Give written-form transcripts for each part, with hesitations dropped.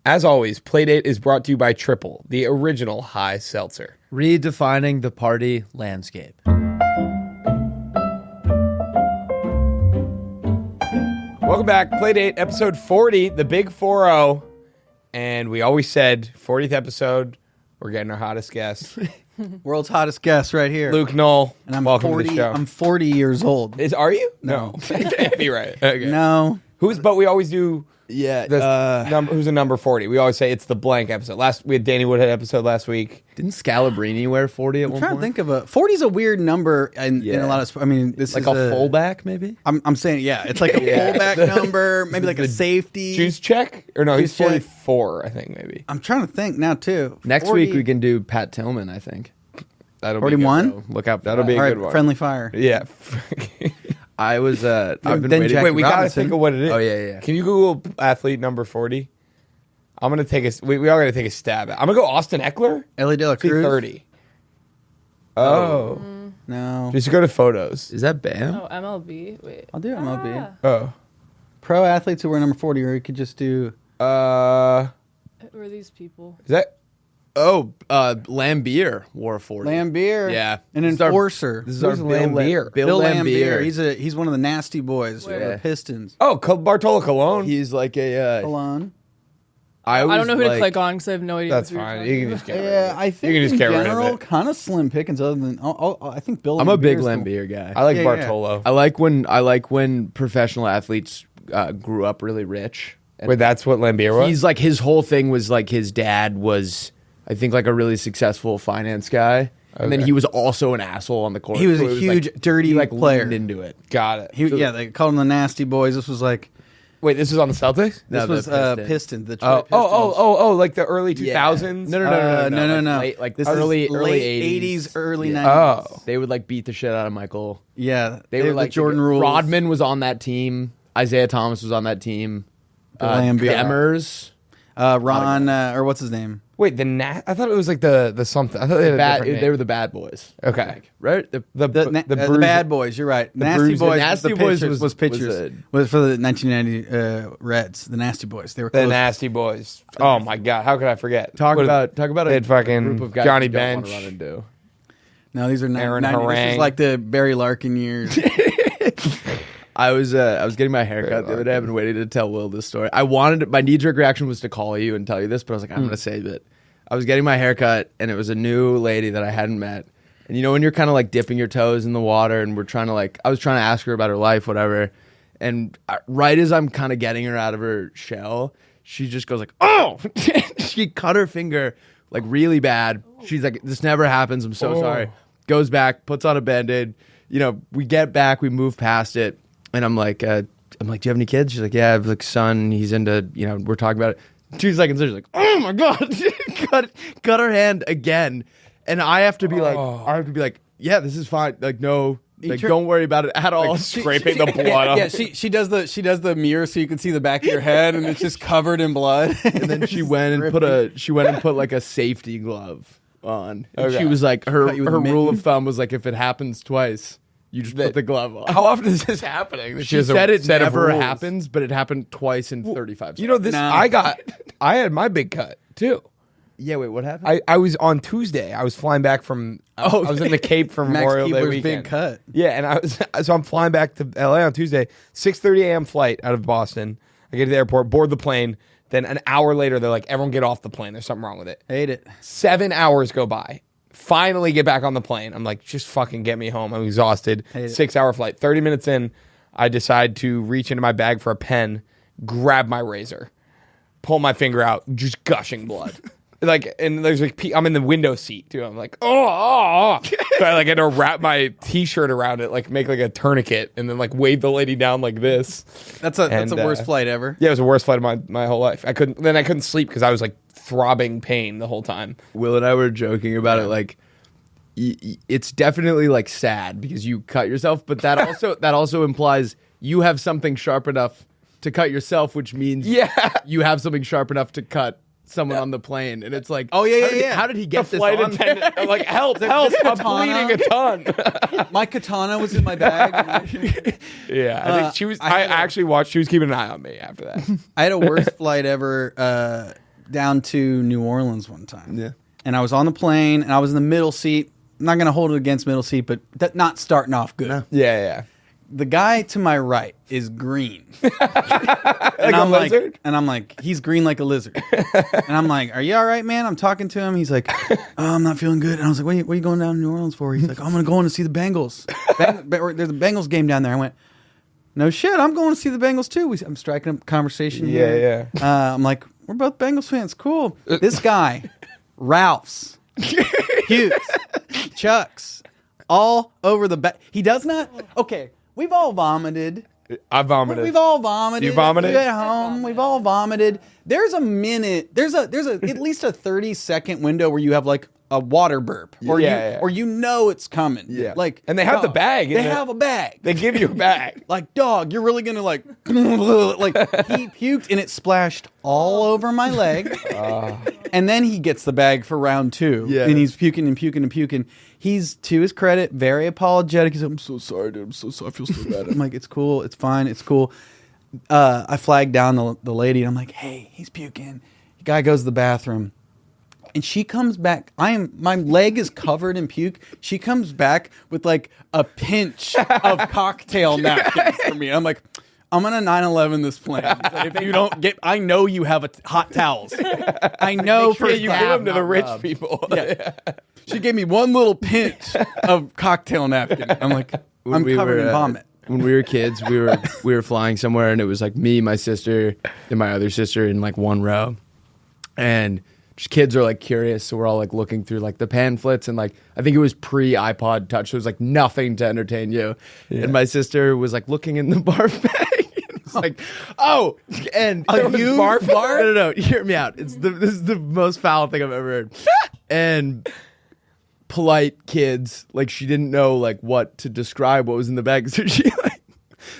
As always, Playdate is brought to you by Triple, the original high seltzer. Redefining the party landscape. Welcome back. Playdate, episode 40, the big 4-0. And we always said, 40th episode, we're getting our hottest guest. World's hottest guest right here. Luke Null, and I'm welcome 40, to the show. I'm 40 years old. Are you? No. That can't be right. Okay. No. But we always do... Yeah. Who's a number 40? We always say it's the blank episode. We had Danny Woodhead episode last week. Didn't Scalabrini wear 40 at one I'm trying point? to think of 40 is a weird number in a lot of... I mean, this like is a fullback, maybe? I'm saying, yeah, it's like a fullback number, maybe like a safety. Juice check? Or no, he's Juice check. 44, I think, maybe. I'm trying to think now, too. Next 40, week we can do Pat Tillman, I think. That'll 41? be good, though. Look out. That'll be a All right, good one. friendly fire. Yeah. I was, I've been then waiting. Jack Wait, we got to Robinson. think of what it is. Oh, yeah. Can you Google athlete number 40? I'm going to take we all got to take a stab at it. I'm going to go Austin Eckler. Ellie De La Be Cruz. 30. Oh. No. Just go to photos. Is that Bam? Oh, MLB. Wait. I'll do MLB. Ah. Oh. Pro athletes who wear number 40, or you could just do... Who are these people? Is that... Oh, Lambier wore 40. Lambier. Yeah. An This is our- enforcer. This is our Who's Bill Lambier? Bill Lambier. He's one of the nasty boys for Yeah. the Pistons. Oh, Bartolo Colon. He's like a... Alon. I don't know who like, to click on because I have no idea. That's what you're fine. talking You can about. just get rid Yeah, of it. I think You can just in get rid of general, it. kind of slim pickings. Other than I think Bill. I'm a big Lambier's the- Lambier guy. I like Yeah, Bartolo. I like when professional athletes grew up really rich. And Wait, that's what Lambier was? he's like, his whole thing was like his dad was, I think, like a really successful finance guy. And then Okay. he was also an asshole on the court. He was So a it huge, like, dirty he like player. leaned into it. Got it. They called him the nasty boys. This was like Wait, this is on the Celtics? No, this was the Pistons. The Oh, Detroit Pistons. like the early 2000s? No, No. Like, late, like This early, is early late 80s, early 90s. Oh. They would like beat the shit out of Michael. Yeah, They were the like Jordan rules. Rodman was on that team. Isaiah Thomas was on that team. Bill Lambier. Demers. Ron, or what's his name? Wait, I thought it was like the something. I thought they had a different They name. were the bad boys. Okay. Like, right? The The Bruiser- bad boys. You're right. Nasty Bruiser- boys. Nasty the Boys pitchers, was pitchers. Was for the 1990 Reds. The Nasty Boys. They were The close. Nasty Boys. Oh my God, how could I forget? Talk What- about they a had fucking group of guys Johnny you don't wanna Bench. run into. No, these are Aaron 90. This Harang. is like the Barry Larkin years. I was getting my haircut the other day. I've been waiting to tell Will this story. My knee-jerk reaction was to call you and tell you this, but I was like, I'm going to save it. I was getting my haircut, and it was a new lady that I hadn't met. And you know when you're kind of like dipping your toes in the water, and I was trying to ask her about her life, whatever. And right as I'm kind of getting her out of her shell, she just goes like, oh! She cut her finger like really bad. She's like, this never happens. I'm so sorry. Goes back, puts on a Band-Aid. You know, we get back, we move past it. And I'm like, do you have any kids? She's like, yeah, I have like son. He's into, we're talking about it. 2 seconds later, she's like, oh my God, cut her hand again. And I have to be like, yeah, this is fine. Like, no, like, don't worry about it at all. Scraping the blood off. Yeah, she does the mirror so you can see the back of your head, and it's just covered in blood. And then she went and put like a safety glove on. And Okay. she was like, her Cut you with a rule mitten. of thumb was like, if it happens twice, you just put the glove on. How often is this happening? She said it never happens, but it happened twice in 35 seconds. You know this. No. I had my big cut too. Yeah, wait, what happened? I was on Tuesday. I was flying back from. I was in the Cape for Max Memorial Day Keebler's weekend. big cut. Yeah, and so I'm flying back to LA on Tuesday. 6:30 a.m. flight out of Boston. I get to the airport, board the plane. Then an hour later, they're like, "Everyone get off the plane. There's something wrong with it." Hate it. 7 hours go by. Finally get back on the plane. I'm like, just fucking get me home. I'm exhausted. Hate it. 6-hour flight. 30 minutes in, I decide to reach into my bag for a pen, grab my razor, pull my finger out, just gushing blood. Like, and there's like, I'm in the window seat too. I'm like, oh. So I like had to wrap my t-shirt around it, like make like a tourniquet, and then like wave the lady down like this. That's the worst flight ever. Yeah, it was the worst flight of my whole life. I couldn't sleep because I was like throbbing pain the whole time. Will and I were joking about it. Like, it's definitely like sad because you cut yourself, but that also implies you have something sharp enough to cut yourself, which means you have something sharp enough to cut someone on the plane. And it's like, how did he get The this flight on there? attendant, I'm like, help, I'm bleeding a ton. My katana was in my bag. Yeah, I think she was. I actually watched. She was keeping an eye on me after that. I had a worst flight ever down to New Orleans one time. Yeah. And I was on the plane, and I was in the middle seat. I'm not going to hold it against middle seat, but not starting off good. No. Yeah. The guy to my right is green. Like a lizard? And I'm like, he's green like a lizard. And I'm like, are you all right, man? I'm talking to him. He's like, oh, I'm not feeling good. And I was like, what are you going down to New Orleans for? He's like, I'm going to go in to see the Bengals. There's a Bengals game down there. I went, no shit, I'm going to see the Bengals too. I'm striking up a conversation here. Yeah. I'm like, we're both Bengals fans. Cool. This guy, Ralph's, Hughes, Chuck's, all over the back. He does not. Okay, we've all vomited. I vomited. We've all vomited. You vomited? At home. We've all vomited. There's a minute. There's a at least a 30-second window where you have like a water burp, or you know it's coming. Yeah. Like, and they have the bag. They have a bag. They give you a bag. Like, dog, you're really gonna like like he puked and it splashed all over my leg. And then he gets the bag for round 2. Yeah. And he's puking and puking and puking. He's, to his credit, very apologetic. He's like, I'm so sorry, dude. I'm so sorry. I feel so bad. I'm like, it's cool. It's fine. It's cool. I flagged down the lady. And I'm like, hey, he's puking. The guy goes to the bathroom. And she comes back. My leg is covered in puke. She comes back with like a pinch of cocktail napkins for me. I'm like, I'm gonna 9/11 this plane. If you don't get, I know you have hot towels. I know for you give them to the rich people. Yeah. She gave me one little pinch of cocktail napkin. I'm like, I'm covered in vomit. When we were kids, we were flying somewhere, and it was like me, my sister, and my other sister in like one row, and just kids are like curious, so we're all like looking through like the pamphlets, and like I think it was pre iPod Touch, so it was like nothing to entertain you. Yeah. And my sister was like looking in the barf bag. It's like, oh, and you barf? No, hear me out. This is the most foul thing I've ever heard. And polite kids, like she didn't know like what to describe what was in the bag, so she like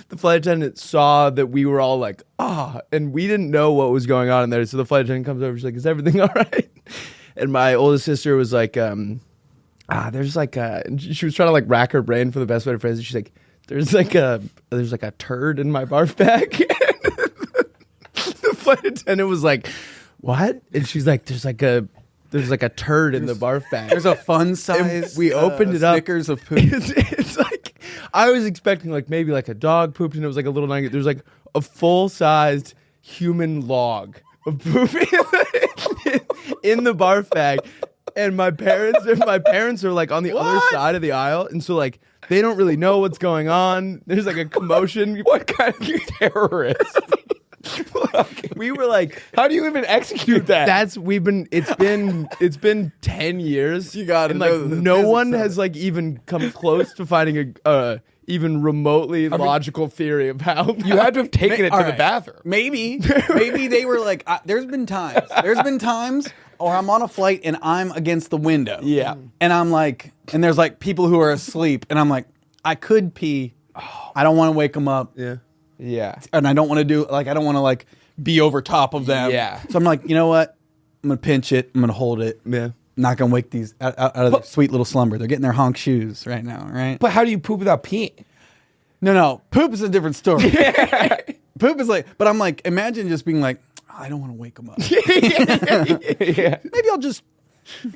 the flight attendant saw that we were all like, and we didn't know what was going on in there. So the flight attendant comes over, she's like, is everything all right? And my oldest sister was like, there's like and she was trying to like rack her brain for the best way to phrase it. She's like, there's like a turd in my barf bag. The flight attendant was like, what? And she's like, there's like a turd in the barf bag. There's a fun size. We opened it up. Snickers of poop. It's like, I was expecting like maybe like a dog pooped, and it was like a little nugget. There's like a full-sized human log of poop in the barf bag. And my parents are like on the other side of the aisle, and so like they don't really know what's going on. There's like a commotion. What kind of terrorist? We were like, how do you even execute that? It's been 10 years. You gotta and like know the no one physics of has like even come close to finding a even remotely logical theory of how you had to have taken it to the bathroom. Maybe they were like, there's been times or I'm on a flight and I'm against the window. Yeah. And I'm like, and there's like people who are asleep, and I'm like, I could pee. I don't want to wake them up. Yeah. Yeah. And I don't want to I don't want to like be over top of them. Yeah. So I'm like, you know what? I'm going to pinch it. I'm going to hold it. Yeah. Not going to wake these out of their sweet little slumber. They're getting their honk shoes right now, right? But how do you poop without peeing? No. Poop is a different story. Poop is like, but I'm like, imagine just being like, I don't want to wake them up. Yeah. Maybe I'll just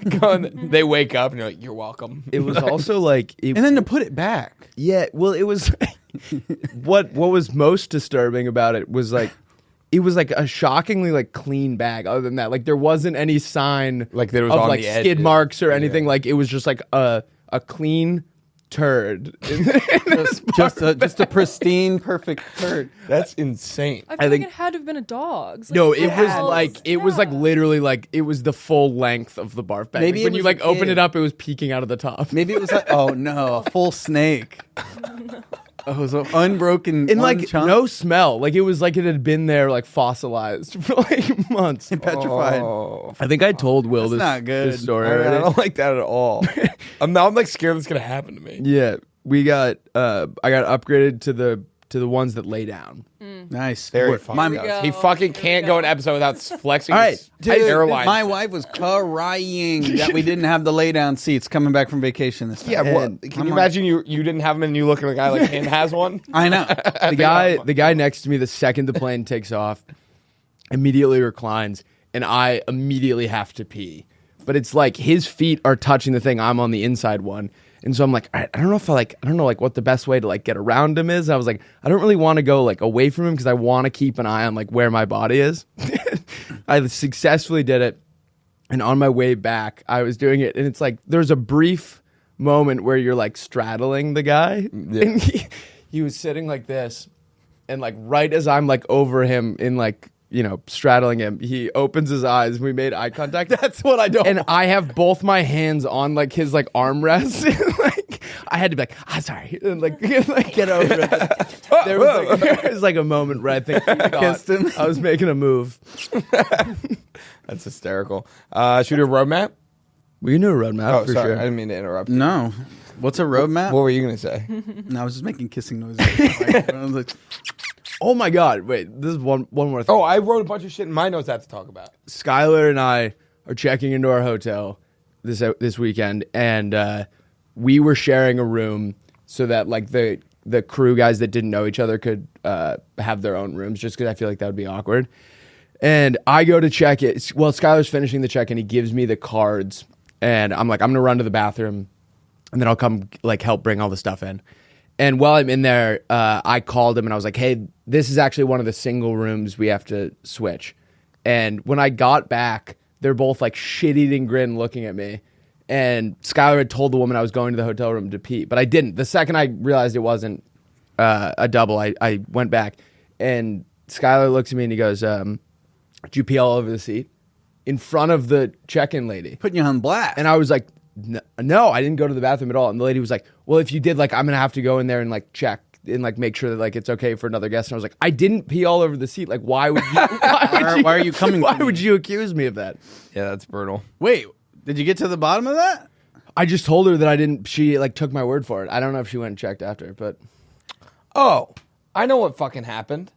They wake up and you're like, you're welcome. It was also like, and then to put it back. yeah. Well, it was what was most disturbing about it was like, it was like a shockingly like clean bag. Other than that, like there wasn't any sign like there was of on like the edge skid marks or anything. Like it was just like a clean turd. Just a pristine, perfect turd. That's insane. I think it had to have been a dog's. Like, No, it was dogs. like it was like literally like it was the full length of the barf bag. Maybe Like, when it you was like a open kid. it up, it was peeking out of the top. Maybe it was like, oh no, a full snake. Oh, it was an unbroken And one like chunk. no smell. Like it was like it had been there like fossilized for like months. Petrified. Oh. I think I told Will That's not good. this story I already. don't like that at all. I'm like scared that's gonna happen to me. Yeah, we got I got upgraded to the ones that lay down. Nice. Very funny. go. He fucking Here we can't go. go an episode without flexing All right, his Dude, airline. my wife was crying that we didn't have the lay down seats coming back from vacation this time. Yeah, well, And can you imagine you didn't have them and you look at a guy like him has one? I know. The guy next to me, the second the plane takes off, immediately reclines, and I immediately have to pee. But it's like his feet are touching the thing. I'm on the inside one. And so I'm like, I don't know if I don't know like what the best way to like get around him is. I was like, I don't really want to go like away from him because I want to keep an eye on like where my body is. I successfully did it. And on my way back, I was doing it. And it's like, there's a brief moment where you're like straddling the guy. Yeah. And he was sitting like this. And like right as I'm like over him in like, straddling him, he opens his eyes. We made eye contact. That's what I don't. And I have both my hands on like his like armrest. Like I had to be like, sorry, and like get over it. There was like a moment where I think he kissed him. I was making a move. That's hysterical. Should we do a roadmap? We can do a roadmap for sorry. sure. I didn't mean to interrupt. No. What's a roadmap? What were you gonna say? No, I was just making kissing noises. I was like, Oh my God! Wait, this is one more thing. Oh, I wrote a bunch of shit in my notes I have to talk about. Skylar and I are checking into our hotel this weekend, and we were sharing a room so that like the crew guys that didn't know each other could have their own rooms, just because I feel like that would be awkward. And I go to check it. Well, Skylar's finishing the check, and he gives me the cards, and I'm like, I'm gonna run to the bathroom, and then I'll come like help bring all the stuff in. And while I'm in there, I called him and I was like, hey, this is actually one of the single rooms we have to switch. And when I got back, they're both like shit-eating grin looking at me. And Skylar had told the woman I was going to the hotel room to pee, but I didn't. The second I realized it wasn't a double, I went back. And Skylar looks at me and he goes, did you pee all over the seat? In front of the check-in lady. putting you on blast. And I was like, no, I didn't go to the bathroom at all. And the lady was like, well, if you did, like, I'm going to have to go in there and, like, check and, like, make sure that, like, it's okay for another guest. And I was like, I didn't pee all over the seat. Like, why would you? Why are you coming Why for would me? you accuse me of that? Yeah, that's brutal. Wait, did you get to the bottom of that? I just told her that I didn't. She, like, took my word for it. I don't know if she went and checked after, but. Oh, I know what fucking happened.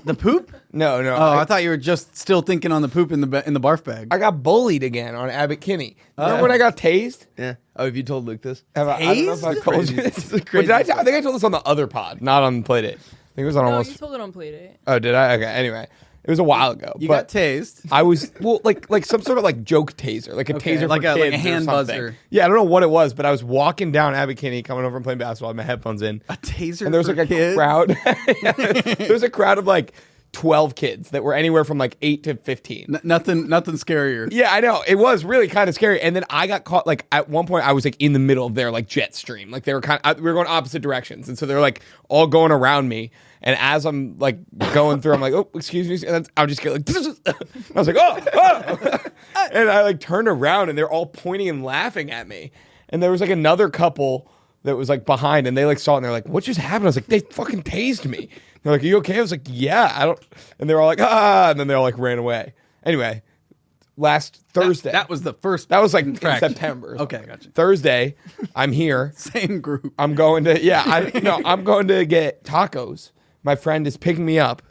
The poop? No. Oh, I thought you were just still thinking on the poop in the barf bag. I got bullied again on Abbott Kinney. Remember when I got tased? Yeah. Oh, have you told Luke this? I don't know if I told you this. But did I think I told this on the other pod, not on Playdate. I think it was on No, almost. you told it on Playdate. Oh, did I? Okay. Anyway, it was a while ago. You but got tased. I was like some sort of like joke taser, like a Okay, taser for like a kids hand or something. buzzer. Yeah, I don't know what it was, but I was walking down Abbott Kinney, coming over and playing basketball with my headphones in. A taser And there was for like a kids? crowd. There was a crowd of like 12 kids that were anywhere from like 8 to 15. Nothing scarier. Yeah, I know. It was really kind of scary. And then I got caught, like, at one point, I was, like, in the middle of their, like, jet stream. Like, they were we were going opposite directions. And so they're, like, all going around me. And as I'm, like, going through, I'm like, oh, excuse me. And then I'll just get, like, I was like, oh. And I, like, turned around, and they're all pointing and laughing at me. And there was, like, another couple that was, like, behind, and they, like, saw it, and they're like, what just happened? I was like, they fucking tased me. They're like, are you okay? I was like, yeah, I don't. And they're all like, and then they all like ran away. Anyway, last Thursday. That was the first. That was like in infraction. September. or Okay, something. gotcha. Thursday, I'm here. Same group. I'm going to, I'm going to get tacos. My friend is picking me up,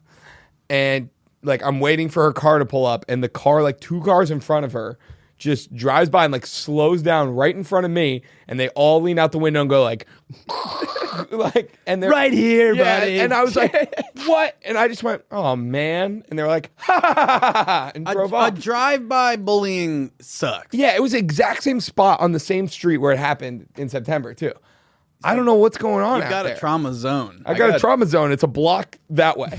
and like I'm waiting for her car to pull up, and the car, like 2 cars in front of her, just drives by and like slows down right in front of me, and they all lean out the window and go like, like, and they're Right here, yeah, buddy. And I was like, what? And I just went, oh man, and they were like, ha ha ha ha, ha, and drove A off. drive-by bullying sucks. Yeah, it was the exact same spot on the same street where it happened in September too. I don't know what's going on. You've out got there. a trauma zone. I got a trauma zone. It's a block that way.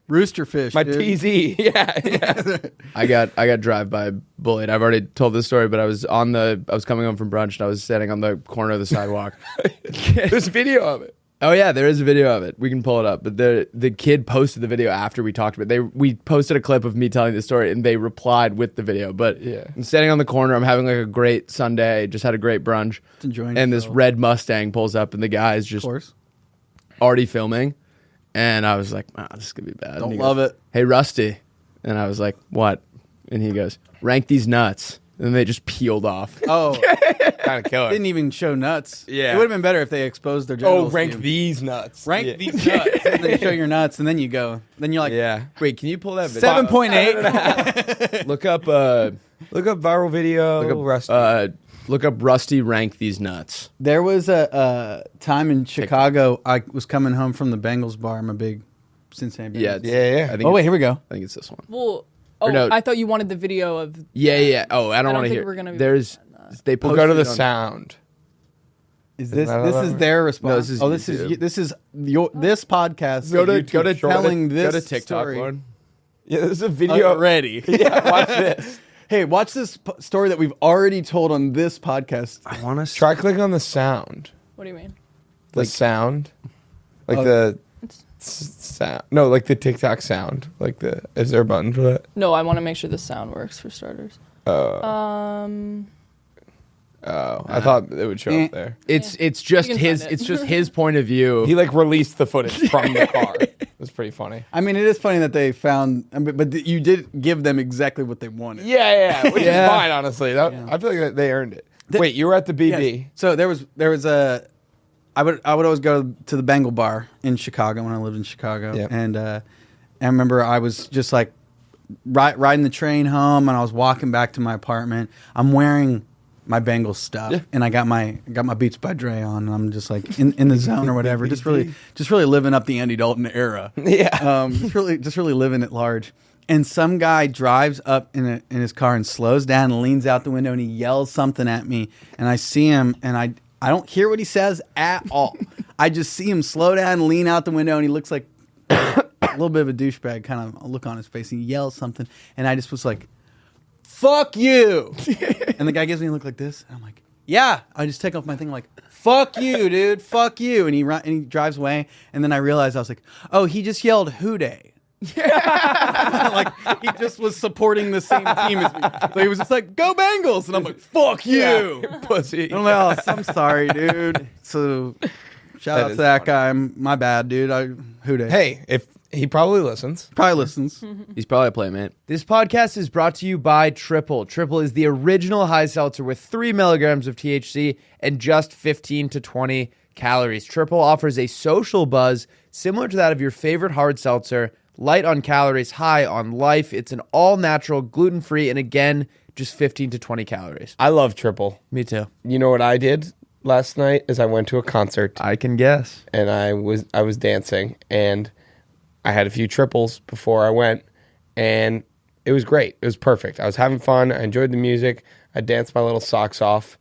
Rooster fish. My dude. TZ. Yeah. I got drive-by bullied. I've already told this story, but I was coming home from brunch and I was standing on the corner of the sidewalk. There's video of it. Oh yeah, there is a video of it. We can pull it up. But the kid posted the video after we talked about it. We posted a clip of me telling the story, and they replied with the video. But Yeah. I'm standing on the corner. I'm having like a great Sunday. Just had a great brunch. Enjoying and this yourself. red Mustang pulls up, and the guy's Of just course. already filming. And I was like, this is gonna be bad. Don't And he love goes, it. Hey Rusty, and I was like, what? And he goes, rank these nuts. And they just peeled off. Oh, Kind of killer. didn't even show nuts. Yeah. It would have been better if they exposed their Oh, genitals. to rank you. these nuts. Rank Yeah. these nuts. And then show your nuts, and then you go. Then you're like, Yeah. Wait, can you pull that video? 7.8. Look up Look up viral video. look up Rusty rank these nuts. There was a time in Chicago. I was coming home from the Bengals bar. I'm a big Cincinnati Bengals. Yeah, Yeah. I think Oh wait, here we go. I think it's this one. Well, Oh, no. I thought you wanted the video of. Yeah. Oh, I don't want to think hear. we're gonna be There's they We'll go to posted the on- sound. Is this their response? No, this is YouTube. this is this podcast. Go to YouTube telling this go to TikTok story. one. Yeah, there's a video already. Yeah, watch this. Hey, watch this story that we've already told on this podcast. I want to Try click on the sound. What do you mean? The sound, like the sound. No, like the TikTok sound. Like the. Is there a button for that? No, I want to make sure the sound works for starters. Oh, I thought it would show up there. It's just You can his find it. it's just his point of view. He like released the footage from the car. It was pretty funny. I mean, it is funny that they found, but you did give them exactly what they wanted. Yeah, which Yeah. is fine, honestly. I feel like they earned it. Wait, you were at the BB. Yes. So there was a. I would always go to the Bengal bar in Chicago when I lived in Chicago, Yep. and I remember I was just like riding the train home, and I was walking back to my apartment. I'm wearing my Bengals stuff, and I got my Beats by Dre on, and I'm just like in the zone or whatever, just really living up the Andy Dalton era. Yeah. Just really living at large. And some guy drives up in his car and slows down and leans out the window and he yells something at me, and I see him and I don't hear what he says at all. I just see him slow down and lean out the window, and he looks like a little bit of a douchebag, kind of a look on his face. And he yells something, and I just was like, "Fuck you!" And the guy gives me a look like this, and I'm like, "Yeah." I just take off my thing like, "Fuck you, dude! Fuck you!" And he drives away, and then I realized I was like, "Oh, he just yelled Hooday." Like he just was supporting the same team as me. So he was just like, "Go Bengals," and I'm like, "Fuck you, Pussy. I'm like, "Oh, I'm sorry, dude." So shout out to that guy. My bad, dude. Who did? Hey, if he probably listens. Probably listens. He's probably a playmate. This podcast is brought to you by Triple. Triple is the original high seltzer with 3 milligrams of THC and just 15 to 20 calories. Triple offers a social buzz similar to that of your favorite hard seltzer. Light on calories, high on life. It's an all-natural, gluten-free, and again, just 15 to 20 calories. I love Triple. Me too. You know what I did last night is I went to a concert I can guess. and I was dancing, and I had a few triples before I went, and it was great. It was perfect. I was having fun. I enjoyed the music. I danced my little socks off.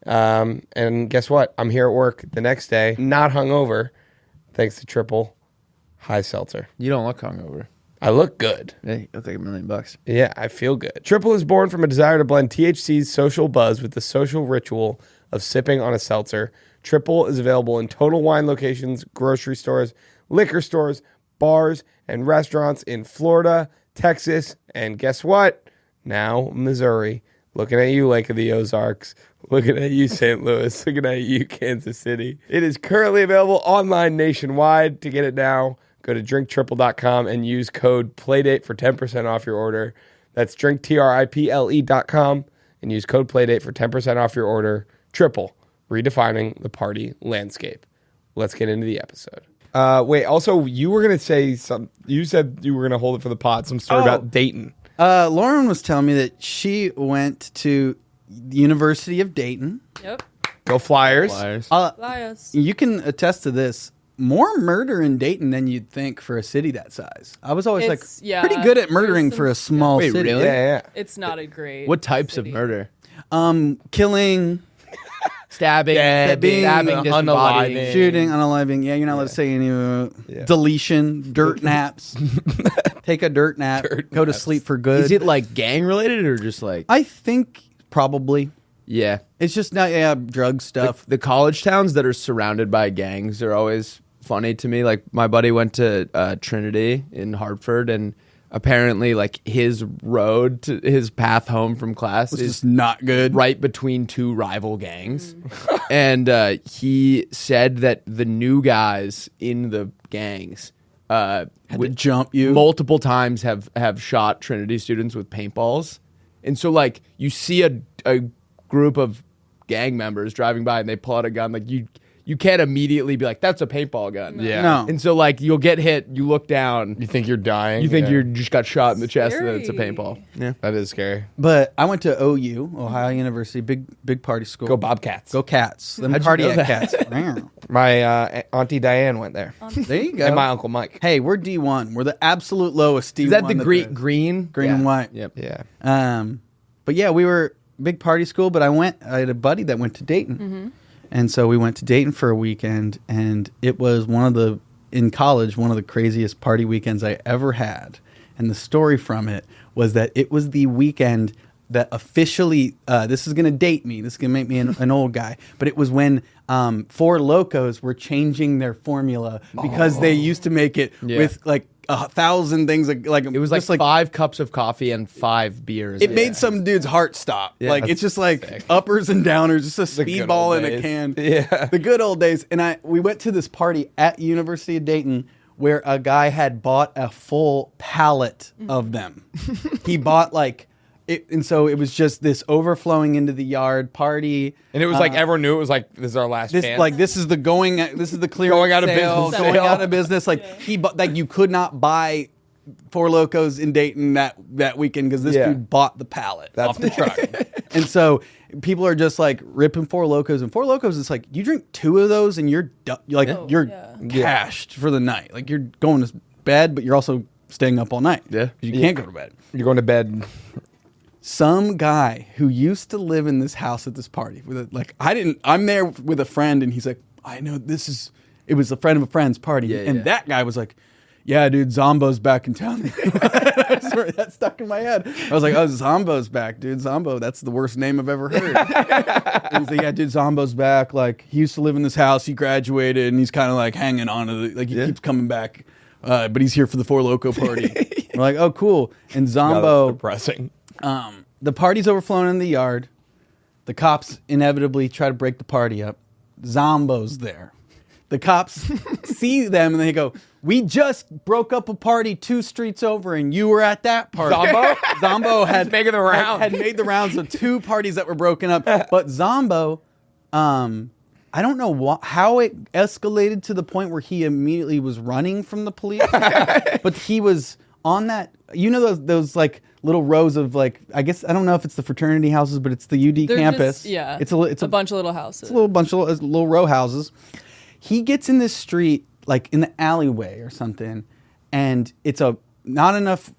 And guess what? I'm here at work the next day, not hungover, thanks to Triple High Seltzer. You don't look hungover. I look good. Yeah, you look like $1 million. Yeah, I feel good. Triple is born from a desire to blend THC's social buzz with the social ritual of sipping on a seltzer. Triple is available in Total Wine locations, grocery stores, liquor stores, bars, and restaurants in Florida, Texas, and guess what? Now, Missouri. Looking at you, Lake of the Ozarks. Looking at you, St. Louis. Looking at you, Kansas City. It is currently available online nationwide. To get it now, go to drinktriple.com and use code PLAYDATE for 10% off your order. That's drinktriple.com and use code PLAYDATE for 10% off your order. Triple, redefining the party landscape. Let's get into the episode. Wait, also, you were going to say something. You said you were going to hold it for the pod, some story about Dayton. Lauren was telling me that she went to the University of Dayton. Yep. Go Flyers. Liars. You can attest to this. More murder in Dayton than you'd think for a city that size. I was always It's- yeah, pretty good at murdering there's for a some- small Wait, city. really? Yeah. It's not a great. What types city. of murder? Killing, Stabbing, Stabbing, stabbing, disembodying. unaliving. shooting, unaliving. Yeah, you're not allowed to say any deletion, dirt naps. Take a dirt nap, go to sleep for good. Is it like gang related or just like? I think probably. Yeah. It's just not drug stuff. The college towns that are surrounded by gangs are always funny to me. Like my buddy went to Trinity in Hartford, and apparently like his road to his path home from class It's is just not good. right between two rival gangs. And he said that the new guys in the gangs Had to jump you. multiple times have shot Trinity students with paintballs. And so like you see a group of gang members driving by and they pull out a gun, like you can't immediately be like, that's a paintball gun. Yeah. No. And so like you'll get hit, you look down, You think you're dying? you think Yeah. you just got shot in the chest and then it's a Scary. paintball. Yeah. That is scary. But I went to OU, Ohio University, big party school. Go Bobcats. Go Cats. Them How'd you cardiac know cats. My Auntie Diane went there. There you go. And my Uncle Mike. Hey, we're D1. We're the absolute lowest D1. Is that the there green? Green and white. Yep. Yeah. But yeah, we were big party school, but I had a buddy that went to Dayton. And so we went to Dayton for a weekend, and it was in college, one of the craziest party weekends I ever had. And the story from it was that it was the weekend that officially, this is going to date me, this is going to make me an old guy, but it was when Four Lokos were changing their formula because they used to make it with like 1,000 things. Like It was like 5 cups of coffee and 5 beers. it made some dude's heart stop. Yeah, like it's just like uppers and downers, just a speedball in a can. Yeah. The good old days. And we went to this party at University of Dayton where a guy had bought a full pallet of them. He bought and so it was just this overflowing into the yard party. And it was like everyone knew it was like, this is our last This chance. this is the clear Going out of sale, business going sale. out of business. Like he bought, like you could not buy Four Lokos in Dayton that weekend because this dude bought the pallet off the truck. And so people are just like ripping Four Lokos, and Four Lokos is like you drink 2 of those and you're cashed for the night. Like you're going to bed, but you're also staying up all night. Yeah. 'Cause you can't go to bed. You're going to bed. Some guy who used to live in this house at this party I'm there with a friend, and he's like, I know it was a friend of a friend's party. And that guy was like, yeah, dude, Zombo's back in town. I swear, that stuck in my head. I was like, oh, Zombo's back, dude. Zombo, that's the worst name I've ever heard. And he's like, yeah, dude, Zombo's back. Like, he used to live in this house. He graduated, and he's kind of like hanging on to he keeps coming back. But he's here for the Four Loko party. We're like, oh, cool. And Zombo, Depressing. the party's overflowing in the yard. The cops inevitably try to break the party up. Zombo's there. The cops see them and they go, we just broke up a party 2 streets over and you were at that party. Zombo had making the rounds. had made the rounds of 2 parties that were broken up. But Zombo, I don't know how it escalated to the point where he immediately was running from the police. But he was on that, those like little rows of like, I guess, I don't know if it's the fraternity houses, but it's the UD They're campus. Just, It's a bunch of little houses. It's a little bunch of little row houses. He gets in this street, like in the alleyway or something, and it's not enough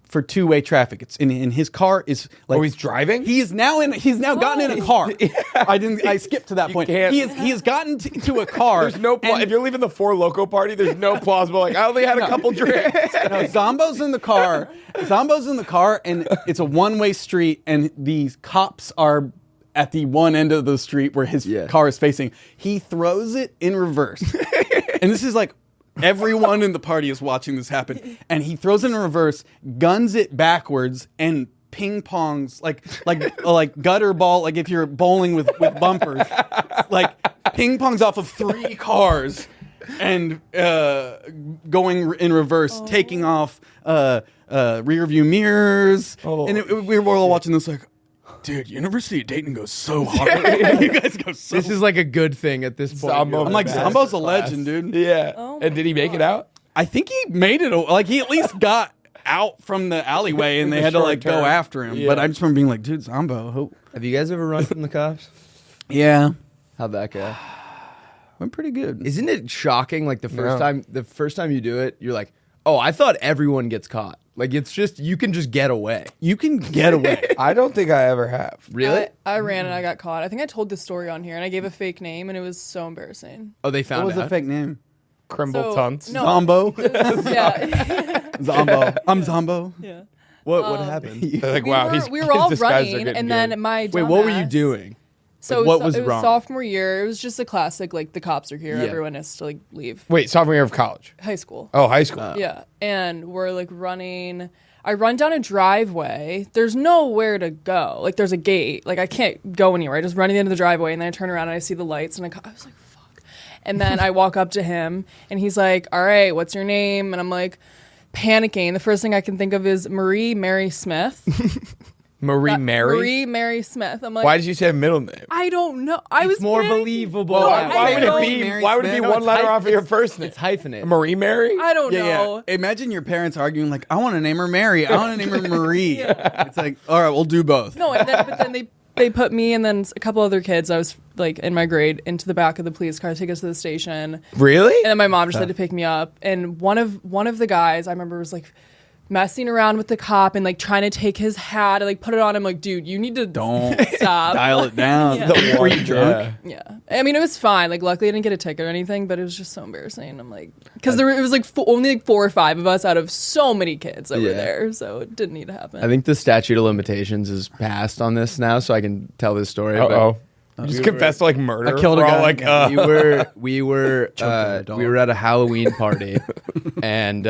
for 2-way traffic. It's in his car is like. Oh, he's driving? He's now gotten in a car. I skipped to that point. can't- He has gotten to a car. There's no if you're leaving the Four Loko party, there's no plausible like I only had a couple drinks. No, Zombo's in the car. And it's a 1-way street, and these cops are at the one end of the street where his car is facing. He throws it in reverse. And this is like everyone in the party is watching this happen. And he throws it in reverse, guns it backwards, and ping pongs like gutter ball, like if you're bowling with bumpers, like ping pongs off of 3 cars and going in reverse, taking off rear view mirrors. And we were all watching this like, dude, University of Dayton goes so hard. You guys go so This is like a good thing at this point. Zombo I'm like, Best Zombo's a class. legend, dude. Yeah. Oh and did he make it out? I think he made it. Like, he at least got out from the alleyway, and they had to like go Short term. after him. Yeah. But I just remember being like, dude, Zombo. Have you guys ever run from the cops? Yeah, How'd that go? went pretty good. Isn't it shocking? Like the No. first time you do it, you're like, oh, I thought everyone gets caught. Like it's just you can just get away. You can get away. I don't think I ever have. Really? I ran and I got caught. I think I told this story on here and I gave a fake name and it was so embarrassing. Oh, they What found was the out. fake name? Crimble So- Tunts. no. Zombo. Yeah. Zombo. I'm Zombo. Yeah. What happened? They're like, We wow, were, we were all his disguises are running, getting and good. then my Wait, what were you dumbass- doing? So Like, what it was was wrong? sophomore year. It was just a classic, like the cops are here, Yeah. everyone has to like leave. Wait, sophomore year of college. High school. Oh, high school. Yeah, and we're like running. I run down a driveway. There's nowhere to go. Like there's a gate. Like I can't go anywhere. I just run to the end of the driveway, and then I turn around and I see the lights, and I was like, "Fuck!" And then I walk up to him, and he's like, "All right, what's your name?" And I'm like, panicking. The first thing I can think of is Marie Mary Smith. Marie Mary. Marie Mary Smith. I'm like, Why did you say a middle name? I don't know. I was more panicking. believable. No, Why would know. it be? Mary Why would it be Smith? one letter off of your first name? It's hyphenated. Marie Mary. I don't Yeah, know. yeah. Imagine your parents arguing like, I want to name her Mary. I want to name her Marie. It's like, all right, we'll do both. No, but then they put me and then a couple other kids. I was like in my grade into the back of the police car to take us to the station. Really? And then my mom just had to pick me up. And one of the guys I remember was like messing around with the cop and like trying to take his hat and like put it on him. Like, dude, you need to Don't stop. dial it down. Yeah. Were you drunk? Yeah. I mean, it was fine. Like, luckily I didn't get a ticket or anything, but it was just so embarrassing. I'm like, because it was like only like 4 or 5 of us out of so many kids that were there. So it didn't need to happen. I think the statute of limitations is passed on this now, so I can tell this story. Uh-oh. You just confessed to like murder. I killed a We're all guy. like, We were at a Halloween party, and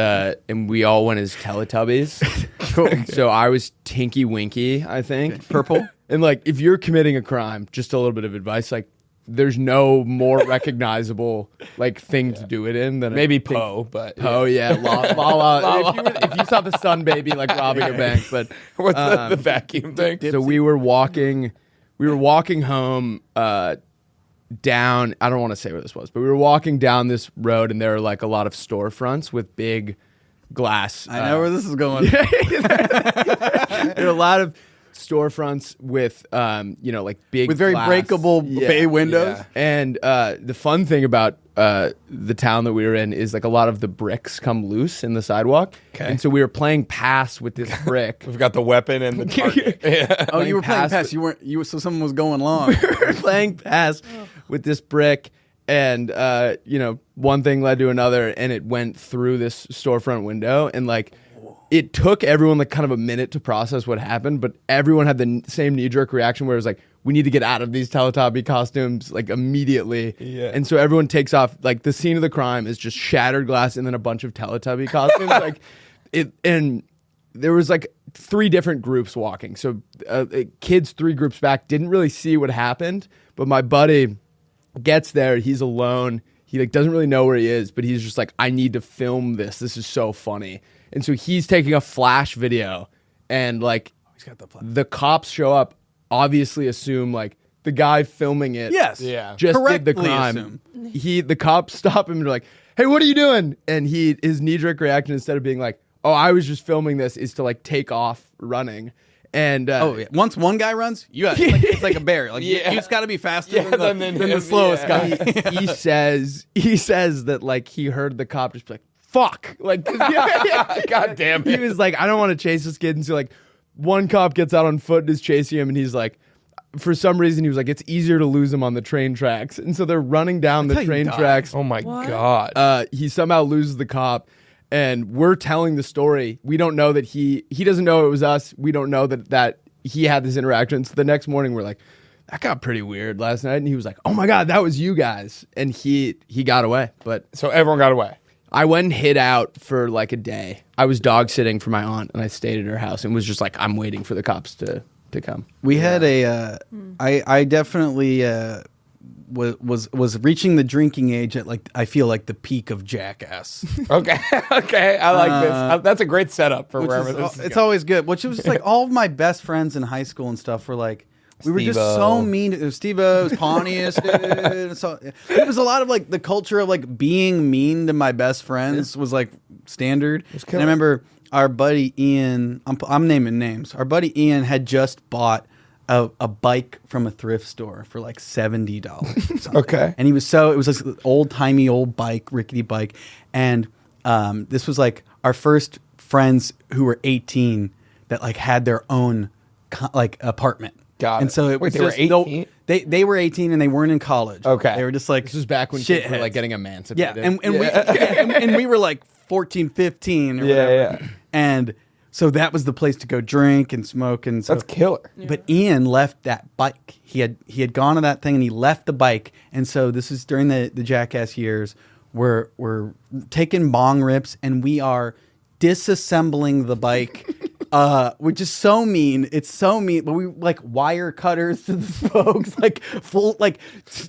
we all went as Teletubbies. Cool. So I was Tinky Winky, I think. Okay. Purple. And like, if you're committing a crime, just a little bit of advice, like, there's no more recognizable like thing to do it in than maybe Poe, but Poe, yeah, La. If you saw the Sun Baby like robbing a bank, but what's the vacuum thing? so we were walking home down, I don't want to say where this was, but we were walking down this road and there were like a lot of storefronts with big glass. I know where this is going. There are a lot of storefronts with like big With very glass. breakable bay windows. Yeah. And the fun thing about the town that we were in is like a lot of the bricks come loose in the sidewalk. Okay. And so we were playing pass with this brick. We've got the weapon and the target. Yeah. Oh, you were playing pass pass. You weren't. You were, so someone was going long. We were playing pass with this brick, and one thing led to another, and it went through this storefront window, and like it took everyone like kind of a minute to process what happened, but everyone had the same knee-jerk reaction where it was like, we need to get out of these Teletubby costumes like immediately. Yeah. And so everyone takes off. Like the scene of the crime is just shattered glass and then a bunch of Teletubby costumes. Like it, and there was like 3 different groups walking. So kids 3 groups back didn't really see what happened, but my buddy gets there. He's alone. He like doesn't really know where he is, but he's just like, I need to film this. This is so funny. And so he's taking a flash video, and like the cops show up, obviously assume like the guy filming it Yes. Yeah. just Correctly did the crime. assume. The cops stop him and they're like, hey, what are you doing? And his knee-jerk reaction, instead of being like, oh, I was just filming this, is to like take off running. And Once one guy runs, it's like a bear. Like Yeah. you just got to be faster than the him, slowest yeah. guy. he says that like he heard the cop just be like, fuck. Like, God damn he it. was like, I don't want to chase this kid. And so like one cop gets out on foot and is chasing him, and he's like, for some reason he was like, it's easier to lose him on the train tracks. And so they're running down the how you train die. tracks. Oh my God. He somehow loses the cop, and we're telling the story. We don't know that he doesn't know it was us. We don't know that he had this interaction. So the next morning we're like, that got pretty weird last night. And he was like, oh my God, that was you guys. And he got away. But So everyone got away. I went and hid out for like a day. I was dog sitting for my aunt, and I stayed at her house and was just like, I'm waiting for the cops to come. We had I definitely was reaching the drinking age at like I feel like the peak of Jackass. Okay. Okay. I like this. That's a great setup for wherever this is It's going. always good. Which was like all of my best friends in high school and stuff were like, we were just Steve-O. so mean. It was Steve-O, it was Pontius. Dude. So, it was a lot of like the culture of like being mean to my best friends was like standard. And I remember our buddy Ian, I'm naming names. Our buddy Ian had just bought a bike from a thrift store for like $70. Okay. And it was like an old-timey old bike, rickety bike. And this was like our first friends who were 18 that like had their own like apartment. Got And it. so it Wait, was they were just, 18? They were 18 and they weren't in college. Okay. They were just like This was back when kids were shitheads. like getting Yeah, emancipated. and we were like 14, 15 or whatever. Yeah. And so that was the place to go drink and smoke, and so That's killer. But Ian left that bike. He had gone to that thing and he left the bike. And so this is during the Jackass years. We're taking bong rips and we are disassembling the bike. Which is so mean. It's so mean. But we like wire cutters to the spokes, like full, like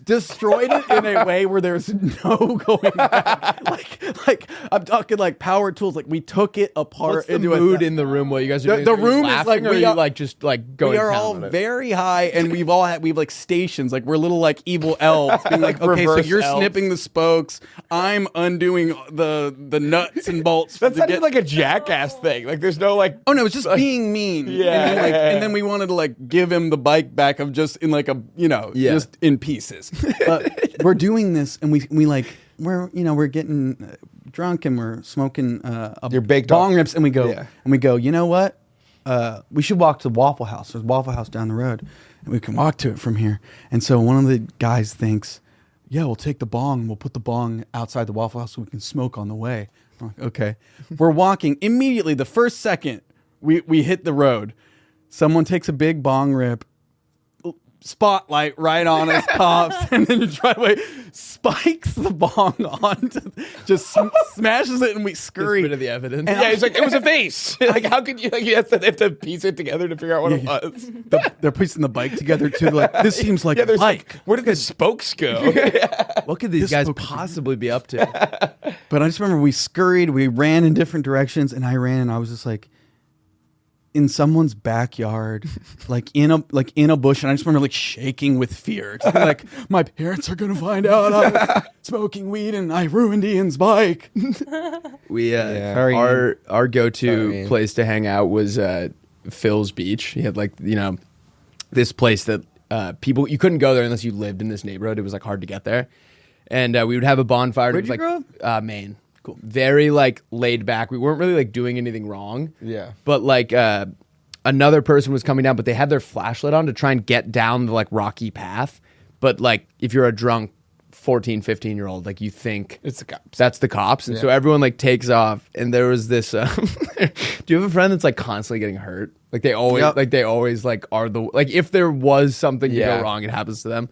destroyed it in a way where there's no going back. like I'm talking like power tools. Like we took it apart. What's the into mood in the room while you guys are doing The this? Are you room is laughing, like or are we you are- like just like going we are down all on it? very high, and we have like stations. Like we're little like evil elves, being like, okay, so reverse you're elves. snipping the spokes. I'm undoing the nuts and bolts. That's to not get- even like a Jackass thing. Like there's no like. Oh no, was just being mean. Yeah. And then we wanted to like give him the bike back of just in like a, just in pieces. But we're doing this and we're getting drunk and we're smoking Your baked bong off. rips and we go, you know what? We should walk to the Waffle House. There's a Waffle House down the road and we can walk to it from here. And so one of the guys thinks, yeah, we'll take the bong. We'll put the bong outside the Waffle House so we can smoke on the way. I'm like, okay. We're walking. Immediately, the first second we hit the road, someone takes a big bong rip, spotlight right on us, cops, and then the driveway spikes the bong onto, just smashes it, and we scurry. Bit of the evidence. And Yeah, he's like, it was a vase. Like, how could you? Like, you have to piece it together to figure out what it was. They're piecing the bike together too. They're like, this seems like Yeah, a there's bike. like, where did the spokes go? What could these This guys book- possibly be up to? But I just remember we scurried, we ran in different directions, and I ran, and I was just like in someone's backyard, like in a bush, and I just remember like shaking with fear. Just like my parents are gonna find out I was smoking weed and I ruined Ian's bike. We Sorry, our go-to Sorry, Ian. place to hang out was Phil's Beach. He had like this place that people you couldn't go there unless you lived in this neighborhood. It was like hard to get there, and we would have a bonfire. Where'd it was, you like, grow up? Maine. Cool. Very like laid back. We weren't really like doing anything wrong. Yeah. But like another person was coming down, but they had their flashlight on to try and get down the like rocky path. But like if you're a drunk 14, 15-year-old, like you think It's the cops. that's the cops. And Yeah. so everyone like takes off. And there was this do you have a friend that's like constantly getting hurt? Like they always Yep. are the like if there was something to Yeah. go wrong, it happens to them.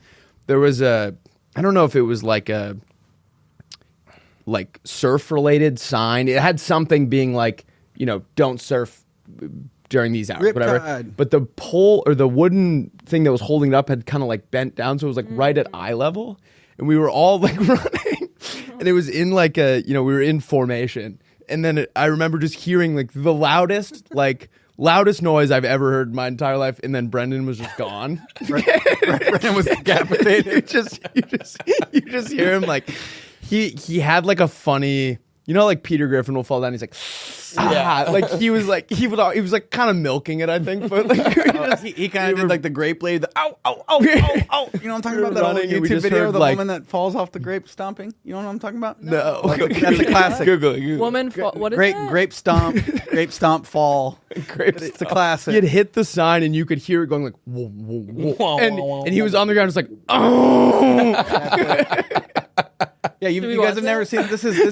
There was I don't know if it was like a surf related sign. It had something being like, don't surf during these hours, whatever. Riptide. But the pole or the wooden thing that was holding it up had kind of like bent down, so it was like right at eye level, and we were all like running, and it was in like we were in formation, and then I remember just hearing like the loudest noise I've ever heard in my entire life, and then Brendan was just gone. Brendan was decapitated. you just hear him like he had like a funny, like Peter Griffin will fall down. He's like, like he was like kind of milking it, I think, but like He kind of did like the grape blade, the ow, ow, ow, ow, ow. You know what I'm talking about? That old running and we YouTube just video heard, of the like- woman that falls off the grape stomping. You know what I'm talking about? no. That's a classic. Google it. Woman, what is Great that? grape stomp fall. It's a classic. He had hit the sign and you could hear it going like whoa, whoa, whoa. And he was on the ground just like, oh. Yeah, you we guys watch have never it? seen this is OG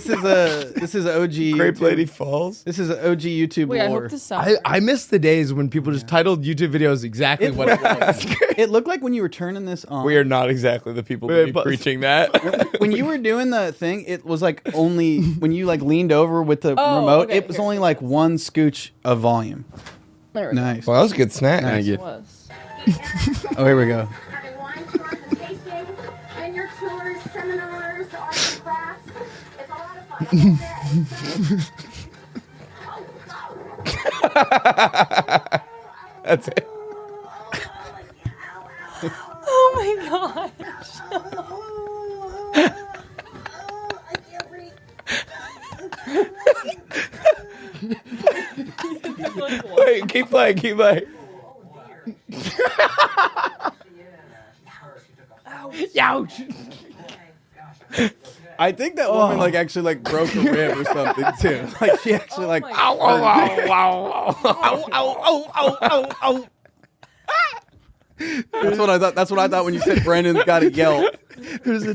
Grape YouTube. Lady Falls. This is OG YouTube Wait, I lore. hope this sounds. I miss the days when people just titled YouTube videos exactly what it was. It looked like when you were turning this on. We are not exactly the people to be But- preaching that. When you were doing the thing, it was like only when you like leaned over with the Oh, remote. okay, It was here. only like one scooch of volume. There we go. Nice. Well, that was a good snack. Thank you. It was. Oh, here we go. having wine tours and tasting, and your tours, seminars, arts and crafts. It's a lot of fun. That's it. Oh my gosh. I can't breathe. Wait, keep playing. Keep playing. Ouch. I think that woman like actually like broke a rib or something too. Like she actually like. my Ow, ow, ow, ow, ow, ow, ow, ow, ow. That's what I thought. That's what I thought when you said Brandon's got to yell. There's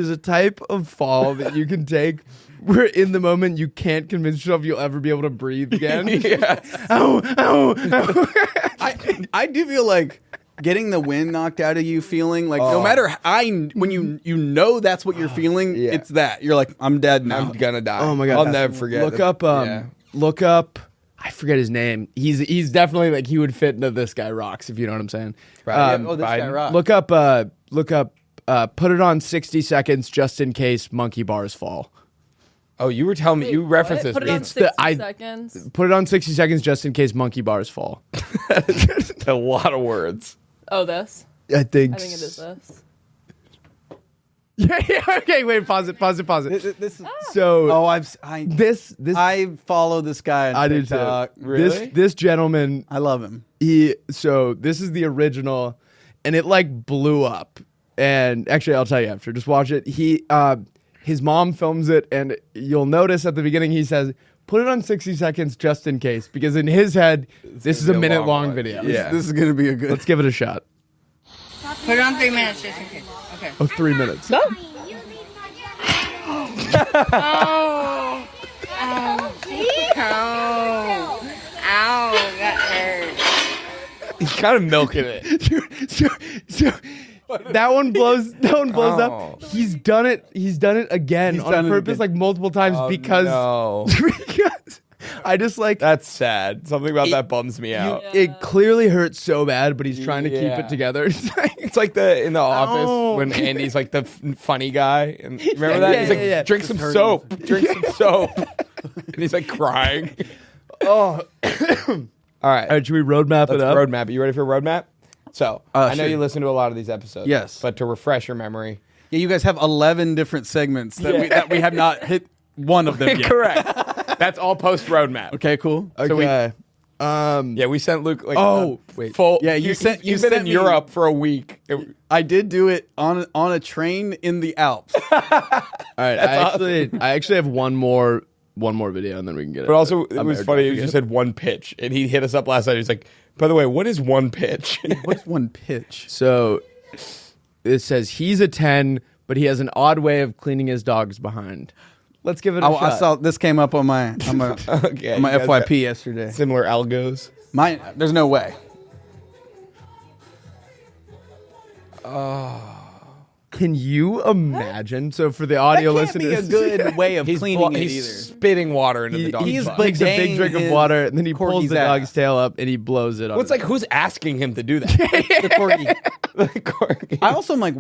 a type of fall that you can take where in the moment you can't convince yourself you'll ever be able to breathe again. Ow, ow, ow. I do feel like getting the wind knocked out of you, feeling like no matter when you know that's what you're feeling, Yeah. it's that you're like I'm dead now. I'm gonna die. Oh my God. I'll never forget. Look it. up Yeah. look up I forget his name. He's definitely like he would fit into This Guy Rocks, if you know what I'm saying. Right. Oh, this guy Biden. rocks. Look up put it on 60 seconds just in case monkey bars fall. Oh, you were telling me. You referenced What? this. Put it on It's 60 the- seconds. Put it on 60 seconds just in case monkey bars fall. A lot of words. Oh, this. I think I think it is this. Yeah. Okay. Wait. Pause it. This is, So this this I follow this guy on I do too. TikTok. Really? This gentleman. I love him. So this is the original, and it like blew up. And actually, I'll tell you after. Just watch it. His mom films it, and you'll notice at the beginning he says, "Put it on 60 seconds just in case," because in his head, this is a gonna be a minute-long long one. video. Yeah. This is gonna be a good. Let's give it a shot. Put it on 3 minutes just in case. Okay. Oh, 3 minutes. Oh. Ow. Ow. Ow. That hurt. He's kind of milking it. So that one blows. Oh. up. He's done it again He's on done it purpose, again. like multiple times because No. because I just like That's sad. Something about that bums me out. it clearly hurts so bad, but he's trying to keep Yeah. it together. It's like, It's like in the office Oh. when Andy's like the funny guy. And remember that? He's like, yeah. drink some soap. Drink some soap. And he's like crying. oh. All right. All right, should we roadmap Let's it up? roadmap. You ready for a roadmap? So, I know sure. you listen to a lot of these episodes. Yes. But to refresh your memory. Yeah, you guys have 11 different segments that we have not hit one of them yet. Correct. That's all post roadmap. Okay, cool. Okay. Yeah, we sent Luke like wait. full. Yeah, you sent- you He's been sent in me- Europe for a week. I did do it on a train in the Alps. All right, I actually have one more video, and then we can get it. But also, it I'm was aired funny. back You again. just said one pitch, and he hit us up last night. He's like, "By the way, what is one pitch?" What's one pitch? So it says he's a 10, but he has an odd way of cleaning his dog's behind. Let's give it a shot. I saw this came up on my Okay, on my you guys got FYP yesterday. Similar algos. There's no way. Can you imagine? So for the audio That can't be listeners, a good way of cleaning it he's either. spitting water into the dog's he butt. takes a big drink of his water, and then he pulls corgi's the dog's ass. tail up, and he blows it on. Well, it's like, who's asking him to do that? The corgi. The corgi. I also am like,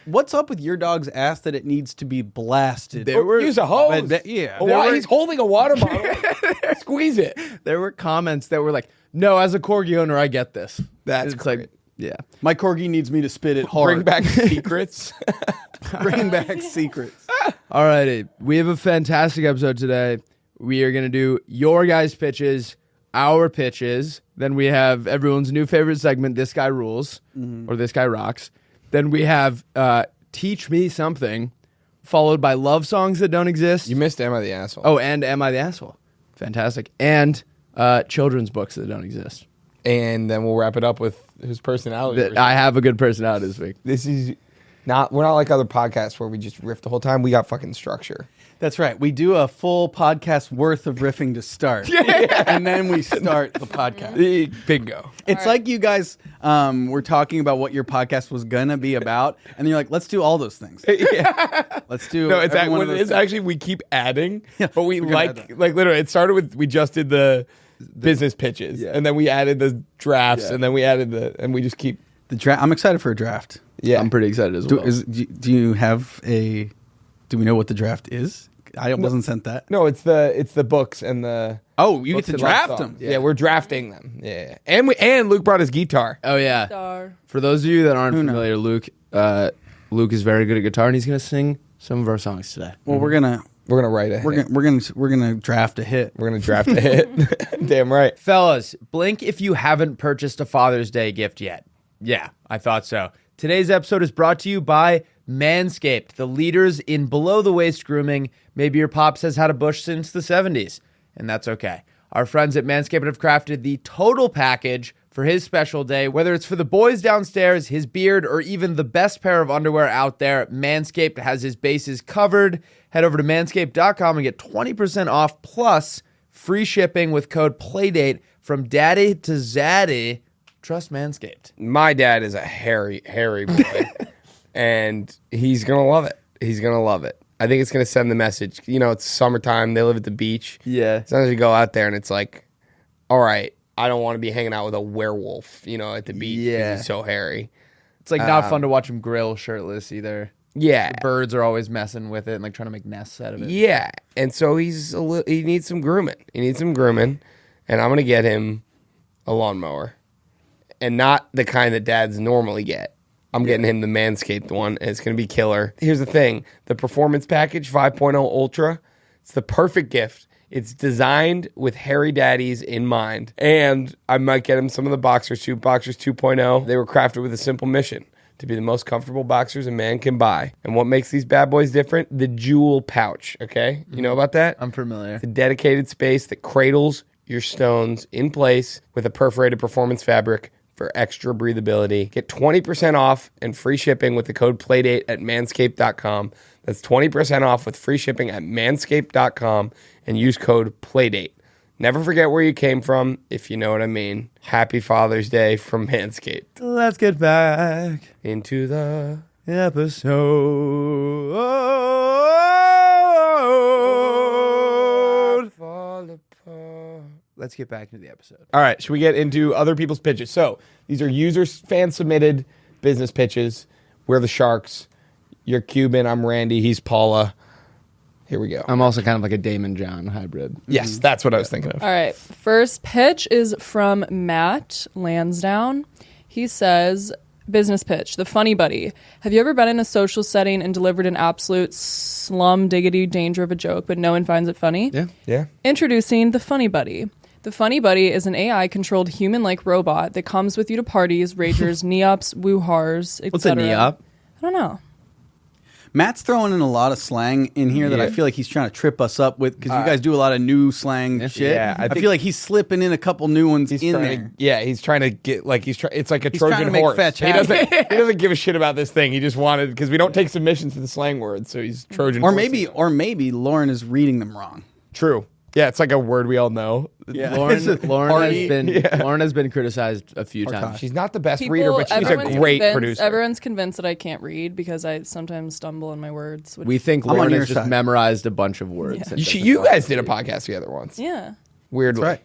what's up with your dog's ass that it needs to be blasted? There were- Use a hose. But that- yeah. A There wa- were- he's holding a water bottle. Squeeze it. there were comments that were like, "No, as a corgi owner, I get this." That's it's great. like, yeah. My corgi needs me to spit it hard. Bring back secrets. Bring back secrets. Alrighty, we have a fantastic episode today. We are gonna do your guys' pitches, our pitches. Then we have everyone's new favorite segment, This Guy Rules, or This Guy Rocks. Then we have Teach Me Something, followed by love songs that don't exist. You missed Am I the Asshole? Oh, and Am I the Asshole? Fantastic. And children's books that don't exist. And then we'll wrap it up with whose personality. I have a good personality this week. This is we're not like other podcasts where we just riff the whole time. We got fucking structure. That's right. We do a full podcast worth of riffing to start. And then we start the podcast. Bingo. It's like you guys were talking about what your podcast was going to be about. And then you're like, let's do all those things. Yeah. Let's do No, it's, every one of those it's things. actually we keep adding, but we we're gonna add like that. literally. It started with we just did the business pitches, Yeah. and then we added the drafts, Yeah. and then we added and we just keep. The draft. I'm excited for a draft. Yeah, I'm pretty excited as well. Do you have a? Do we know what the draft is? I wasn't sent that. No, it's the books and the. Oh, you get books to and love draft songs. them. Yeah. We're drafting them. Yeah, and Luke brought his guitar. Oh, yeah. Star. For those of you that aren't Who knows? familiar, Luke is very good at guitar, and he's going to sing some of our songs today. Well, we're gonna write a. we're gonna draft a hit. We're gonna draft a hit. Damn right. Fellas, blink if you haven't purchased a Father's Day gift yet. Yeah, I thought so. Today's episode is brought to you by Manscaped, the leaders in below-the-waist grooming. Maybe your pops has had a bush since the 70s, and that's okay. Our friends at Manscaped have crafted the total package for his special day. Whether it's for the boys downstairs, his beard, or even the best pair of underwear out there, Manscaped has his bases covered. Head over to manscaped.com and get 20% off plus free shipping with code PLAYDATE from daddy to zaddy. Trust Manscaped. My dad is a hairy boy, and he's gonna love it. He's gonna love it. I think it's gonna send the message. You know, it's summertime. They live at the beach. Yeah. Sometimes you go out there and it's like, all right, I don't want to be hanging out with a werewolf, at the beach. 'Cause Yeah. he's so hairy. It's like not fun to watch him grill shirtless either. Yeah, Birds are always messing with it and like trying to make nests out of it. yeah. And so he needs some grooming. And I'm gonna get him a lawnmower, and not the kind that dads normally get. I'm getting him the Manscaped one, and it's going to be killer. Here's the thing. The Performance Package 5.0 Ultra, it's the perfect gift. It's designed with hairy daddies in mind. And I might get him some of the Boxers too. Boxers 2.0, they were crafted with a simple mission: to be the most comfortable boxers a man can buy. And what makes these bad boys different? The jewel pouch, okay? You know about that? I'm familiar. It's a dedicated space that cradles your stones in place with a perforated performance fabric for extra breathability. Get 20% off and free shipping with the code PLAYDATE at manscaped.com. That's 20% off with free shipping at manscaped.com and use code PLAYDATE. Never forget where you came from, if you know what I mean. Happy Father's Day from Manscaped. Let's get back Into the episode. fall apart. Let's get back into the episode. All right, should we get into other people's pitches? So these are users, fan-submitted business pitches. We're the Sharks. You're Cuban. I'm Randy. He's Paula. Here we go. I'm also kind of like a Damon John hybrid. Yes, that's what I was thinking of. All right. First pitch is from Matt Lansdowne. He says, business pitch, the funny buddy. Have you ever been in a social setting and delivered an absolute slum diggity danger of a joke, but no one finds it funny? Yeah. Introducing the funny buddy. The funny buddy is an AI-controlled human-like robot that comes with you to parties, ragers, neops, woo-hars, etc. What's a neop? I don't know. Matt's throwing in a lot of slang in here that I Yeah. feel like he's trying to trip us up with because you guys do a lot of new slang shit. Yeah, I I think- feel like he's slipping in a couple new ones in there. He's trying to get it's like a He's trying Trojan to make horse. fetch He happen. doesn't give a shit about this thing. He just wanted because we don't take submissions for the slang words, so he's Trojan. Or horse. maybe Lauren is reading them wrong. True. Yeah, it's like a word we all know. Yeah. Lauren has been criticized a few times. She's not the best reader, but she's a everyone's great convinced- producer. Everyone's convinced that I can't read because I sometimes stumble in my words. We think I'm on Lauren your has just side. memorized a bunch of words. Yeah. and doesn't You know guys how did to a read. podcast together once. Yeah. Weirdly. That's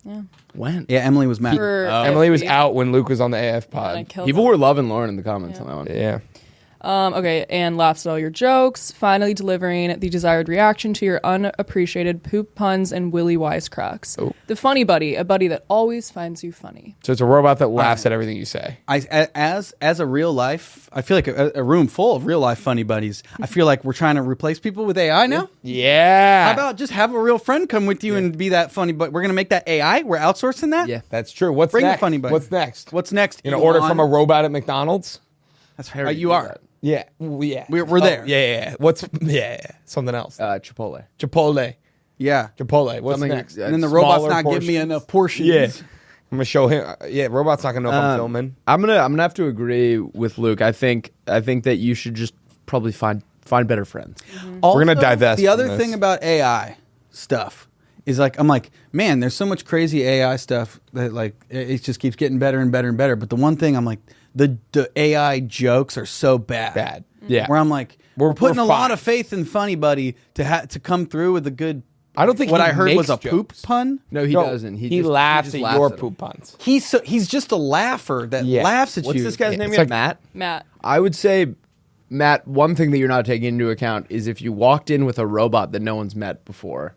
right. When? Yeah, Emily was mad. For Emily was 50, out when Luke was on the AF and I pod. killed People him. were loving Lauren in the comments on that one. Yeah. Okay, and laughs at all your jokes, finally delivering the desired reaction to your unappreciated poop puns and willy wisecracks. Oh. The funny buddy, a buddy that always finds you funny. So it's a robot that laughs at everything you say. As a real life, I feel like a room full of real life funny buddies. I feel like we're trying to replace people with AI now. Yeah. How about just have a real friend come with you and be that funny? But we're gonna make that AI. We're outsourcing that. Yeah. That's true. What's Bring the next? funny buddy. What's next? What's next? You know, order Elon? from a robot at McDonald's? That's how you are. Yeah. Yeah. We're there. Yeah. What's something else? Chipotle. Chipotle. Yeah. Chipotle. What's Something- next? And then the Smaller robot's not giving me portions. enough portions. Yeah. I'm gonna show him. Yeah, robot's not gonna know if I'm filming. I'm gonna have to agree with Luke. I think that you should just probably find better friends. Also, We're gonna divest The from other this. thing about AI stuff is I'm like, man, there's so much crazy AI stuff that it just keeps getting better and better and better. But the one thing I'm like, the AI jokes are so bad. Yeah. Where I'm like, We're we're putting a lot fine. of faith in Funny Buddy to come through with a good. I don't think what he I heard was a makes poop jokes. pun. No, he No, doesn't. He just laughs just at your them. poop puns. He's just a laugher that Yeah. laughs at What's you. this guy's name It's again? like- Matt. Matt. I would say, Matt, one thing that you're not taking into account is if you walked in with a robot that no one's met before,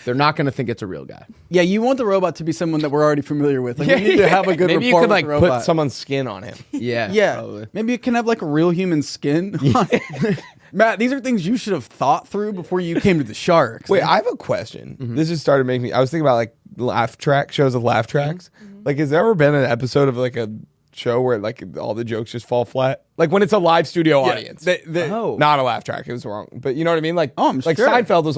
they're not going to think it's a real guy. Yeah, you want the robot to be someone that we're already familiar with. We need to have a good Maybe you rapport could with the robot. put someone's skin on him. Yeah. Yeah, probably. maybe you can have a real human skin. Matt, these are things you should have thought through before you came to the Sharks. Wait, I have a question. This just started making me. I was thinking about laugh track shows of laugh tracks. Has there ever been an episode of a show where all the jokes just fall flat? Like when it's a live studio audience. Oh. Not a laugh track. It was wrong. But you know what I mean? I'm sure. Seinfeld was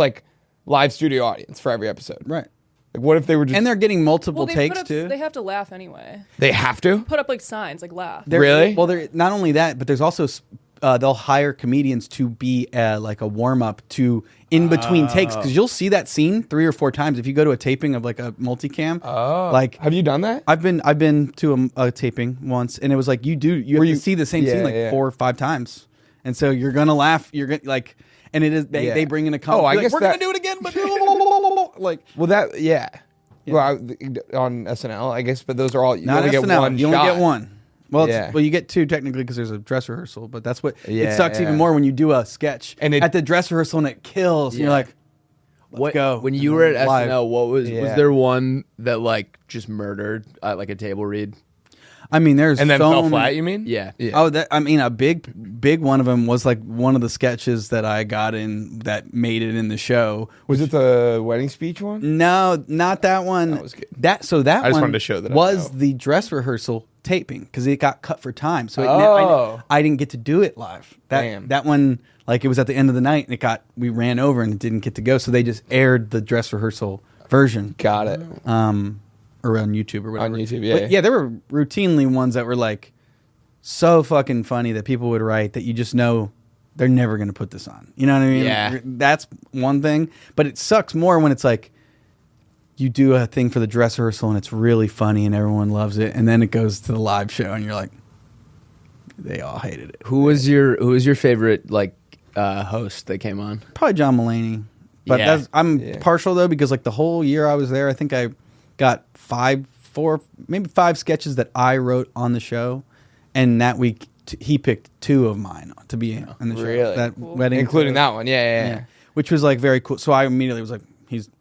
live studio audience for every episode. right, What if they were just? and they're getting multiple Well, they takes put up, too. They have to laugh anyway. they have to. Put up signs, laugh. Really? Well, they're not only that, but there's also they'll hire comedians to be a warm up to in between takes because you'll see that scene 3 or 4 times if you go to a taping of a multicam. Oh. Have you done that? I've been to a taping once, and it was you have to see the same scene 4 or 5 times, and so you're gonna laugh. You're gonna and it is they bring in a comment. Oh, I Be guess we're that- gonna do it again, but Well, that yeah. Well, on SNL, I guess, but those are all you not only SNL. get one. You only shot. get one. Well, Yeah. you get 2 technically because there's a dress rehearsal, but that's what Yeah, it sucks yeah. even more when you do a sketch And at the dress rehearsal and it kills. And you're like, let's go. When you were at Live. SNL, was Yeah. there one that just murdered a table read? I mean, there's And then so fell many- flat, you mean? Yeah. Oh, I mean, a big one of them was like one of the sketches that I got in that made it in the show. Was it the wedding speech one? No, not that one. That was good. That I just one wanted to show that I was know. the dress rehearsal taping because it got cut for time. So Oh. I didn't get to do it live. Damn. That one, like it was at the end of the night, and we ran over and it didn't get to go. So they just aired the dress rehearsal version. Got it. Or on YouTube or whatever. On YouTube, yeah. But yeah, there were routinely ones that were like so fucking funny that people would write that you just know they're never going to put this on. You know what I mean? Yeah. That's one thing. But it sucks more when it's like you do a thing for the dress rehearsal and it's really funny and everyone loves it. And then it goes to the live show and you're like, they all hated it. Who was your favorite like host that came on? Probably John Mulaney. But Yeah. I'm partial though because like the whole year I was there, I think I got 5 sketches that I wrote on the show, and that week he picked 2 of mine to be in the show. Really? That Cool. wedding, Including that one. Yeah. which was like very cool. So I immediately was like,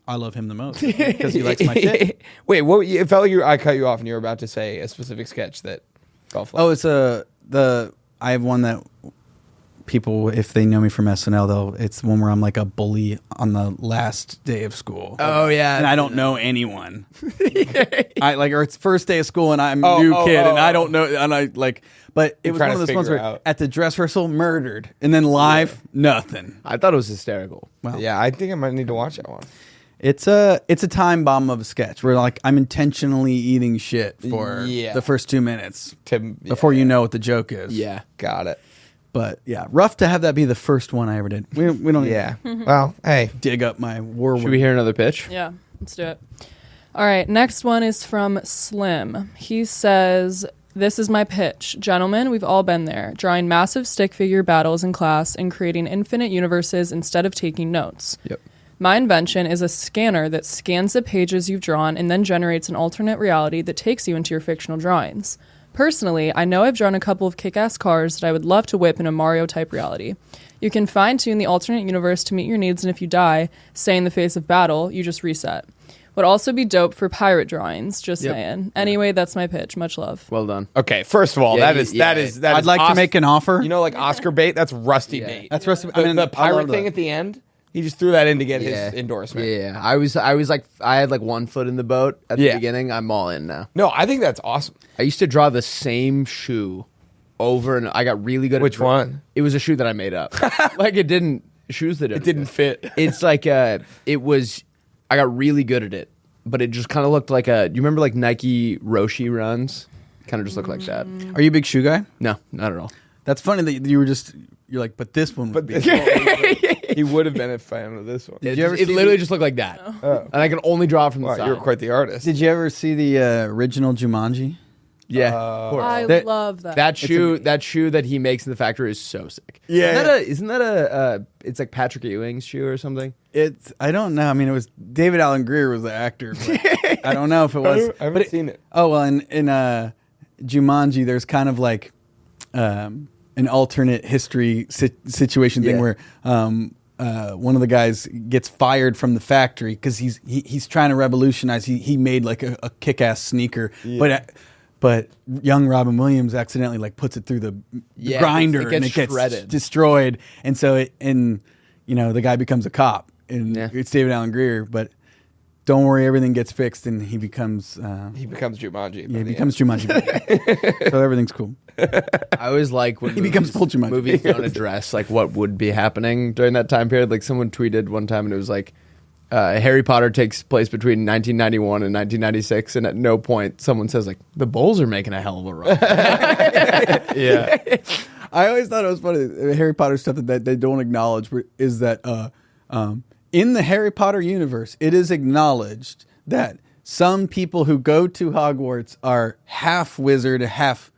I love him the most because he likes my shit. Wait, it felt like I cut you off and you were about to say a specific sketch that fell flat. Oh, it's I have one that people, if they know me from SNL, it's one where I'm like a bully on the last day of school. Oh, yeah. and I don't know anyone. Or it's first day of school and I'm a new kid and I don't know, and I like. But it was trying one of to those ones figure where out. at the dress rehearsal murdered, and then live nothing. I thought it was hysterical. Well, Yeah, I think I might need to watch that one. it's a time bomb of a sketch where like I'm intentionally eating shit for Yeah. the first 2 minutes Tim, before you know what the joke is. Yeah. got it. But yeah, rough to have that be the first one I ever did. We don't Yeah. Well, hey. dig up my war. Should we hear another pitch? Yeah, let's do it. All right, next one is from Slim. He says, "This is my pitch. Gentlemen, we've all been there, drawing massive stick figure battles in class and creating infinite universes instead of taking notes. Yep. My invention is a scanner that scans the pages you've drawn and then generates an alternate reality that takes you into your fictional drawings. Personally, I know I've drawn a couple of kick-ass cars that I would love to whip in a Mario-type reality. You can fine-tune the alternate universe to meet your needs, and if you die, say in the face of battle, you just reset. Would also be dope for pirate drawings, just Yep. saying. Anyway, that's my pitch. Much love." Well done. Okay, first of all, Yeah, that is I'd is like to make an offer. You know, like Oscar bait. That's rusty Yeah. bait. That's rusty. The pirate thing at the end. He just threw that in to get Yeah. his endorsement. Yeah. I was like, I had like one foot in the boat at the Yeah. beginning. I'm all in now. No, I think that's awesome. I used to draw the same shoe over, and I got really good. Which one? It was a shoe that I made up. Like it didn't shoes that It didn't fit. It's like it was. I got really good at it, but it just kind of looked like a. You remember like Nike Roshi runs? Kind of just looked like that. Are you a big shoe guy? No, not at all. That's funny that you're like, but this one would be. He would have been a fan of this one. It, you ever it see literally the- just looked like that, Oh. and I can only draw it from the Wow, side. you're quite the artist. Did you ever see the original Jumanji? Yeah, of course. I That- love that. That shoe that he makes in the factory is so sick. Yeah. Isn't that a it's like Patrick Ewing's shoe or something? I don't know. I mean, it was David Alan Grier was the actor. But I don't know if it was. I haven't seen it. Oh well, in Jumanji, there's kind of like an alternate history situation thing Yeah. where one of the guys gets fired from the factory because he's trying to revolutionize. He made like a kick-ass sneaker, but young Robin Williams accidentally like puts it through the Yeah, grinder it gets and it gets shredded. destroyed, and so the guy becomes a cop, and Yeah. it's David Alan Grier, but. Don't worry, everything gets fixed, and he becomes Jumanji. he becomes Jumanji. So everything's cool. I always like when He becomes full Jumanji. movies don't address like what would be happening during that time period. Like someone tweeted one time, and it was like Harry Potter takes place between 1991 and 1996, and at no point someone says like the Bulls are making a hell of a run. Yeah. I always thought it was funny. Harry Potter stuff that they don't acknowledge is that in the Harry Potter universe, it is acknowledged that some people who go to Hogwarts are half wizard, half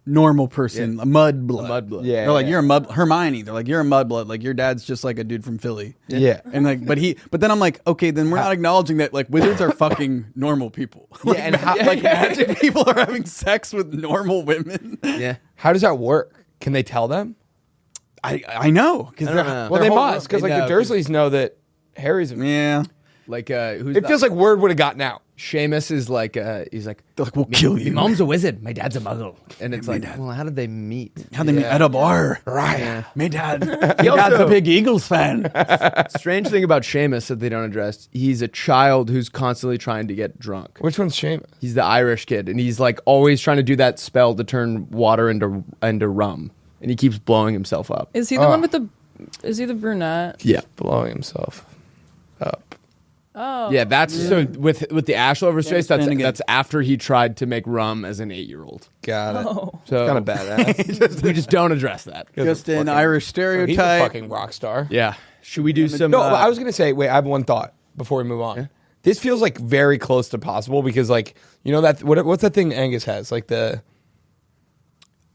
normal person, mudblood. Mudblood. Yeah. They're like, you're a mud. Hermione. They're like, you're a mudblood. Like your dad's just like a dude from Philly. Yeah. And like, but then I'm like, okay, then we're not acknowledging that like wizards are fucking normal people. Like, and how- like magic people are having sex with normal women. Yeah. How does that work? Can they tell them? I know because I don't know. Well, they must, because like No, the Dursleys know that Harry's. Yeah. Like who's It feels like word would have gotten out. Seamus is like, he's like, They're like, we'll kill you. My mom's a wizard. My dad's a muggle. And it's like, well, how did they meet? How they meet at a bar. Right. Yeah. My dad's a big Eagles fan. Strange thing about Seamus that they don't address, he's a child who's constantly trying to get drunk. Which one's Seamus? He's the Irish kid, and he's like always trying to do that spell to turn water into rum. And he keeps blowing himself up. Is he the one with the? Is he the brunette? Yeah. Blowing himself up. Oh. Yeah, that's so with the ash over his face, Standing that's after he tried to make rum as an 8-year-old. Got it. Oh. So Kind of badass. we just don't address that. Just an Irish He's a stereotype. fucking rock star. Yeah. Should we do some No, but I was gonna say. Wait, I have one thought before we move on. Yeah. This feels like very close to possible because, like, you know that what's that thing Angus has? Like the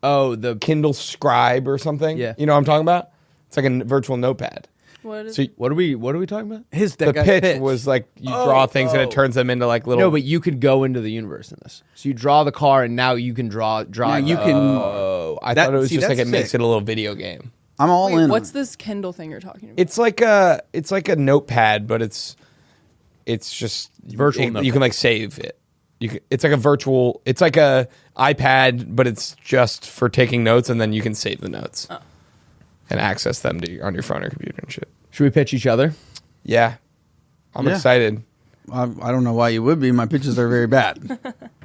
the Kindle Scribe or something. Yeah. You know what I'm talking about? It's like a virtual notepad. What is? So what are we talking about? the pitch was like you draw things and it turns them into like little. No, but you could go into the universe in this. So you draw the car, and now you can draw. Now you can. Oh, I thought it was just like that's it makes sick. it a little video game. I'm all Wait, in. what's on it. this Kindle thing you're talking about? It's like a notepad, but it's just Virtual You notepad. can like save it. It's like a virtual. It's like a iPad, but it's just for taking notes, and then you can save the notes and access them on your phone or computer and shit. Should we pitch each other? Yeah, I'm Yeah. excited. I don't know why you would be. My pitches are very bad.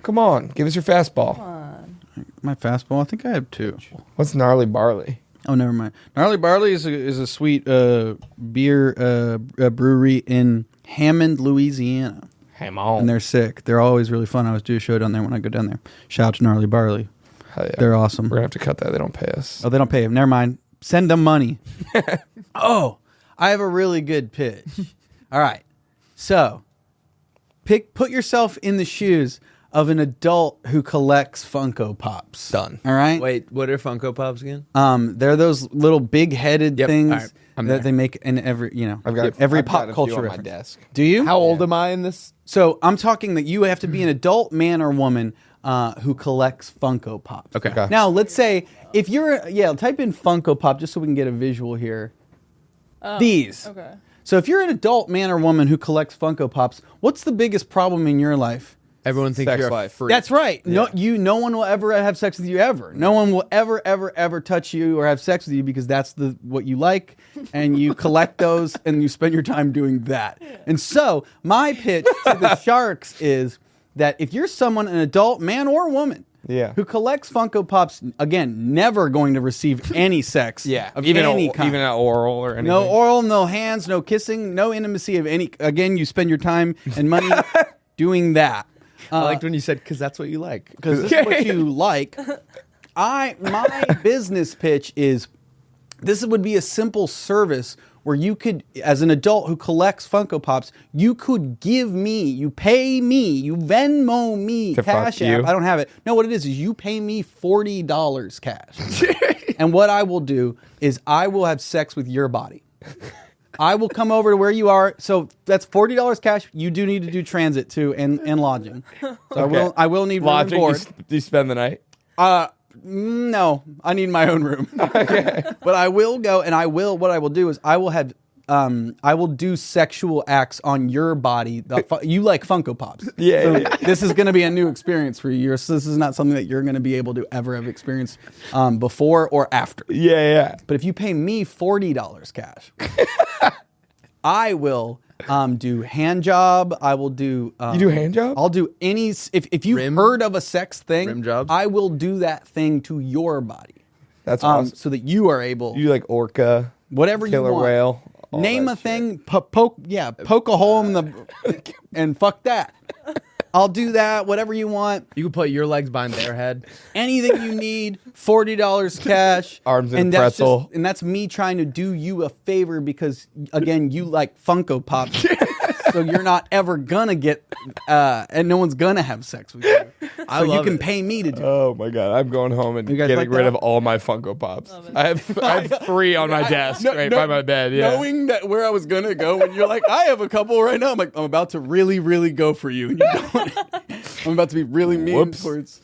Come on, give us your fastball. My fastball, I think I have 2. What's gnarly barley? Oh, never mind. Gnarly Barley is a sweet beer brewery in Hammond, Louisiana. Ham on. And they're sick. They're always really fun. I always do a show down there when I go down there. Shout out to Gnarly Barley. Hell yeah. They're awesome. We're gonna have to cut that. They don't pay us. Oh, they don't pay him. Never mind. Send them money. Oh, I have a really good pitch. All right. So, put yourself in the shoes of an adult who collects Funko Pops. Done. All right. Wait, what are Funko Pops again? They're those little big-headed Yep. things All right. I'm that there. they make in every, I've got every I've pop got a few culture on my reference. desk. Do you? How old am I in this? So I'm talking that you have to be an adult man or woman who collects Funko Pops. Okay. Now, let's say if you're, type in Funko Pop just so we can get a visual here. These. Okay. So if you're an adult man or woman who collects Funko Pops, what's the biggest problem in your life? Everyone thinks Sex you're life. a freak. That's right. No one will ever have sex with you ever. No one will ever touch you or have sex with you because that's what you like, and you collect those and you spend your time doing that. And so my pitch to the Sharks is that if you're someone, an adult man or woman, who collects Funko Pops, again, never going to receive any sex, of even any kind. even an oral or anything. No oral, no hands, no kissing, no intimacy of any. Again, you spend your time and money doing that. I liked when you said, because that's what you like. Because this is what you like. My business pitch is this would be a simple service where you could, as an adult who collects Funko Pops, you could give me, you pay me, you Venmo me, To fuck Cash App. you? I don't have it. No, what it is you pay me $40 cash. And what I will do is I will have sex with your body. I will come over to where you are. So that's $40 cash. You do need to do transit too and lodging. So I will need room and Lodging. board. Do you spend the night? No, I need my own room. But I will go and what I will do is I will do sexual acts on your body. You like Funko Pops. Yeah. This is going to be a new experience for you. So this is not something that you're going to be able to ever have experienced before or after. Yeah. But if you pay me $40 cash, I will do hand job. I will do. You do hand job? I'll do any. If you've heard of a sex thing, Rim jobs? I will do that thing to your body, That's awesome. so that you are able. You do like orca, Whatever killer you want. whale. all Name that a shit. thing. Poke a hole in the, and fuck that. I'll do that. Whatever you want. You can put your legs behind their head. Anything you need, $40 cash. Arms in a that's pretzel. and that's me trying to do you a favor because, again, you like Funko Pops. So you're not ever going to get, and no one's going to have sex with you. So you can pay me to do it. Oh my god, I'm going home and You guys getting like rid that? of all my Funko Pops. I have 3 on my desk right by my bed. Yeah. Knowing that where I was going to go when you're like, I have a couple right now. I'm like, I'm about to really, really go for you. And you don't. I'm about to be really mean Whoops. towards.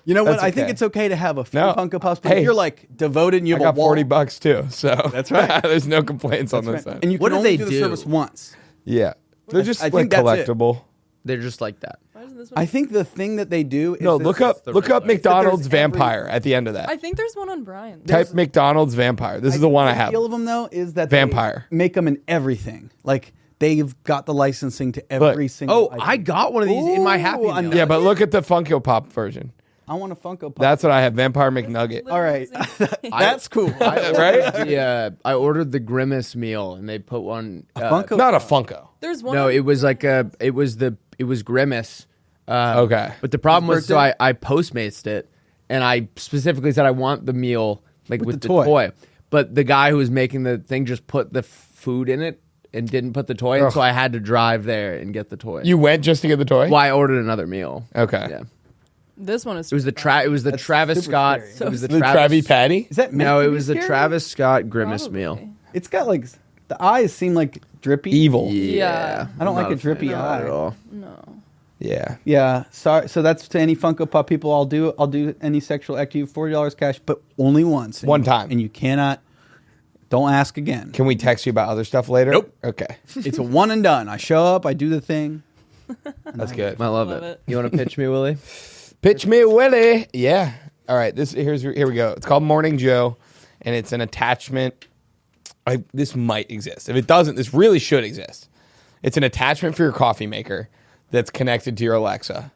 You know what? That's I think okay. it's okay to have a few No. Funko Pops, but Hey. if you're like devoted and you I have got a wall. $40 too, so That's right. There's no complaints on this Right. side. And you What can do only they do the do? service once. Yeah, they're just I like think that's it. collectible. They're just like that. Why doesn't this one? I think the thing that they do is No, that look up the McDonald's There's vampire at the end of that. I think there's one on Brian. Type McDonald's vampire. This is the one I have. The appeal of them though is that Vampire. they make them in everything. Like they've got the licensing to every single. Oh, I got one of these in my Happy Ooh, Meal. Yeah, but look at the Funko Pop version. I want a Funko Pop. That's what I have. Vampire McNugget. all right. That's cool. Right? I ordered the Grimace meal, and they put one. Funko. Not a Funko. There's one. No, on- it was like it was Grimace. Okay. But the problem was, so birthday? I Postmaced it, and I specifically said I want the meal like with the the toy. toy. But the guy who was making the thing just put the food in it and didn't put the toy in, Ugh. so I had to drive there and get the toy. You went just to get the toy? Well, I ordered another meal. Okay. Yeah. This one is. It was the Travis super Scott. scary. It was the The Travis Travi Patty? Is that meant No, to it be was the scary? Travis Scott Grimace Probably. meal. It's got like the eyes seem like drippy. Evil. Yeah. I don't I'm like not a drippy fan of eye. that at all. No. Yeah. Yeah, sorry. So that's to any Funko Pop people. I'll do any sexual act to you, $40 cash, but only once. One time. and you cannot. Don't ask again. Can we text you about other stuff later? Nope. Okay. It's a one and done. I show up, I do the thing. That's good. I love Love it. it. You want to pitch me, Willie? Pitch me, Willie. Yeah. All right. Here we go. It's called Morning Joe, and it's an attachment. This might exist. If it doesn't, this really should exist. It's an attachment for your coffee maker that's connected to your Alexa.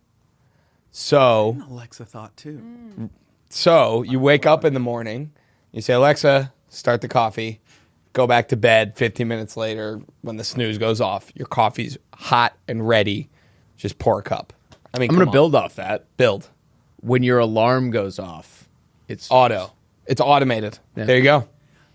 So Alexa thought too. you wake up in the morning, you say, Alexa, start the coffee. Go back to bed. 15 minutes later, when the snooze goes off, your coffee's hot and ready. Just pour a cup. I mean, I'm going to build off that. Build. When your alarm goes off, it's Auto. It's automated. Yeah. There you go.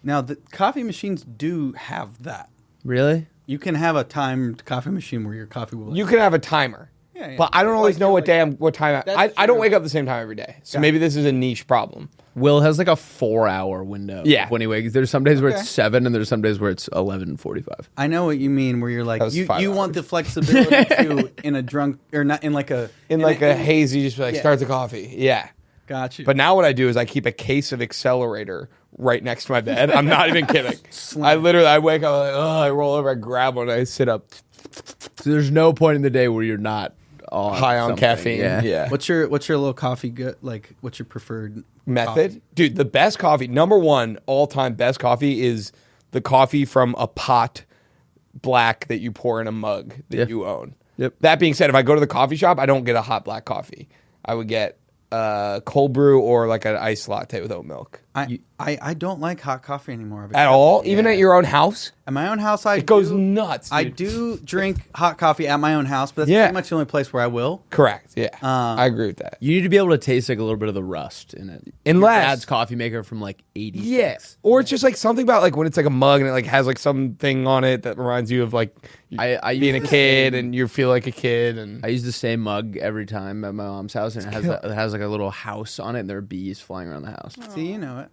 Now the coffee machines do have that. Really? You can have a timed coffee machine where your coffee will. You can have a timer. Yeah, yeah. But I don't always Like, know what like- what time. That's I don't true. wake up the same time every day. So Got maybe it. this is a niche problem. Will has like a 4-hour window. Yeah. When he wakes, there's some days where Okay. it's 7, and there's some days where it's 11:45. I know what you mean. Where you're like That was you 5 want hours. the flexibility to in a drunk or not in like a In like a hazy, just be like, Yeah. start the coffee. Yeah. Got you. But now what I do is I keep a case of Accelerator right next to my bed. I'm not even kidding. I wake up, like, oh, I roll over, I grab one, I sit up So there's no point in the day where you're not high on something. caffeine. Yeah. what's your little coffee good? Like what's your preferred Method. coffee? Dude, the best coffee, number one all-time best coffee is the coffee from a pot black that you pour in a mug that Yeah. you own. Yep. That being said, if I go to the coffee shop, I don't get a hot black coffee. I would get cold brew or like an iced latte with oat milk. I don't like hot coffee anymore. I've At all? Even Yeah. at your own house? At my own house, I It goes do- nuts. I dude. do drink hot coffee at my own house, but that's Yeah. pretty much the only place where I will. Correct. Yeah. I agree with that. You need to be able to taste like a little bit of the rust in it. Unless- Your dad's coffee maker from like 80s. Yes. Or it's just like something about like when it's like a mug and it like has like something on it that reminds you of like I being a use the kid same- and you feel like a kid and I use the same mug every time at my mom's house, and it has like a little house on it, and there are bees flying around the house. See, you know it.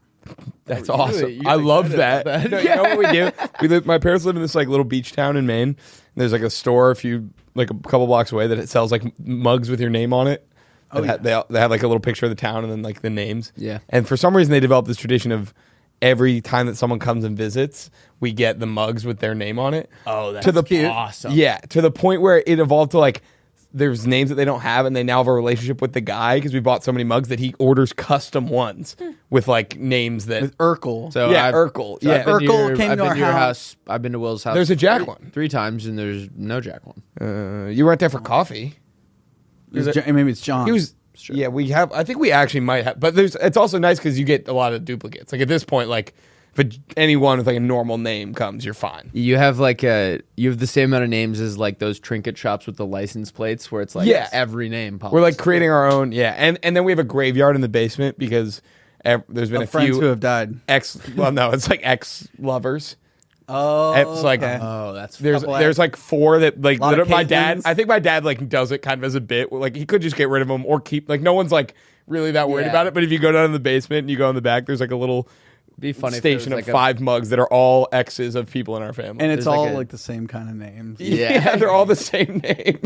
that's you awesome. really- you're I love excited that. about that. No, you know what we do? My parents live in this like little beach town in Maine. There's like a store like a couple blocks away that it sells like mugs with your name on it. Oh, They have like a little picture of the town and then like the names. Yeah. And for some reason they developed this tradition of every time that someone comes and visits, we get the mugs with their name on it. Oh, that's to the cute. Awesome. Yeah, to the point where it evolved to like there's names that they don't have, and they now have a relationship with the guy because we bought so many mugs that he orders custom ones with like names that. With Urkel. So Yeah, I've- Urkel. so Yeah. I've been to Urkel your- came I've to been our your house. I've been to Will's house. There's a Jack one. 3 times, and there's no Jack one. You weren't there for coffee. Maybe it's John. He was. Yeah, we have. I think we actually might have, but it's also nice because you get a lot of duplicates. Like at this point, like if anyone with like a normal name comes, you're fine. You have you have the same amount of names as like those trinket shops with the license plates where it's like Yes. every name pops. We're like creating our own. Yeah, and then we have a graveyard in the basement because there's been of a friends few who have died. Well, no, it's like ex lovers. Oh, It's like Oh, that's there's like 4 that like Lot of my dad. Caitlins. I think my dad like does it kind of as a bit. Like he could just get rid of them or keep. Like no one's like really that worried Yeah. about it. But if you go down in the basement and you go in the back, there's like a little be funny if there station of was, like, 5 mugs that are all exes of people in our family. and it's There's like all a- like the same kind of names. yeah, they're all the same name.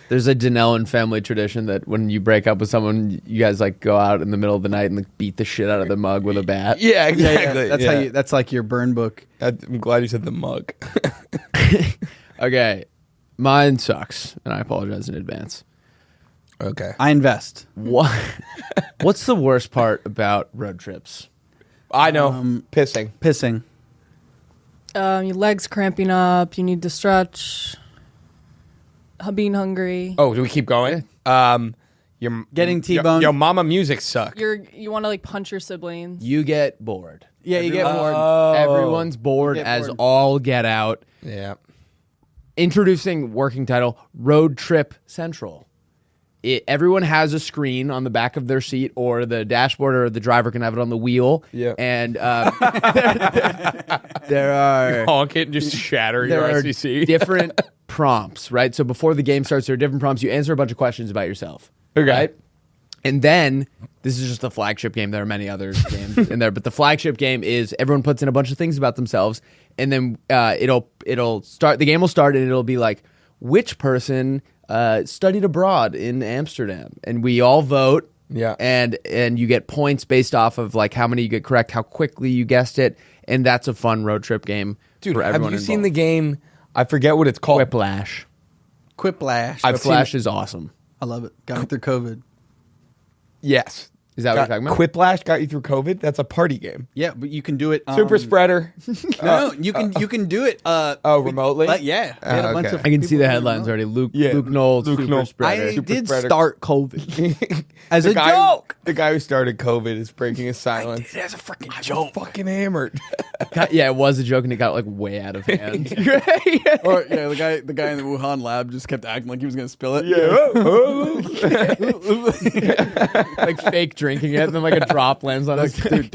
There's a Denellen family tradition that when you break up with someone, you guys like go out in the middle of the night and like, beat the shit out of the mug with a bat. yeah, Yeah, exactly. that's how you. That's like your burn book. I'm glad you said the mug. Okay, Mine sucks, and I apologize in advance. Okay. I invest. What? What's the worst part about road trips? I know. Pissing. Pissing. Your legs cramping up. You need to stretch. Being hungry. Oh, do we keep going? You're Getting T-boned. Yo, mama music suck. You want to like punch your siblings. You get bored. Yeah, you get bored. Everyone's bored You get as bored. all get out. Yeah. Introducing working title, Road Trip Central. Everyone has a screen on the back of their seat, or the dashboard, or the driver can have it on the wheel. Yeah. And there are Honk it and just shatter your there are RCC. different prompts, right? So before the game starts, there are different prompts. You answer a bunch of questions about yourself. Okay. Right? And then, this is just the flagship game. There are many other games in there, but the flagship game is everyone puts in a bunch of things about themselves, and then it'll start. The game will start, and it'll be like, which person studied abroad in Amsterdam, and we all vote. Yeah. And you get points based off of like how many you get correct, how quickly you guessed it, and that's a fun road trip game. Dude, for have everyone you seen involved. the game? I forget what it's called. Whiplash? Quiplash. Whiplash is awesome. I love it. Got me through COVID. Yes. Is that what you're talking about? Quiplash got you through COVID? That's a party game. Yeah, but you can do it. Super spreader. No, you can do it. Remotely? Yeah. We had a bunch okay. of I can see people the doing headlines remote. already. Luke Yeah. Knoll, Luke super Knoll. spreader. I Super did spreader. start COVID as a guy, joke. The guy who started COVID is breaking his silence. As a freaking joke. Fucking hammered. Yeah, it was a joke, and it got like way out of hand. Or the guy in the Wuhan lab just kept acting like he was gonna spill it. Like fake drinking it, and then like a drop lands on Like, his dude,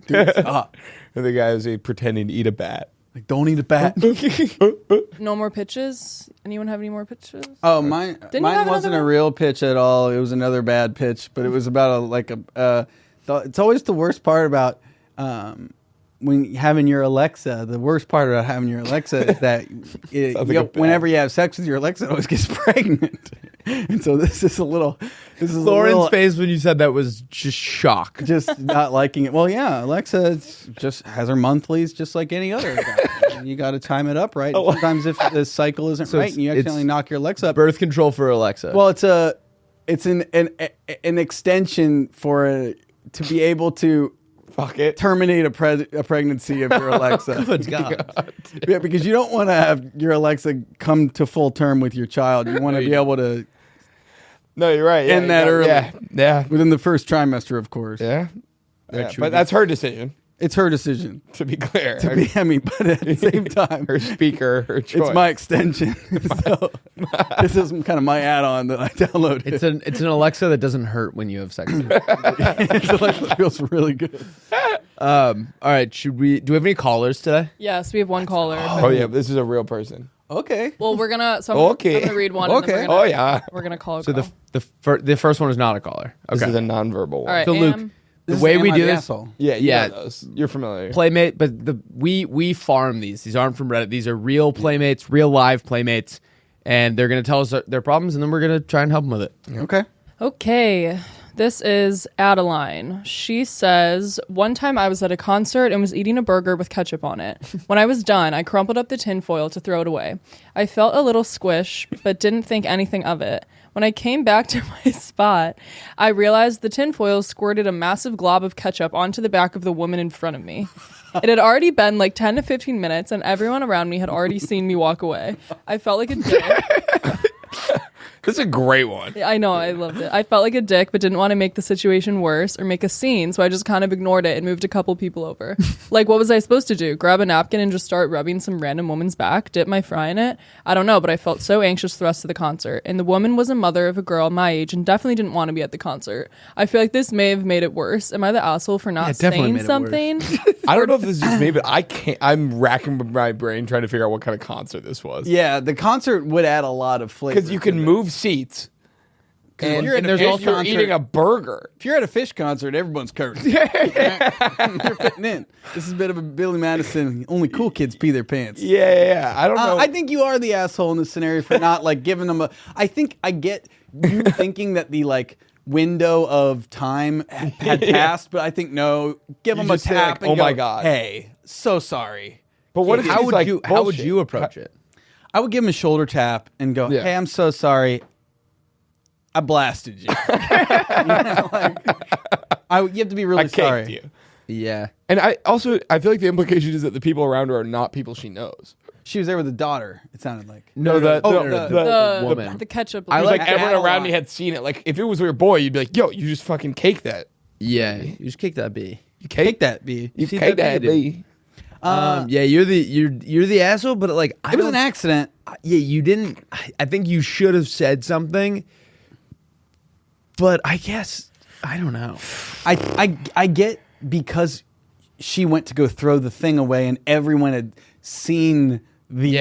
dude, stop. And the guy was pretending to eat a bat. Like, don't eat a bat. No more pitches. Anyone have any more pitches? Oh, mine you have wasn't another a one? real pitch at all. It was another bad pitch, but it was about it's always the worst part about when having your Alexa. The worst part about having your Alexa is that whenever you have sex with your Alexa, it always gets pregnant. And so this is Lauren's face when you said that was just shock. just not liking it. Well, yeah, Alexa just has her monthlies just like any other guy. You got to time it up right. Sometimes if the cycle isn't So right and you accidentally knock your Alexa up. Birth control for Alexa. Well, it's an extension to be able to Fuck it. terminate a pregnancy of your Alexa. good God. Yeah, because you don't want to have your Alexa come to full term with your child. You want to be able to No, you're right. Yeah, end that early. Yeah. Within the first trimester, of course. Yeah. Should we But that's her decision, It's her decision. to be clear. But at the same time, her speaker, her choice. it's my extension. So this is kind of my add-on that I downloaded. It's an Alexa that doesn't hurt when you have sex. with it. It feels really good. All right, do we have any callers today? Yes, we have one caller. Oh, yeah. This is a real person. Okay. Well, we're gonna. So I'm Okay. gonna read one. Okay. And then we're gonna, Oh, yeah. We're gonna call. So the first one is not a caller. This Okay. is a nonverbal one. All right. So, Luke, Am, the way we do this, Asshole. Yeah, Yeah. yeah. Those. You're familiar. Playmate, but we farm these. These aren't from Reddit. These are real playmates, real live playmates, and they're going to tell us their problems, and then we're going to try and help them with it. Okay. Okay. This is Adeline. She says, one time I was at a concert and was eating a burger with ketchup on it. When I was done, I crumpled up the tinfoil to throw it away. I felt a little squish, but didn't think anything of it. When I came back to my spot, I realized the tinfoil squirted a massive glob of ketchup onto the back of the woman in front of me. It had already been like 10 to 15 minutes, and everyone around me had already seen me walk away. I felt like a dick. This is a great one. I know, I loved it. I felt like a dick, but didn't want to make the situation worse or make a scene, so I just kind of ignored it and moved a couple people over. Like, what was I supposed to do? Grab a napkin and just start rubbing some random woman's back? Dip my fry in it? I don't know, but I felt so anxious the rest of the concert. And the woman was a mother of a girl my age and definitely didn't want to be at the concert. I feel like this may have made it worse. Am I the asshole for not it definitely saying made it something? I don't know if this is just me, but I can't. I'm racking my brain trying to figure out what kind of concert this was. Yeah, the concert would add a lot of flavor. Because you can move seats. And, you're at and a there's fish also concert- eating a burger. If you're at a fish concert, everyone's covered. You're fitting in. This is a bit of a Billy Madison. Only cool kids pee their pants. Yeah. I don't know. I think you are the asshole in this scenario for not like giving them a. I think I get you thinking that the like window of time had passed, but I think no. Give You them a just say, tap like, and "Oh go, my God." Hey, so sorry. but what if How he's would like, you how would "Bullshit." you approach it? I would give him a shoulder tap and go, Yeah. "Hey, I'm so sorry. I blasted you." You know, like, you have to be really I caked sorry. you. Yeah. And I feel like the implication is that the people around her are not people she knows. She was there with a daughter. It sounded like. No, the woman. The ketchup. I It was like like that everyone a around lot. me had seen it. Like if it was your boy, you'd be like, "Yo, you just fucking cake that. Yeah. You just kick that B. You Take that, B. You see cake that that. video? B." Yeah, you're the asshole, but like It was an accident. Yeah, you didn't. I think you should have said something, but I guess I don't know. I get because she went to go throw the thing away and everyone had seen the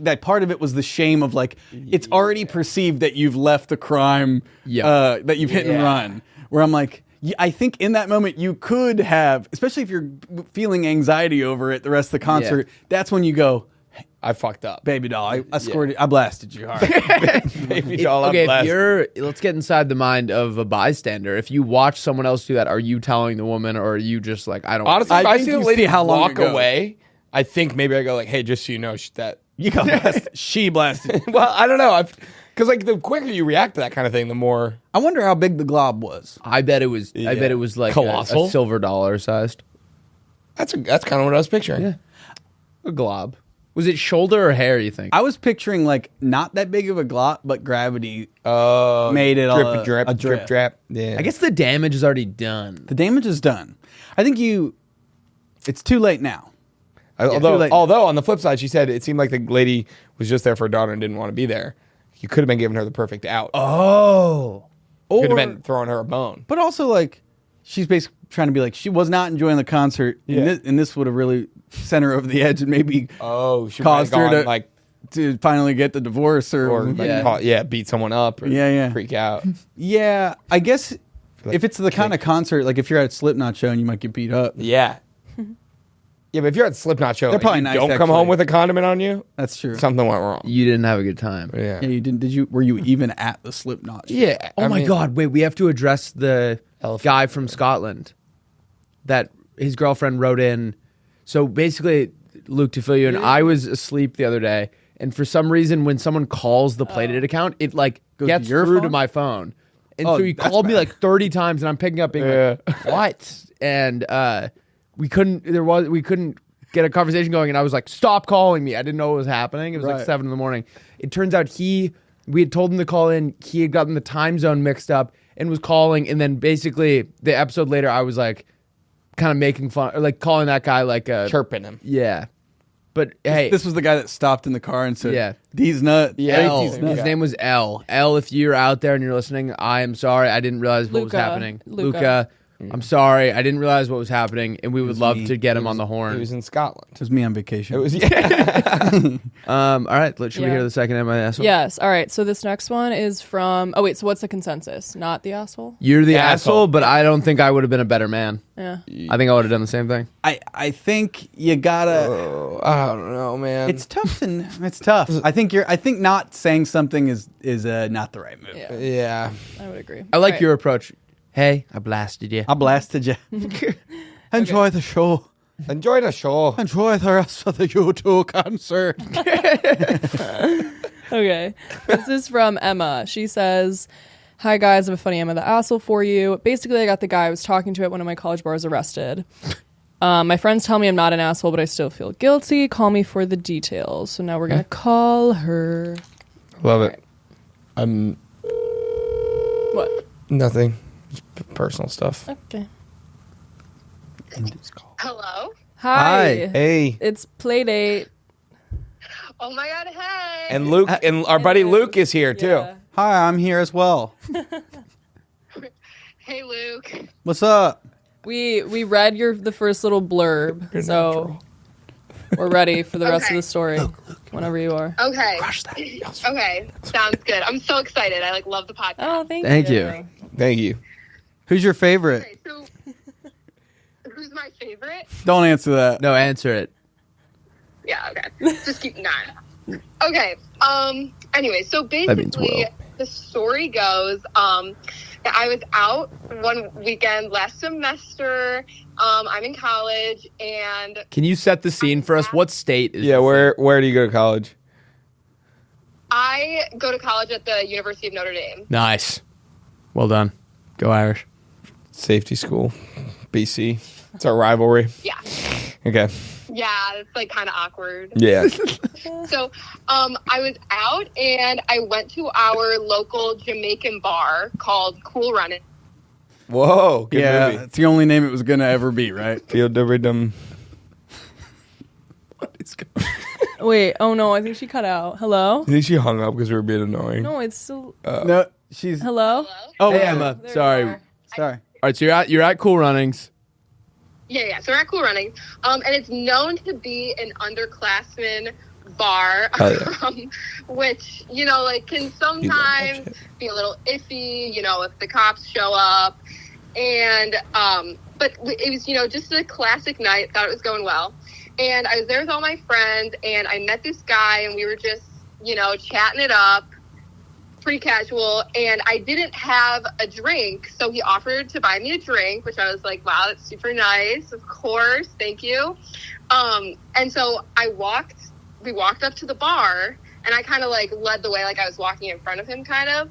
that part of it was the shame of like it's already perceived that you've left the crime that you've hit and run, where I'm like, I think in that moment you could have, especially if you're feeling anxiety over it the rest of the concert, that's when you go, I fucked up. baby doll, I scored it, I blasted you hard. Baby doll, I'm Okay, blessed. let's get inside the mind of a bystander. If you watch someone else do that, are you telling the woman, or are you just like, I don't? Honestly, I if I think see the you lady see how long walk it goes. away, I think maybe I go like, "Hey, just so you know that." You got blasted. She blasted. Well, I don't know, because like the quicker you react to that kind of thing, the more. I wonder how big the glob was. I bet it was. I bet it was like Colossal? a silver dollar sized. That's kind of what I was picturing. Yeah. A glob. Was it shoulder or hair? You think? I was picturing like not that big of a glob, but gravity Oh, made it drip, a drip, drip. drip, drip. Yeah, I guess the damage is already done. The damage is done. I think it's too late now. Too late. Although on the flip side, she said it seemed like the lady was just there for her daughter and didn't want to be there. You could have been giving her the perfect out. Oh. Could have been throwing her a bone. But also like she's basically trying to be like she was not enjoying the concert, and this would have really sent her over the edge and maybe She caused might have her gone, to finally get the divorce or like, beat someone up or freak out. Yeah, I guess Like if it's the kind of concert like if you're at a Slipknot show and you might get beat up. Yeah. Yeah, but if you're at Slipknot show, They're and probably you nice, don't come actually. home with a condiment on you, That's true. something went wrong. You didn't have a good time. Yeah. Yeah, you didn't. Did you? Were you even at the Slipknot show? Yeah. Oh my God! Wait, we have to address the Elephant. guy from Scotland that his girlfriend wrote in. So basically, Luke, to fill you in, I was asleep the other day, and for some reason, when someone calls the Playdate account, it like Goes to gets your through to phone? my phone, and Oh, so he that's called me bad. like 30 times, and I'm picking up, being like, "What?" And we couldn't get a conversation going, and I was like, "Stop calling me!" I didn't know what was happening. It was like Right. 7 a.m. It turns out we had told him to call in. He had gotten the time zone mixed up and was calling. And then basically the episode later, I was like, kind of making fun, or like calling that guy like a Chirping him. Yeah, but hey, This was the guy that stopped in the car and said, Yeah. D's nut. Yeah. L. D's nut." His name was L. L. If you're out there and you're listening, I am sorry. I didn't realize what was Luca. happening. Luca. I'm sorry. I didn't realize what was happening, and we would love me. to get him on the He horn. was in Scotland. It was me on vacation. It was All right, should we Yeah. hear the second M I asshole? Yes. All right. So this next one is from. Oh wait. So what's the consensus? Not the asshole. You're the Asshole. asshole, but I don't think I would have been a better man. Yeah. I think I would have done the same thing. I think you gotta. I don't know, man. It's tough. It's tough. I think not saying something is not the right move. Yeah. yeah. I would agree. I like All your right. approach. Hey, I blasted you. I blasted you. Enjoy the show. Enjoy the show. Enjoy the rest of the U2 concert. Okay. This is from Emma. She says, "Hi guys, I have a funny Emma the asshole for you. Basically, I got the guy I was talking to at one of my college bars arrested. My friends tell me I'm not an asshole, but I still feel guilty. Call me for the details. So now we're gonna call her. Love it. What? Nothing. Just personal stuff. Okay. Hello? Hi. Hey. It's Playdate. Oh my god, hey! And Luke and our buddy Luke is here too. Yeah. Hi, I'm here as well. Hey Luke. What's up? We read the first little blurb, so we're ready for the rest of Okay. the story. Whenever you are. Okay. Okay, sounds good. I'm so excited. I love the podcast. Oh, thank Thank you. you. Thank you. Who's your favorite? Okay, so who's my favorite? Don't answer that. No, answer it. Yeah, okay. Just keep nah. Okay. Anyway, so means basically Will. the story goes, that I was out one weekend last semester. I'm in college and Can you set the scene for us? What state is Yeah, this in? where do you go to college? I go to college at the University of Notre Dame. Nice. Well done. Go Irish. Safety school, BC. It's our rivalry. Yeah. Okay. Yeah, it's like kind of awkward. Yeah. So I was out and I went to our local Jamaican bar called Cool Running. Whoa. Good Yeah, movie. it's the only name it was gonna ever be, right? Feel the rhythm. Wait, oh no, I think she cut out. Hello? I think she hung up because we were being annoying. No, it's still. No, she's. Hello? Oh, Hey, yeah, Emma. There you Sorry. are. All sorry. right, so you're at Cool Runnings. Yeah. So we're at Cool Running. And it's known to be an underclassmen bar, Oh, yeah. which, like can sometimes be a little iffy, if the cops show up. And, but it was, just a classic night. Thought it was going well. And I was there with all my friends, and I met this guy, and we were just, chatting it up, pretty casual. And I didn't have a drink, so he offered to buy me a drink, which I was like, wow, that's super nice. Of course, thank you. And so we walked up to the bar, and I kind of like led the way, like I was walking in front of him, kind of.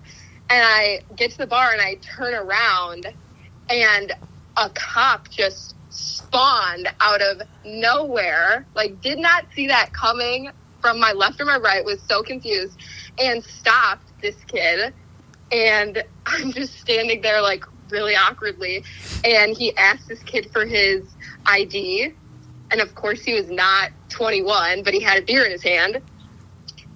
And I get to the bar, and I turn around, and a cop just spawned out of nowhere, like did not see that coming from my left or my right, was so confused, and stopped this kid. And I'm just standing there like really awkwardly, and he asked this kid for his ID, and of course he was not 21, but he had a beer in his hand.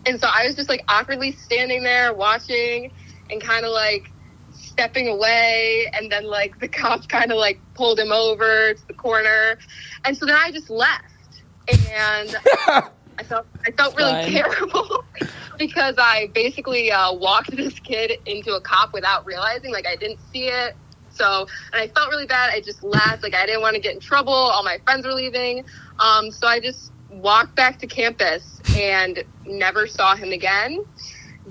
And so I was just like awkwardly standing there watching and kind of like stepping away, and then like the cops kind of like pulled him over to the corner, and so then I just left, and I felt really Fine. terrible because I basically walked this kid into a cop without realizing, like I didn't see it. So, and I felt really bad. I just left, like I didn't want to get in trouble. All my friends were leaving, so I just walked back to campus and never saw him again.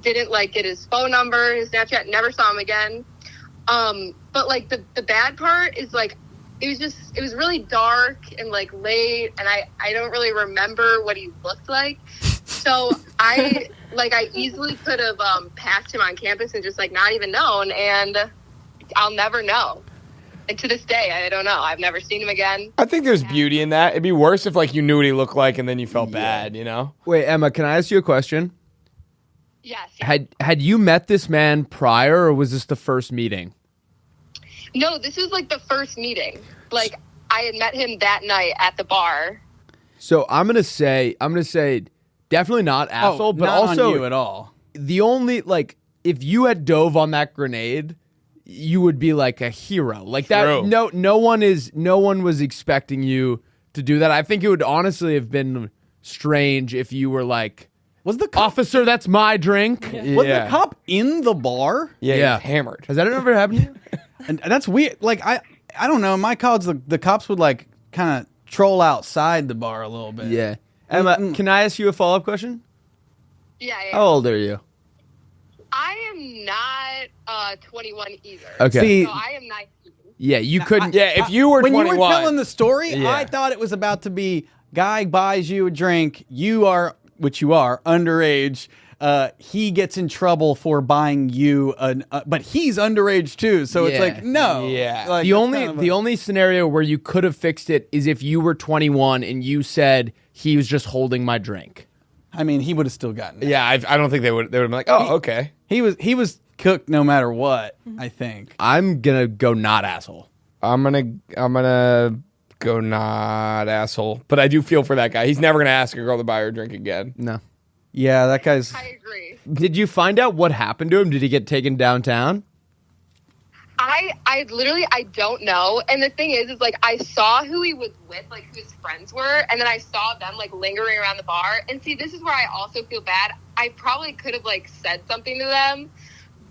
Didn't like get his phone number, his Snapchat, never saw him again. But like the bad part is like, it was really dark and like late, and I don't really remember what he looked like. So I easily could have passed him on campus and just like not even known, and I'll never know. And to this day, I don't know. I've never seen him again. I think there's beauty in that. It'd be worse if like you knew what he looked like and then you felt bad, Wait, Emma, can I ask you a question? Yes. Had you met this man prior, or was this the first meeting? No, this was like the first meeting. Like I had met him that night at the bar. So I'm gonna say definitely not asshole, but not also on you at all. the only like if you had dove on that grenade, you would be like a hero. Like that. True. No one was expecting you to do that. I think it would honestly have been strange if you were like, Was the cop, officer, that's my drink. was the cop in the bar? Yeah, Yeah. he's hammered. Has that ever happened to you? And that's weird. Like I don't know. In my college, the cops would like kind of troll outside the bar a little bit. Yeah. Emma, can I ask you a follow-up question? Yeah. How old are you? I am not 21 either. Okay. See, So I am 19. Yeah, you couldn't. Yeah, if you were when 21. you were telling the story, Yeah. I thought it was about to be guy buys you a drink. You are, which you are, underage. He gets in trouble for buying you but he's underage too. So it's Yeah. like no. Yeah. Like, The it's only kind of the only scenario where you could have fixed it is if you were 21 and you said he was just holding my drink. I mean, he would have still gotten it. Yeah, I don't think they would. They would have been like, oh, okay. He was cooked no matter what. I think. I'm gonna go not asshole. I'm gonna go not asshole, but I do feel for that guy. He's never gonna ask a girl to buy her a drink again. No. Yeah, that guy's. I agree. Did you find out what happened to him? Did he get taken downtown? I literally, I don't know. And the thing is like, I saw who he was with, like who his friends were. And then I saw them like lingering around the bar. And see, this is where I also feel bad. I probably could have like said something to them,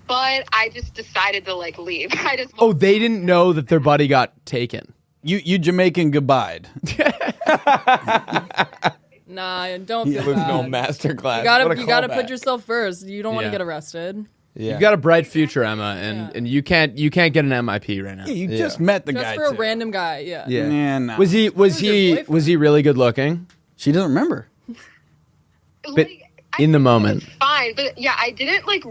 but I just decided to like leave. Oh, they didn't know that their buddy got taken. You Jamaican goodbye. Nah, don't feel With no bad. masterclass. You gotta put yourself first. You don't want to Yeah. get arrested. Yeah. You've got a bright future, Emma, and you can't get an MIP right now. You just met the Just guy for a too. random guy, yeah. Yeah. Yeah, nah. Was he your boyfriend. really good looking? She doesn't remember. like, in the think moment. It was fine, but yeah, I didn't like.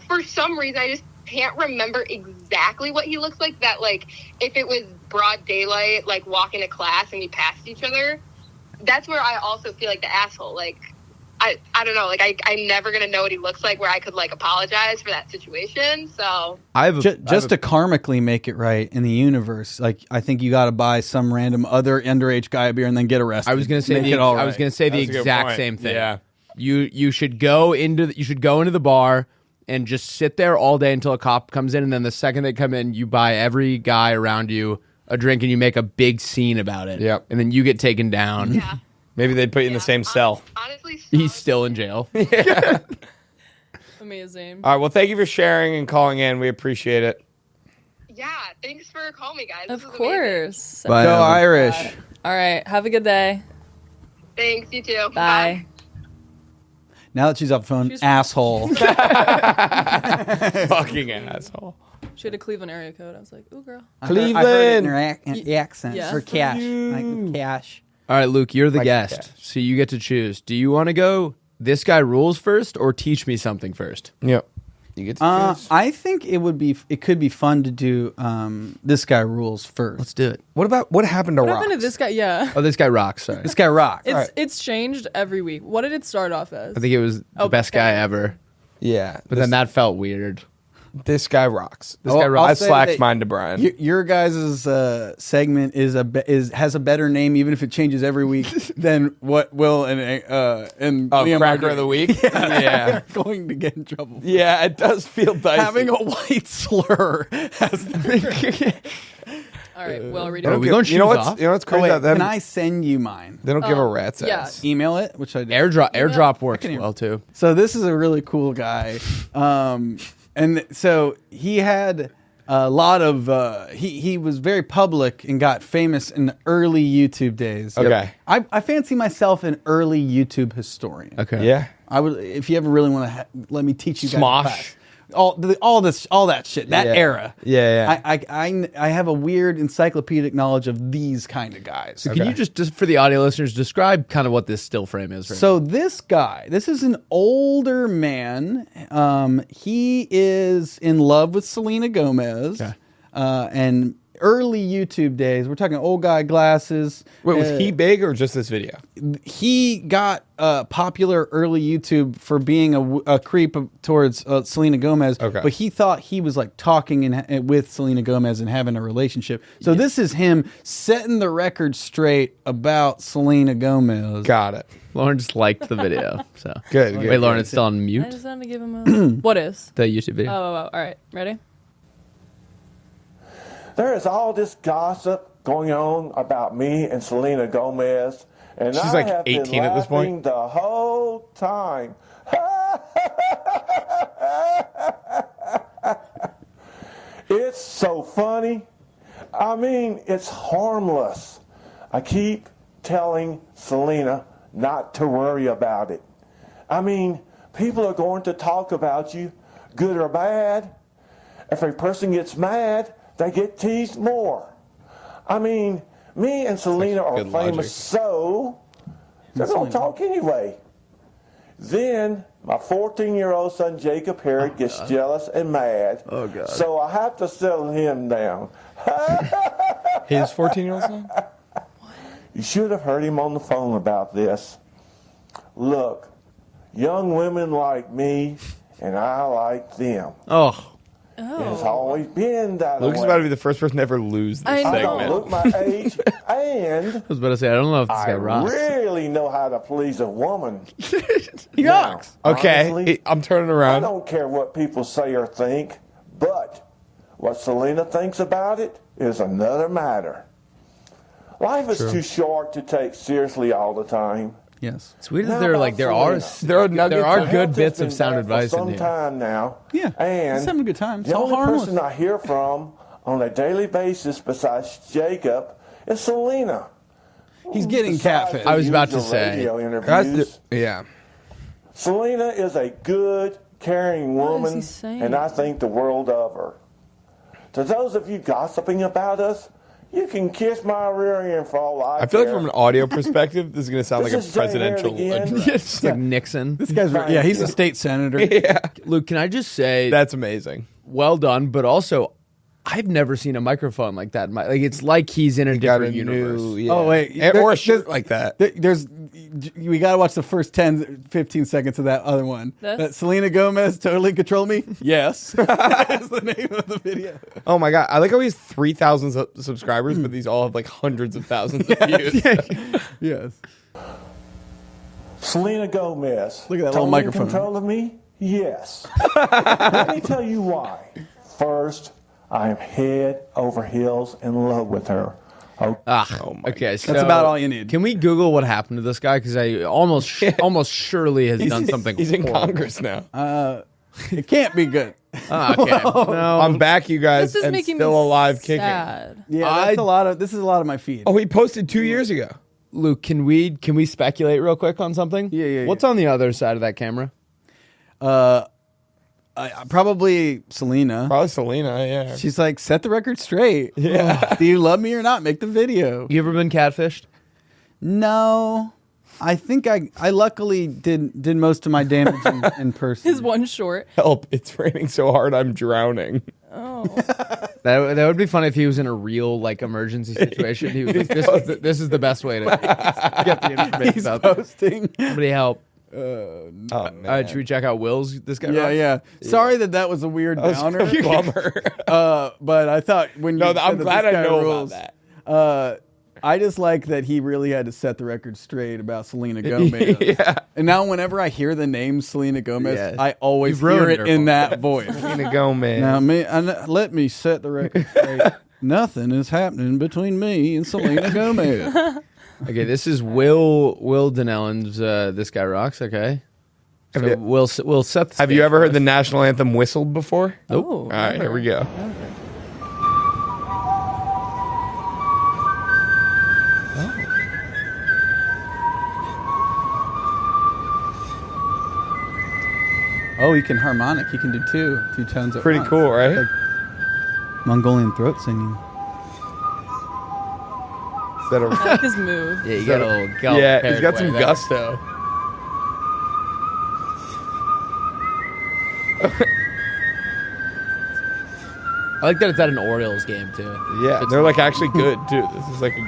For some reason, I just can't remember exactly what he looks like. That like, if it was broad daylight, like walking to class and we passed each other, that's where I also feel like the asshole. Like, I don't know. Like, I'm never gonna know what he looks like where I could like apologize for that situation. So Just to karmically make it right in the universe, like I think you got to buy some random other underage guy a beer and then get arrested. I was going to say Make it all I was right. going to say the That's a good exact point. same thing. Yeah. You should go into the bar and just sit there all day until a cop comes in, and then the second they come in, you buy every guy around you a drink and you make a big scene about it. Yep. And then you get taken down. yeah, Maybe they'd put you in the same cell. honestly, He's still in jail. Amazing. All right. Well, thank you for sharing and calling in. We appreciate it. Yeah, thanks for calling me, guys. Of This is amazing. course. Go Irish. All right. Have a good day. Thanks, you too. Bye. Now that she's off the phone, asshole. Fucking asshole. She had a Cleveland area code. I was like, ooh, girl. I heard it in Cleveland. her accent. Yeah. For cash. Like cash. All right, Luke, you're the Like guest, that. so you get to choose. Do you want to go this guy rules first or teach me something first? Yep. You get to choose. I think it could be fun to do this guy rules first. Let's do it. What happened to What Rocks? happened to this guy? Yeah. Oh, this guy rocks. Sorry. This guy rocks. It's changed every week. What did it start off as? I think it was the best guy ever. Yeah. But then that felt weird. This guy rocks. This guy rocks. I I'll say slacked that mine to Brian. Your guys' segment has a better name, even if it changes every week, than what Will and Liam Cracker are of the doing. week? Yeah. Going to get in trouble. for Yeah, it does feel dicey. having a white slur as the All right. Well, read Are it. we going You know shoes what's off? you know what's Oh, crazy wait, about them? can I send you mine? They don't give a rat's yeah. ass. Email it, which I did. Airdrop works can hear- well too. So this is a really cool guy, and so he had a lot of. He was very public and got famous in the early YouTube days. Okay. I fancy myself an early YouTube historian. Okay. Yeah. I would, if you ever really want to, let me teach you guys. Smosh. a class. All that shit, that Yeah. era. Yeah, I have a weird encyclopedic knowledge of these kind of guys. So can you just for the audio listeners describe kind of what this still frame is? Right So this guy, this is an older man. He is in love with Selena Gomez. Okay. And early YouTube days, we're talking old guy glasses. Wait, was he big or just this video? He got popular early YouTube for being a creep towards Selena Gomez. Okay. But he thought he was like talking with Selena Gomez and having a relationship. So this is him setting the record straight about Selena Gomez. Got it. Lauren just liked the video. So Good, Wait, good, Lauren, good. it's still on I mute. just wanted to give him a. What is? The YouTube video. Oh, all right. Ready? There is all this gossip going on about me and Selena Gomez, and She's I like have 18 been at this point. laughing the whole time. It's so funny. I mean, it's harmless. I keep telling Selena not to worry about it. I mean, people are going to talk about you, good or bad. If a person gets mad, they get teased more. I mean, me and Selena are good famous, logic. so they're going to talk anyway. Then my 14-year-old son Jacob Herod gets jealous and mad. Oh, God. So I have to settle him down. His 14-year-old son? You should have heard him on the phone about this. Look, young women like me, and I like them. Oh, It's always been that Luke's way. about to be the first person to ever lose this I know. I don't segment. look my age, and I was about to say I don't know if this I guy rocks. really know how to please a woman. Yucks. Okay, Honestly, I'm turning I around. don't care what people say or think, but what Selena thinks about it is another matter. Life is too short to take seriously all the time. Yes. It's weird that Now there about there are Selena. There are nuggets there are of- good Health bits has of been sound bad advice for in some here. time now. Yeah. And He's having a good time. It's the all only harmless. person I hear from on a daily basis besides Jacob is Selena. He's getting Besides catfish. the I was about to usual say. radio That's interviews. yeah. Selena is a good, caring What is woman, he saying? and I think the world of her. To those of you gossiping about us, You can kiss my rear end for all I feel like from an audio perspective, this is going to sound This like a is Jay presidential Harriet again. address. It's like Nixon. This guy's yeah, he's a state senator. Yeah, Luke, can I just say, that's amazing. well done, but also, I've never seen a microphone like that. Like it's like he's in a Got different a universe. new, yeah. Oh, wait. Or a There's- shirt like that. There's we got to watch the first 10, 15 seconds of that other one. This? That Selena Gomez totally control me. Yes, that's the name of the video. Oh my god, I like how he has 3,000 subscribers, but these all have like hundreds of thousands of views. Yes. Selena Gomez. Look at that little totally microphone. in control of me? Yes. Let me tell you why. First, I am head over heels in love with her. Oh, Okay, so That's about all you need. Can we Google what happened to this guy? Because I almost surely has done something. He's in horrible. Congress now. It can't be good. Okay, no. I'm back, you guys, This is and making still me alive, kicking. sad. Yeah, that's a lot of. This is a lot of my feed. Oh, he posted 2 years ago. Luke, can we speculate real quick on something? Yeah. What's on the other side of that camera? Probably Selena. Probably Selena. Yeah. She's like, set the record straight. Yeah. Do you love me or not? Make the video. You ever been catfished? No. I think I luckily did most of my damage in person. His one short. Help! It's raining so hard, I'm drowning. Oh. That would be funny if he was in a real like emergency situation. He was like, this is the best way to get the information He's out there. posting. Somebody help. Oh man. Should we check out Will's? This guy. Yeah, rocks? yeah. Sorry that was a weird downer. Bummer. But I thought when No, you said I'm that glad this I guy know rules, about that. I just like that he really had to set the record straight about Selena Gomez. Yeah. And now whenever I hear the name Selena Gomez, Yeah. I always You've ruined hear it her in voice. that voice. Selena Gomez. Now, let me set the record straight. Nothing is happening between me and Selena Gomez. Okay, this is Will Donnellan's This Guy Rocks. Okay. So you- we'll set the Have you stage ever for heard the us. national anthem whistled before? Nope. All right, here we go. Oh, he can harmonic. He can do two tones at Pretty once. cool, right? Like Mongolian throat singing. Is that a- I like his move. Yeah, you got a little gallop yeah, he's paired got way some there. gusto. I like that it's at an Orioles game too. Yeah, Fits they're the like vibe. actually good too. This is like a,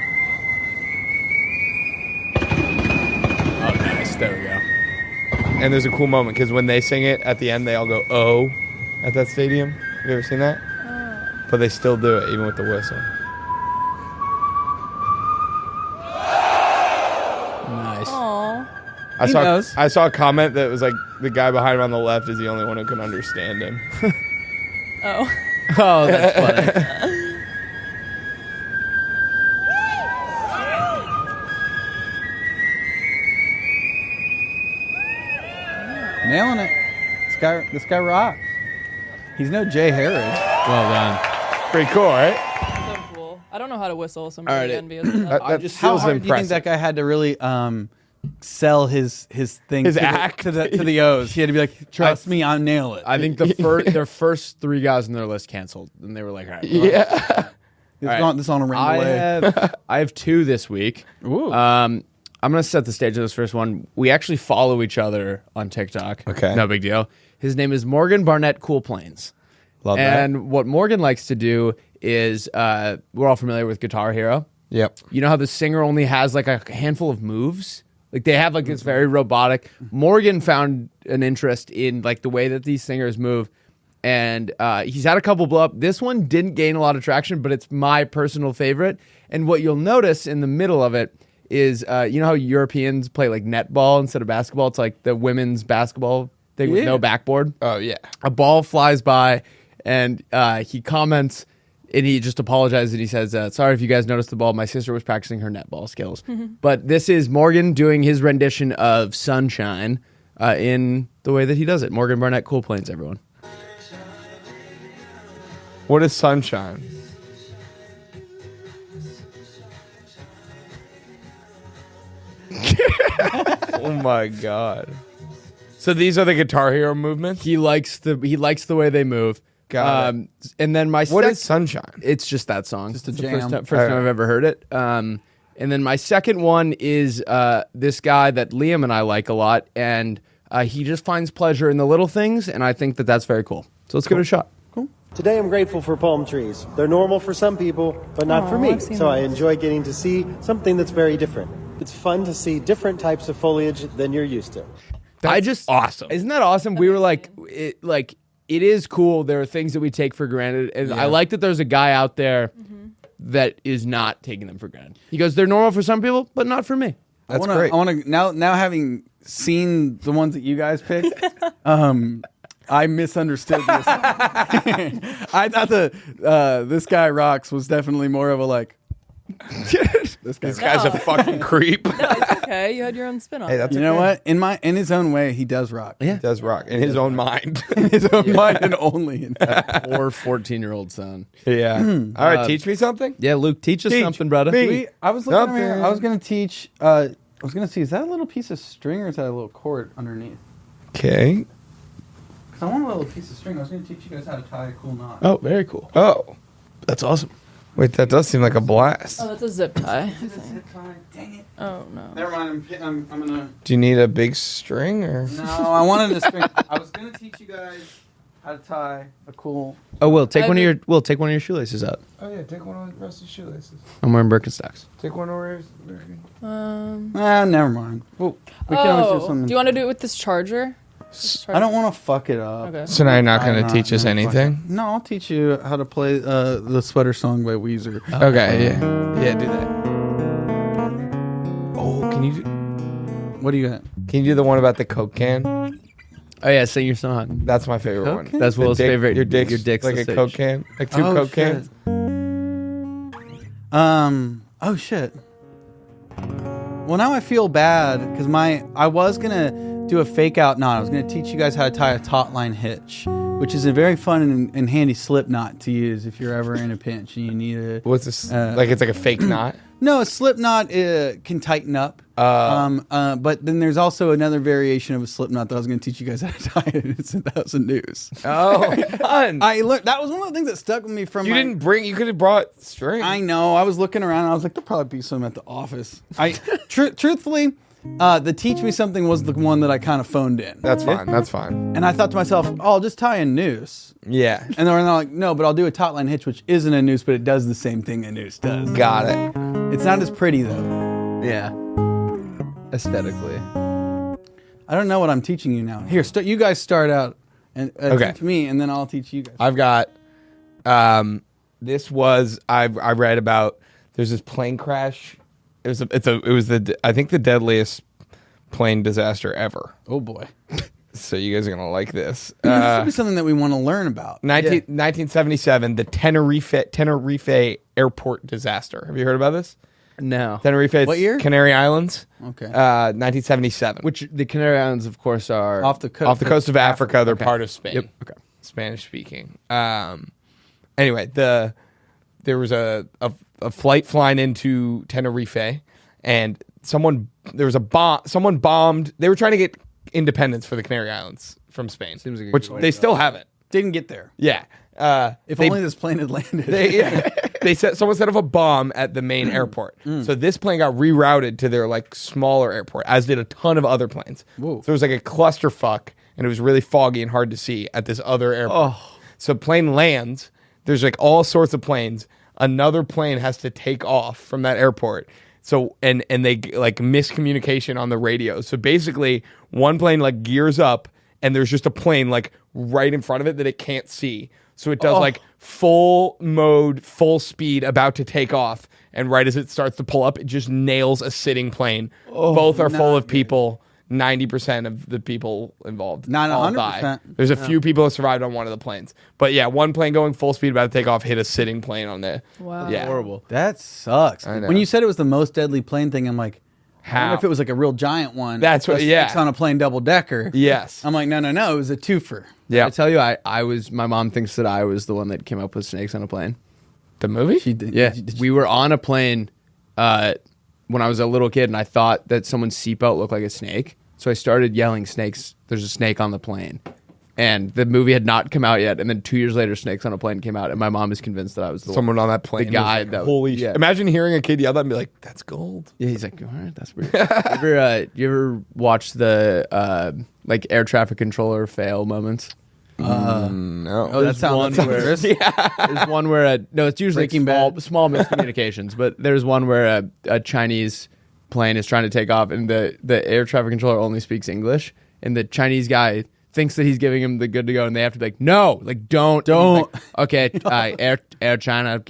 Oh, nice. There we go. and there's a cool moment because when they sing it at the end, they all go "oh" at that stadium. Have you ever seen that? But they still do it even with the whistle. Nice. Aw. I He saw knows. I saw a comment that was like the guy behind him on the left is the only one who can understand him. Oh. Oh, that's funny. Nailing it. This guy rocks. He's no Jay Harris. Well done. Pretty cool, right? So cool. I don't know how to whistle, so I'm All really right, envious of that. That just How feels hard do you think impressive. that guy had to really sell his thing His to act? to the O's? He had to be like, trust me, I'll nail it. I think their first three guys on their list canceled, and they were like, "All right, Yeah. This is on a ring away. I have two this week. Ooh. I'm gonna set the stage of this first one. We actually follow each other on TikTok. Okay. No big deal. His name is Morgan Barnett Cool Plains. Love that. And what Morgan likes to do is, we're all familiar with Guitar Hero. Yep. You know how the singer only has like a handful of moves? Like they have like this very robotic. Morgan found an interest in like the way that these singers move. And he's had a couple blow up. This one didn't gain a lot of traction, but it's my personal favorite. And what you'll notice in the middle of it is, you know how Europeans play like netball instead of basketball? It's like the women's basketball thing with no backboard. Oh yeah. A ball flies by, and he comments, and he just apologizes, and he says, sorry if you guys noticed the ball. My sister was practicing her netball skills. But this is Morgan doing his rendition of Sunshine in the way that he does it. Morgan Barnett, Cool Plains, everyone. What is sunshine? Oh my god. So these are the Guitar Hero movements? He likes the way they move, Got it. And then my What is Sunshine? It's just that song. Just a It's the jam. first time I've ever heard it. And then my second one is this guy that Liam and I like a lot, and he just finds pleasure in the little things, and I think that that's very cool. So let's give it a shot. Today I'm grateful for palm trees. They're normal for some people, but not for me. I've seen So I those. enjoy getting to see something that's very different. It's fun to see different types of foliage than you're used to. Awesome. Isn't that awesome? We were like, it is cool. There are things that we take for granted, and I like that there's a guy out there that is not taking them for granted. He goes, they're normal for some people, but not for me. That's great. I want to now having seen the ones that you guys picked. I misunderstood this. I thought this guy rocks was definitely more of a like. This guy's a fucking creep. No, it's okay. You had your own spin on Hey, it. that's You know what? In his own way, he does rock. He does rock in his own mind. In his own mind and only. In fact. Or 14-year-old son. Yeah. All right, teach me something. Yeah, Luke, teach us something, brother. me. I was looking Something. over here. I was going to teach. I was going to see. Is that a little piece of string or is that a little cord underneath? Okay. 'Cause I want a little piece of string. I was going to teach you guys how to tie a cool knot. Oh, very cool. Oh, That's awesome. wait, that does seem like a blast. Oh, that's a zip tie. Dang it! Oh no. Never mind. I'm gonna. Do you need a big string or? No, I wanted a string. I was gonna teach you guys how to tie a cool. Oh, Will, take I one of did- your take one of your shoelaces out. Oh yeah, take one of Rusty's shoelaces. I'm wearing Birkenstocks. Take one over. Never mind. Well, we can always do something. Do you want to do it with this charger? I don't want to fuck it up. Okay. So now you're not going I'm to teach us gonna fuck anything? it. No, I'll teach you how to play the Sweater Song by Weezer. Okay, yeah, do that. Oh, can you What do you got? do the one about the Coke can? Oh yeah, sing your song. That's my favorite Coke one. can? That's The Will's dick- favorite. Your dick's the like a stage. Coke can, like two Oh, Coke shit. cans. Oh shit. Well, now I feel bad because I was gonna do a fake out knot. I was gonna teach you guys how to tie a taut line hitch, which is a very fun and handy slip knot to use if you're ever in a pinch and you need a. What's this? Uh, It's like a fake knot. No, a slip knot can tighten up. But then there's also another variation of a slip knot that I was going to teach you guys how to tie it. It's 1,000 noose. Oh, fun. I learned that was one of the things that stuck with me from. You didn't bring. You could have brought string. I know. I was looking around. And I was like, there'll probably be some at the office. Truthfully, the teach me something was the one that I kind of phoned in. That's fine. That's fine. And I thought to myself, oh, I'll just tie a noose. Yeah. And they're like, no, but I'll do a taut line hitch, which isn't a noose, but it does the same thing a noose does. Got it. It's not as pretty though. Yeah. Aesthetically. I don't know what I'm teaching you now. Here, you guys start out and Okay. teach me, and then I'll teach you guys. I've got. This was I read about. There's this plane crash. It was I think the deadliest plane disaster ever. Oh boy, So you guys are gonna like this. this should be something that we want to learn about. 1977, the Tenerife airport disaster. Have you heard about this? No. Tenerife. It's What year? Canary Islands. Okay. 1977. Which the Canary Islands, of course, are Off the coast of Africa. They're part of Spain. Yep. Okay. Spanish speaking. Anyway, there was a flight flying into Tenerife, and someone bombed. They were trying to get independence for the Canary Islands from Spain, Seems like a which good way they to still haven't. Didn't get there. Yeah. If They- only this plane had landed. someone set off a bomb at the main airport. So this plane got rerouted to their like smaller airport, as did a ton of other planes. Whoa. So there was like a clusterfuck, and it was really foggy and hard to see at this other airport. So plane lands. There's like all sorts of planes. Another plane has to take off from that airport. So and they like miscommunication on the radio. So basically, one plane like gears up, and there's just a plane like right in front of it that it can't see. So it does like full mode, full speed, about to take off, and right as it starts to pull up, it just nails a sitting plane. Both are full of people. 90% of the people involved Not all 100%. die. There's a few people that survived on one of the planes, but yeah, one plane going full speed about to take off hit a sitting plane on there. Wow. Yeah, horrible. That sucks. I know. When you said it was the most deadly plane thing, I'm like, I How? wonder if it was like a real giant one. That's what- Plus yeah. six on a plane double decker. Yes. I'm like, no, it was a twofer. Yeah, I tell you, I was. My mom thinks that I was the one that came up with snakes on a plane. the movie. She did. Yeah, did we were on a plane when I was a little kid, and I thought that someone's seatbelt looked like a snake. So I started yelling, "Snakes! There's a snake on the plane!" And the movie had not come out yet, and then 2 years later, Snakes on a Plane came out, and my mom is convinced that I was the Someone on that plane. the guy was like, that holy yeah. shit. Imagine hearing a kid yell that and be like, that's gold. Yeah, he's like, all right, that's weird. You ever watch the like air traffic controller fail moments? No. Oh, that sounds There's one where no, it's usually Breaking small miscommunications, but there's one where a Chinese plane is trying to take off, and the air traffic controller only speaks English, and the Chinese guy thinks that he's giving him the good to go, and they have to be like, no, like don't. Like, okay, Air China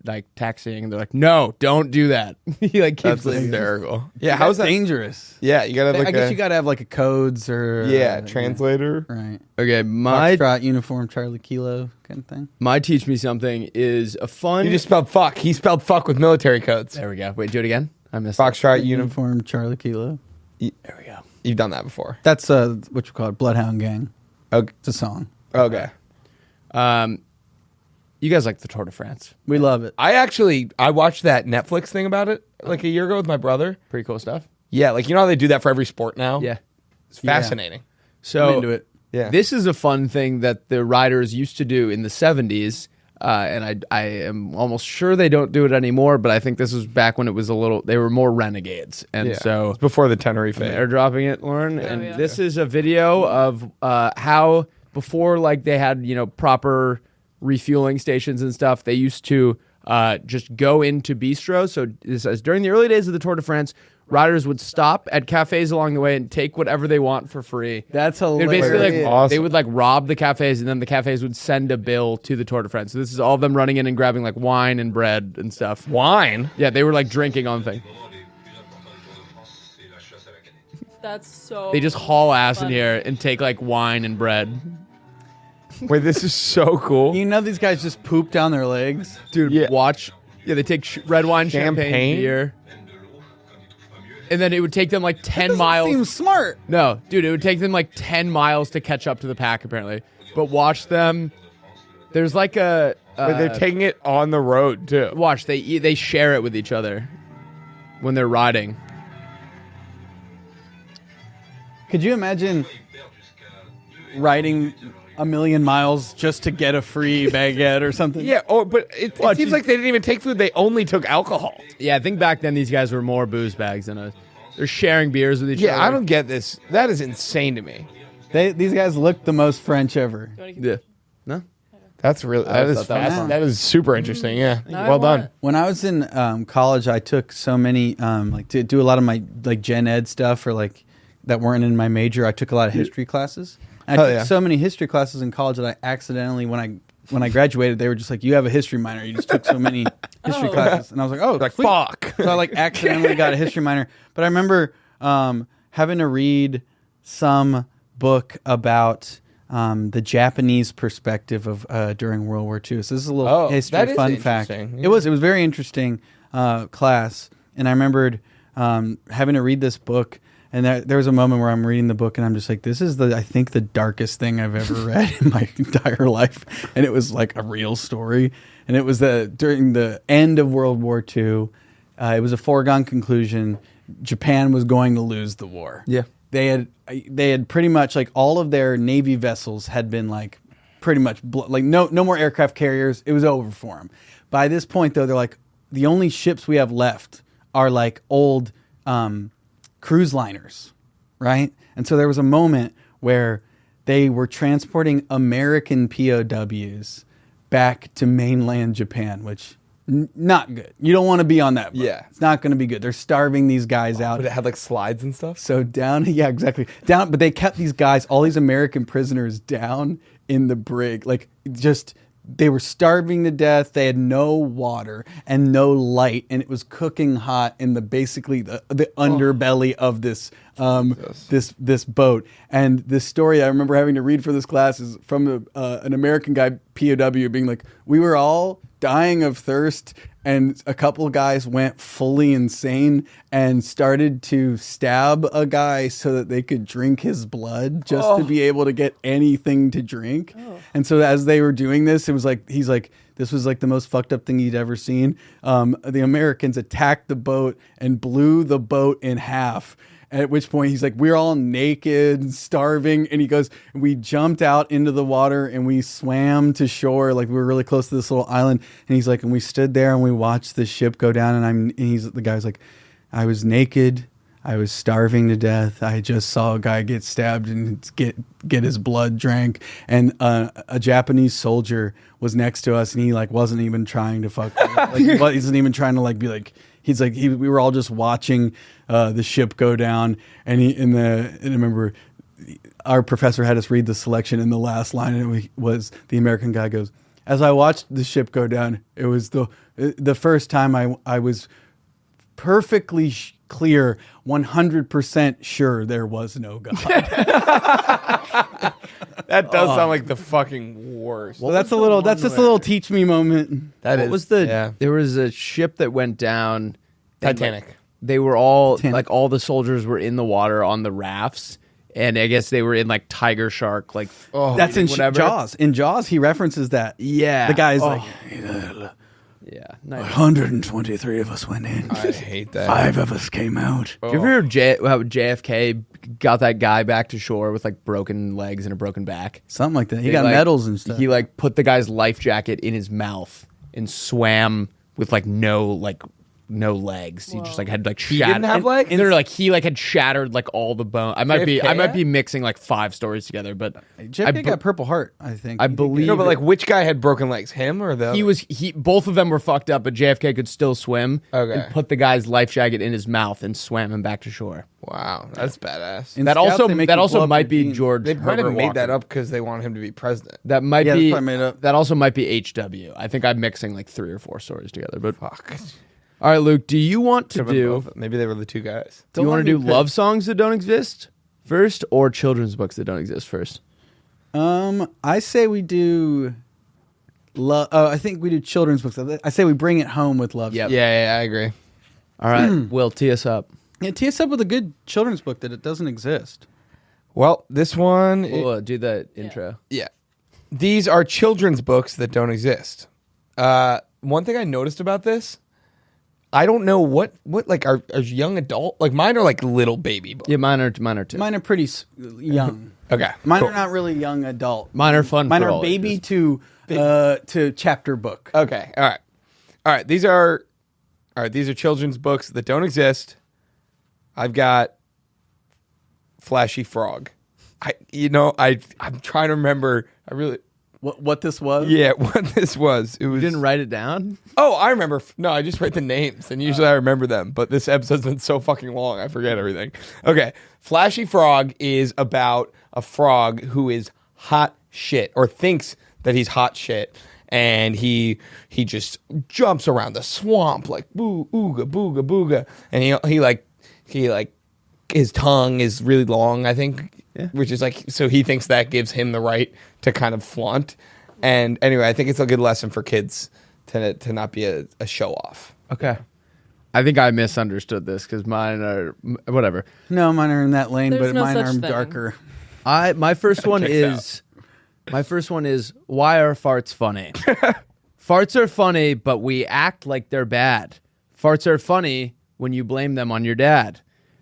like taxiing, and they're like, no, don't do that. He like keeps That's listening. hysterical. Yeah, how's that? dangerous? Yeah, you gotta have like I guess you gotta have like a codes or translator. right. Okay, my Foxtrot, uniform, Charlie Kilo kind of thing. my teach me something is a fun. You just spelled fuck. He spelled fuck with military codes. there we go. Wait, do it again. I missed it. Foxtrot uniform. Uniform, Charlie Kilo. There we go. You've done that before. That's what you call it, Bloodhound Gang. Okay. It's a song. Okay. You guys like the Tour de France? We love it. I watched that Netflix thing about it like a year ago with my brother. Pretty cool stuff. Yeah, like you know how they do that for every sport now? Yeah. It's fascinating. So I'm into it. Yeah. This is a fun thing that the riders used to do in the 70s, and I am almost sure they don't do it anymore, but I think this was back when it was they were more renegades. And so it's before the Tenerife. I'm airdropping it, Lauren. And yeah. this is a video of how before like they had, proper refueling stations and stuff, they used to just go into bistros. So it says during the early days of the Tour de France, riders would stop at cafes along the way and take whatever they want for free. That's They'd hilarious. basically Awesome. they would like rob the cafes, and then the cafes would send a bill to the Tour de France. So this is all of them running in and grabbing like wine and bread and stuff. Wine. Yeah, they were like drinking on thing. That's so. They just haul ass in funny. here and take like wine and bread. Wait, this is so cool. You know these guys just poop down their legs? Dude, Yeah. watch. Yeah, they take red wine, champagne, Champagne? beer. And then it would take them like 10 miles. Seems smart. No, dude, it would take them like 10 miles to catch up to the pack, apparently. But watch them. There's like a. But they're taking it on the road too. Watch, they share it with each other when they're riding. Could you imagine riding a million miles just to get a free baguette or something? Yeah, but it seems like they didn't even take food. They only took alcohol. Yeah, I think back then these guys were more booze bags than they're sharing beers with each other. Yeah, I don't get this. That is insane to me. These guys look the most French ever. Yeah. No? That's really I that is thought that was fast. fun. That is super interesting. Yeah, Now I well want done. it. When I was in college, I took so many to do a lot of my like gen ed stuff or like that weren't in my major. I took a lot of history classes. And I Hell took yeah. so many history classes in college that I accidentally when I graduated, they were just like, "You have a history minor. You just took so many history Oh. classes." And I was like, "Oh, Like sweet." fuck. So I like accidentally got a history minor. But I remember having to read some book about the Japanese perspective of during World War II. So this is a little Oh, history that is fun fact. interesting. It was very interesting class, and I remembered having to read this book. And there was a moment where I'm reading the book, and I'm just like, "This is I think the darkest thing I've ever read in my entire life." And it was like a real story, and it was during the end of World War II. It was a foregone conclusion. Japan was going to lose the war. Yeah. They had pretty much like all of their Navy vessels had been like pretty much like no more aircraft carriers. It was over for them. By this point, though, they're like the only ships we have left are like old cruise liners, right? And so there was a moment where they were transporting American POWs back to mainland Japan, which not good. You don't want to be on that boat. Yeah. It's not going to be good. They're starving these guys out. But it had like slides and stuff. So down, yeah, exactly. Down, but they kept these guys, all these American prisoners down in the brig. Like just, they were starving to death. They had no water and no light, and it was cooking hot in basically the underbelly of this this boat. And this story I remember having to read for this class is from an American guy, POW, being like, "We were all dying of thirst, and a couple of guys went fully insane and started to stab a guy so that they could drink his blood just to be able to get anything to drink." And so as they were doing this, it was like, he's like, this was like the most fucked up thing he'd ever seen. The Americans attacked the boat and blew the boat in half. At which point he's like, we're all naked, starving. And he goes, we jumped out into the water and we swam to shore. Like we were really close to this little island. And he's like, and we stood there and we watched the ship go down. And the guy's like, I was naked. I was starving to death. I just saw a guy get stabbed and get his blood drank. And a Japanese soldier was next to us, and he like wasn't even trying to fuck. Like, he wasn't even trying to like be like. He's like we were all just watching the ship go down, and and I remember our professor had us read the selection, and the last line was the American guy goes, "As I watched the ship go down, it was the first time I was perfectly clear, 100% sure there was no God." That does sound like the fucking worst. Well, that's just a little teach me moment. There was a ship that went down. Titanic. Like, they were all like all the soldiers were in the water on the rafts, and I guess they were in like tiger shark like. Oh, that's in whatever. Jaws. In Jaws, he references that. Yeah, the guy's like. Yeah, 123 of us went in. I hate that. 5 of us came out. Do you ever hear how JFK got that guy back to shore with like broken legs and a broken back? Something like that. He got medals and stuff. He like put the guy's life jacket in his mouth and swam with like no legs. Whoa. He just like had like shattered. He didn't have legs? And they're like he like had shattered like all the bone. I might be mixing like 5 stories together, but JFK got Purple Heart, I think. I believe. No, but like which guy had broken legs? Him or the other? Both of them were fucked up, but JFK could still swim. Okay. And put the guy's life jacket in his mouth and swam him back to shore. Wow, that's badass. In that Scouts, also might be George. They might have Herbert made Walker. that up because they want him to be president. That might Yeah, be that's probably made up. That also might be HW. I think I'm mixing like 3 or 4 stories together. But Fuck. all right, Luke, do you want to Could've been do? both. Maybe they were the two guys. Do you want to do love songs that don't exist first, or children's books that don't exist first? I say we do. I think we do children's books. I say we bring it home with love. Yep. Yeah, I agree. All right, Will, tee us up. Yeah, tee us up with a good children's book that it doesn't exist. Well, this one. We'll do the intro. Yeah. These are children's books that don't exist. One thing I noticed about this, I don't know what like are young adult, like mine are like little baby books. Yeah, mine are too. Mine are pretty young. Okay. Mine cool. are not really young adult. Mine are fun. Mine for are all baby ages. to chapter book. Okay. All right. These are children's books that don't exist. I've got Flashy Frog. I'm trying to remember. I really. What this was? Yeah, what this was. It was. You didn't write it down? Oh, I remember. No, I just write the names, and usually I remember them. But this episode's been so fucking long, I forget everything. Okay, Flashy Frog is about a frog who is hot shit, or thinks that he's hot shit, and he just jumps around the swamp like boo ooga booga booga, and he like his tongue is really long, I think, which is like, so he thinks that gives him the right to kind of flaunt. And anyway, I think it's a good lesson for kids to not be a show off. Okay. I think I misunderstood this because mine are whatever. No, mine are in that lane, There's but no mine such are thing. darker. My first one is why are farts funny? Farts are funny, but we act like they're bad. Farts are funny when you blame them on your dad.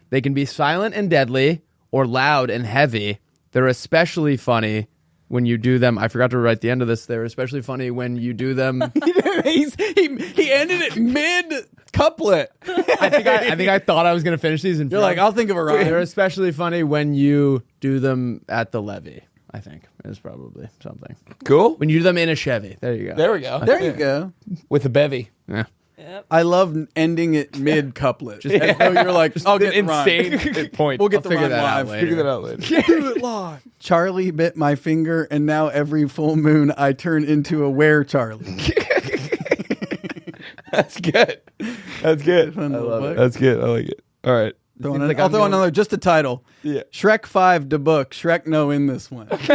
They can be silent and deadly or loud and heavy. They're especially funny when you do them. I forgot to write the end of this. They're especially funny when you do them. he ended it mid couplet. I think I thought I was going to finish these. And You're like, I'll think of a rhyme. They're especially funny when you do them at the levee. I think is probably something. Cool. When you do them in a Chevy. There you go. There we go. There you go. With a bevy. Yeah. I love ending it mid couplet. Just as though you're like, I'll get the rhyme. Insane point. We'll get the figure rhyme that out live. later. Figure that out later. Do it live. Charlie bit my finger, and now every full moon I turn into a were Charlie. That's good. That's good. I love it. That's good. I like it. All right. I'll throw another, just a title. Yeah. Shrek 5 to book. Shrek no in this one. That's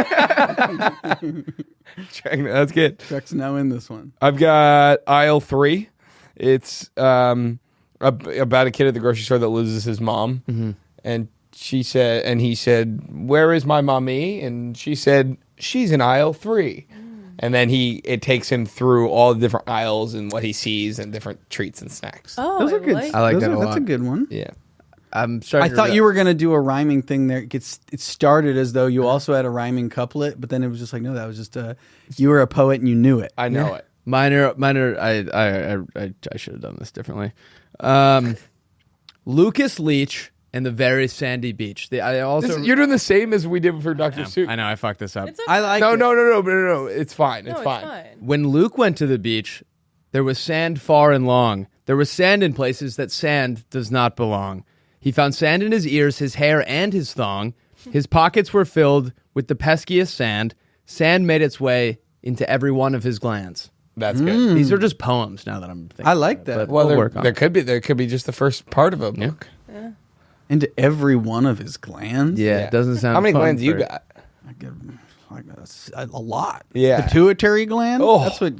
good. Shrek's no in this one. I've got aisle 3. It's about a kid at the grocery store that loses his mom, and he said, "Where is my mommy?" And she said, "She's in aisle 3." And then it takes him through all the different aisles and what he sees and different treats and snacks. Oh, Those are good. Like I like that a lot. That's a good one. Yeah. I'm starting. I thought you were gonna do a rhyming thing there. It started as though you also had a rhyming couplet, but then it was just like, no, that was just you were a poet and you knew it. I know it. Minor. I should have done this differently. Lucas Leach and the very sandy beach. You're doing the same as we did for Dr. Seuss. I know I fucked this up. It's okay. I like No, it. no. It's fine. No, It's fine. When Luke went to the beach, there was sand far and long. There was sand in places that sand does not belong. He found sand in his ears, his hair, and his thong. His pockets were filled with the peskiest sand. Sand made its way into every one of his glands. That's good. These are just poems now that I'm thinking. I like that. But Well, we'll work on there it. could be just the first part of a book. Into every one of his glands. Yeah, it doesn't sound How many fun glands you for- got? I get like a lot. Yeah. Pituitary gland. Oh. That's what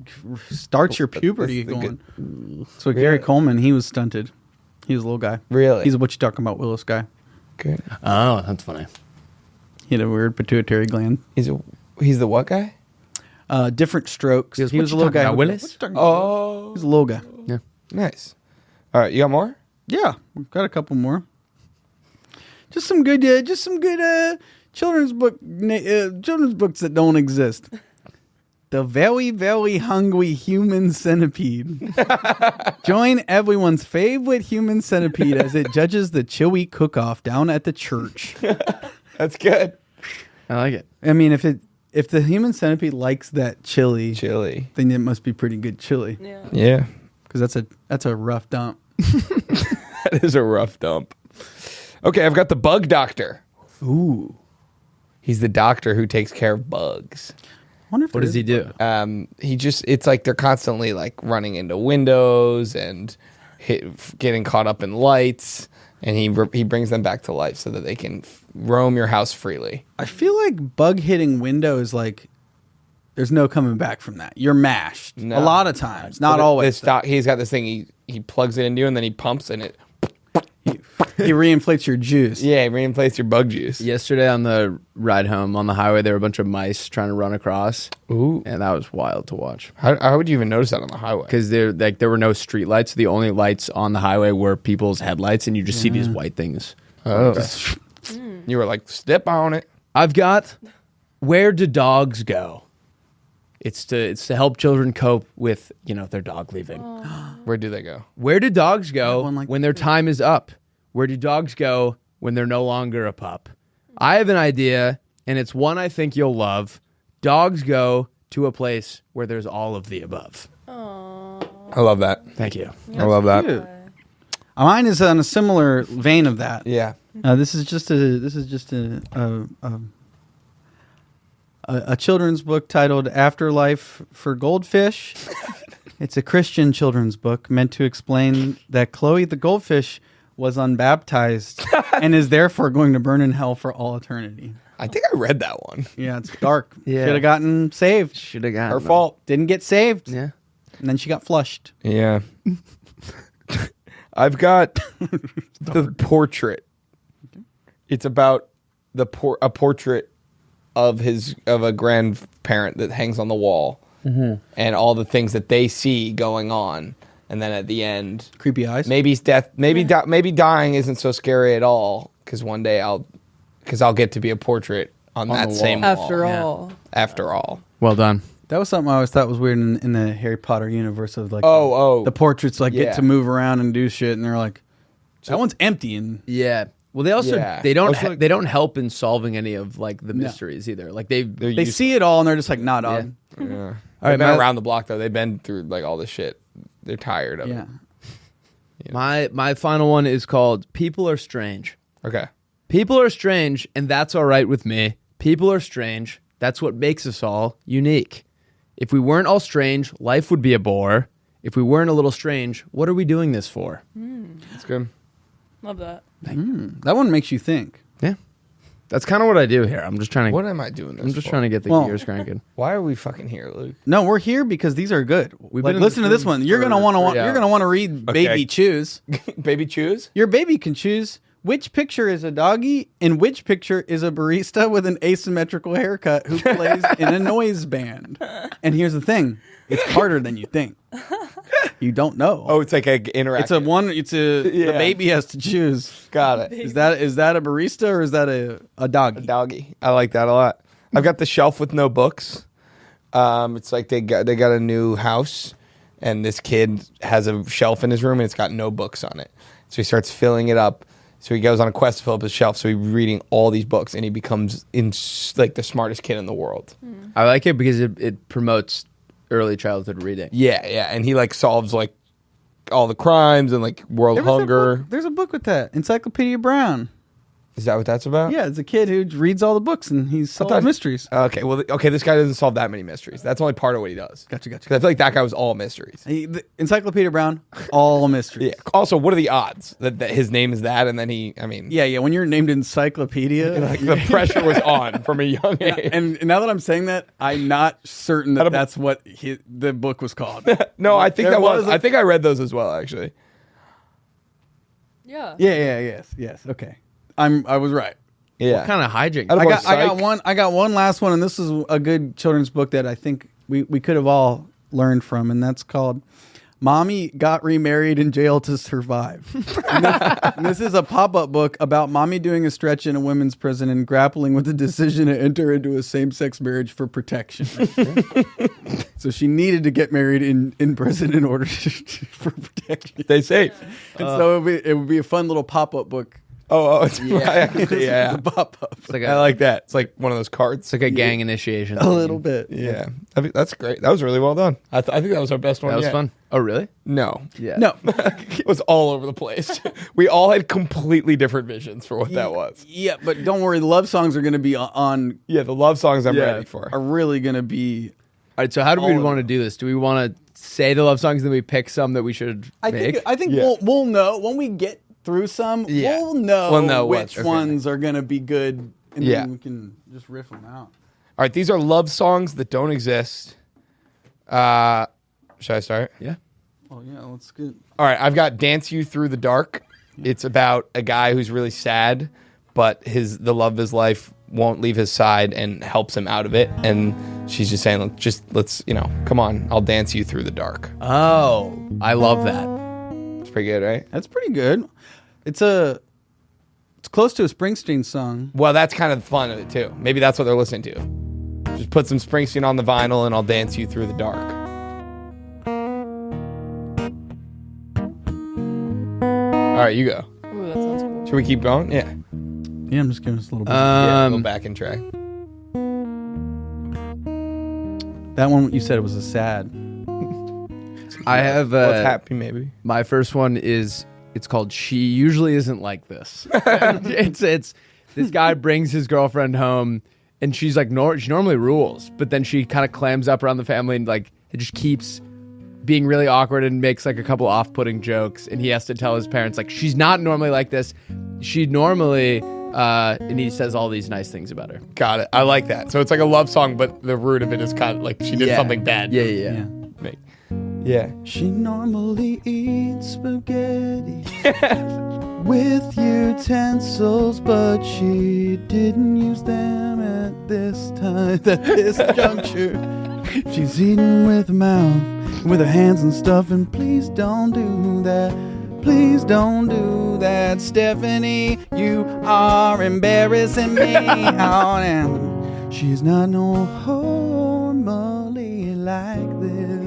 starts your puberty That's the going. So Gary Coleman, he was stunted. He was a little guy. Really? He's a what you talking about Willis guy. Good. Oh, that's funny. He had a weird pituitary gland. He's the what guy? Different strokes. He goes, He "What was a you little talking guy. about, Willis?" What you talking about? Oh, He's a little guy. Yeah. nice. All right, you got more? Yeah, we've got a couple more. Just some good children's books that don't exist. The very, very hungry human centipede. Join everyone's favorite human centipede as it judges the chili cook-off down at the church. That's good. I like it. I mean, if the human centipede likes that chili, Chili. then it must be pretty good chili. Yeah. Yeah. Because that's a rough dump. That is a rough dump. Okay, I've got the bug doctor. Ooh. He's the doctor who takes care of bugs. Wonder if What does he do? It's like they're constantly like running into windows and getting caught up in lights, and he brings them back to life so that they can roam your house freely. I feel like bug hitting windows, like there's no coming back from that. You're mashed No. a lot of times, not But always. He's got this thing. He plugs it into you, and then he pumps, and it He reinflates your juice. he reinflates your bug juice. Yesterday on the ride home on the highway, there were a bunch of mice trying to run across. Ooh. And that was wild to watch. How would you even notice that on the highway? Because there were no street lights. The only lights on the highway were people's headlights, and you just see these white things. Oh. You were like, step on it. I've got Where Do Dogs Go? It's to help children cope with, their dog leaving. Where do they go? Where do dogs go one like when their time is up? Where do dogs go when they're no longer a pup? I have an idea, and it's one I think you'll love. Dogs go to a place where there's all of the above. I love that. Thank you. I love that. Cute. Mine is on a similar vein of that. Yeah. This is just a children's book titled Afterlife for Goldfish. It's a Christian children's book meant to explain that Chloe the goldfish was unbaptized and is therefore going to burn in hell for all eternity. I think I read that one. Yeah, it's dark. Yeah. Should have gotten saved. Should have got Her fault. Didn't get saved. Yeah. And then she got flushed. Yeah. I've got the portrait. It's about a portrait of a grandparent that hangs on the wall, and all the things that they see going on, and then at the end, Creepy eyes. maybe death, maybe dying isn't so scary at all, because one day I'll get to be a portrait on that the same wall. wall. After all. After all. Well done. That was something I always thought was weird in the Harry Potter universe of like Oh. the portraits like Yeah. get to move around and do shit, and they're like, that one's empty and Yeah. Well, they also Yeah. they don't Also, like- they don't help in solving any of like the mysteries either. Like they used- see it all and they're just like, nah, dog. Yeah. All right, They've been my- around the block though. They've been through like all this shit. They're tired of Yeah. it. My final one is called People Are Strange. Okay. People are strange, and that's all right with me. People are strange. That's what makes us all unique. If we weren't all strange, life would be a bore. If we weren't a little strange, what are we doing this for? That's good. Love that. That one makes you think. Yeah. That's kind of what I do here. I'm just trying to What am I doing this I'm just for? trying to get the Well- gears cranking. Why are we fucking here, Luke? No, we're here because these are good. We've Like, been in listen to this this room one. You're for gonna want 3 to. You're gonna want to read Okay. Baby Choose. Baby choose? Your baby can choose Which picture is a doggy and which picture is a barista with an asymmetrical haircut who plays in a noise band? And here's the thing. It's harder than you think. You don't know. Oh, it's like a interactive. The baby has to choose. Got it. Is that a barista or is that a doggy? A doggy. I like that a lot. I've got the shelf with no books. It's like they got a new house, and this kid has a shelf in his room, and it's got no books on it. So he starts filling it up. So he goes on a quest to fill up his shelf. So he's reading all these books, and he becomes like the smartest kid in the world. I like it because it promotes early childhood reading. Yeah, and he like solves like all the crimes and like world hunger. There's a book with that. Encyclopedia Brown. Is that what that's about? Yeah, it's a kid who reads all the books and he solves mysteries. Okay, well, this guy doesn't solve that many mysteries. That's only part of what he does. Gotcha. 'Cause I feel like that guy was all mysteries. Encyclopedia Brown, all mysteries. Yeah. Also, what are the odds that his name is that, and then Yeah. When you're named Encyclopedia, like the pressure was on from a young age. And now that I'm saying that, I'm not certain that that's what the book was called. No, I think I think I read those as well, actually. Yeah. Yes. Okay. I was right. Yeah. What kind of hijinks? I got one last one, and this is a good children's book that I think we could have all learned from, and that's called Mommy Got Remarried in Jail to Survive. and this is a pop-up book about mommy doing a stretch in a women's prison and grappling with the decision to enter into a same-sex marriage for protection. So she needed to get married in prison in order for protection. Stay safe. And so it would be a fun little pop-up book. It's yeah. Pop-up. I like that. It's like one of those cards. It's like a gang initiation. A little bit. Yeah. That's great. That was really well done. I think that was our best one That was yet. fun. Oh, really? No. Yeah. No. It was all over the place. We all had completely different visions for what that was. Yeah, but don't worry. The love songs are going to be on. Yeah, the love songs I'm ready for. Are really going to be. All right, so how do we want to do this? Do we want to say the love songs and then we pick some that we should make? I think we'll know when we get through some. Yeah. We'll know which okay. ones are going to be good, and then we can just riff them out. All right, these are love songs that don't exist. Should I start? Yeah. Oh yeah, let's get. All right, I've got "Dance You Through the Dark." It's about a guy who's really sad, but the love of his life won't leave his side and helps him out of it. And she's just saying, let's come on, I'll dance you through the dark. Oh, I love that. It's pretty good, right? That's pretty good. It's close to a Springsteen song. Well, that's kind of the fun of it too. Maybe that's what they're listening to. Just put some Springsteen on the vinyl, and I'll dance you through the dark. All right, you go. Ooh, that sounds cool. Should we keep going? Yeah. Yeah, I'm just giving us a little bit. A little backing track. That one you said it was a sad. I have What's happy, maybe. My first one it's called "She Usually Isn't Like This." it's this guy brings his girlfriend home, and she's like she normally rules, but then she kind of clams up around the family and like it just keeps being really awkward and makes like a couple off-putting jokes, and he has to tell his parents like she's not normally like this. She normally and he says all these nice things about her. Got it. I like that. So it's like a love song, but the root of it is kind of like she did something bad. Yeah. Yeah. She normally eats spaghetti with utensils, but she didn't use them at this time, at this juncture. She's eating with her mouth, with her hands and stuff, and please don't do that. Please don't do that, Stephanie. You are embarrassing me. Oh, now. She's not normally like this.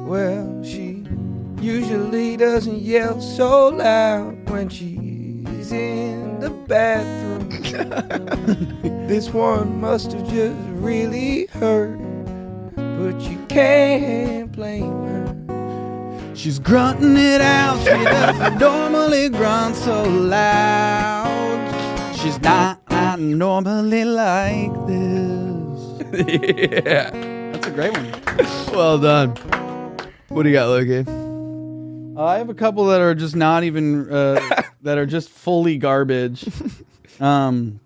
Well, she usually doesn't yell so loud when she's in the bathroom. This one must have just really hurt, but you can't blame her. She's grunting it out. She doesn't normally grunt so loud. She's not normally like this. Yeah. That's a great one. Well done. What do you got, Loki? I have a couple that are just not even that are just fully garbage. That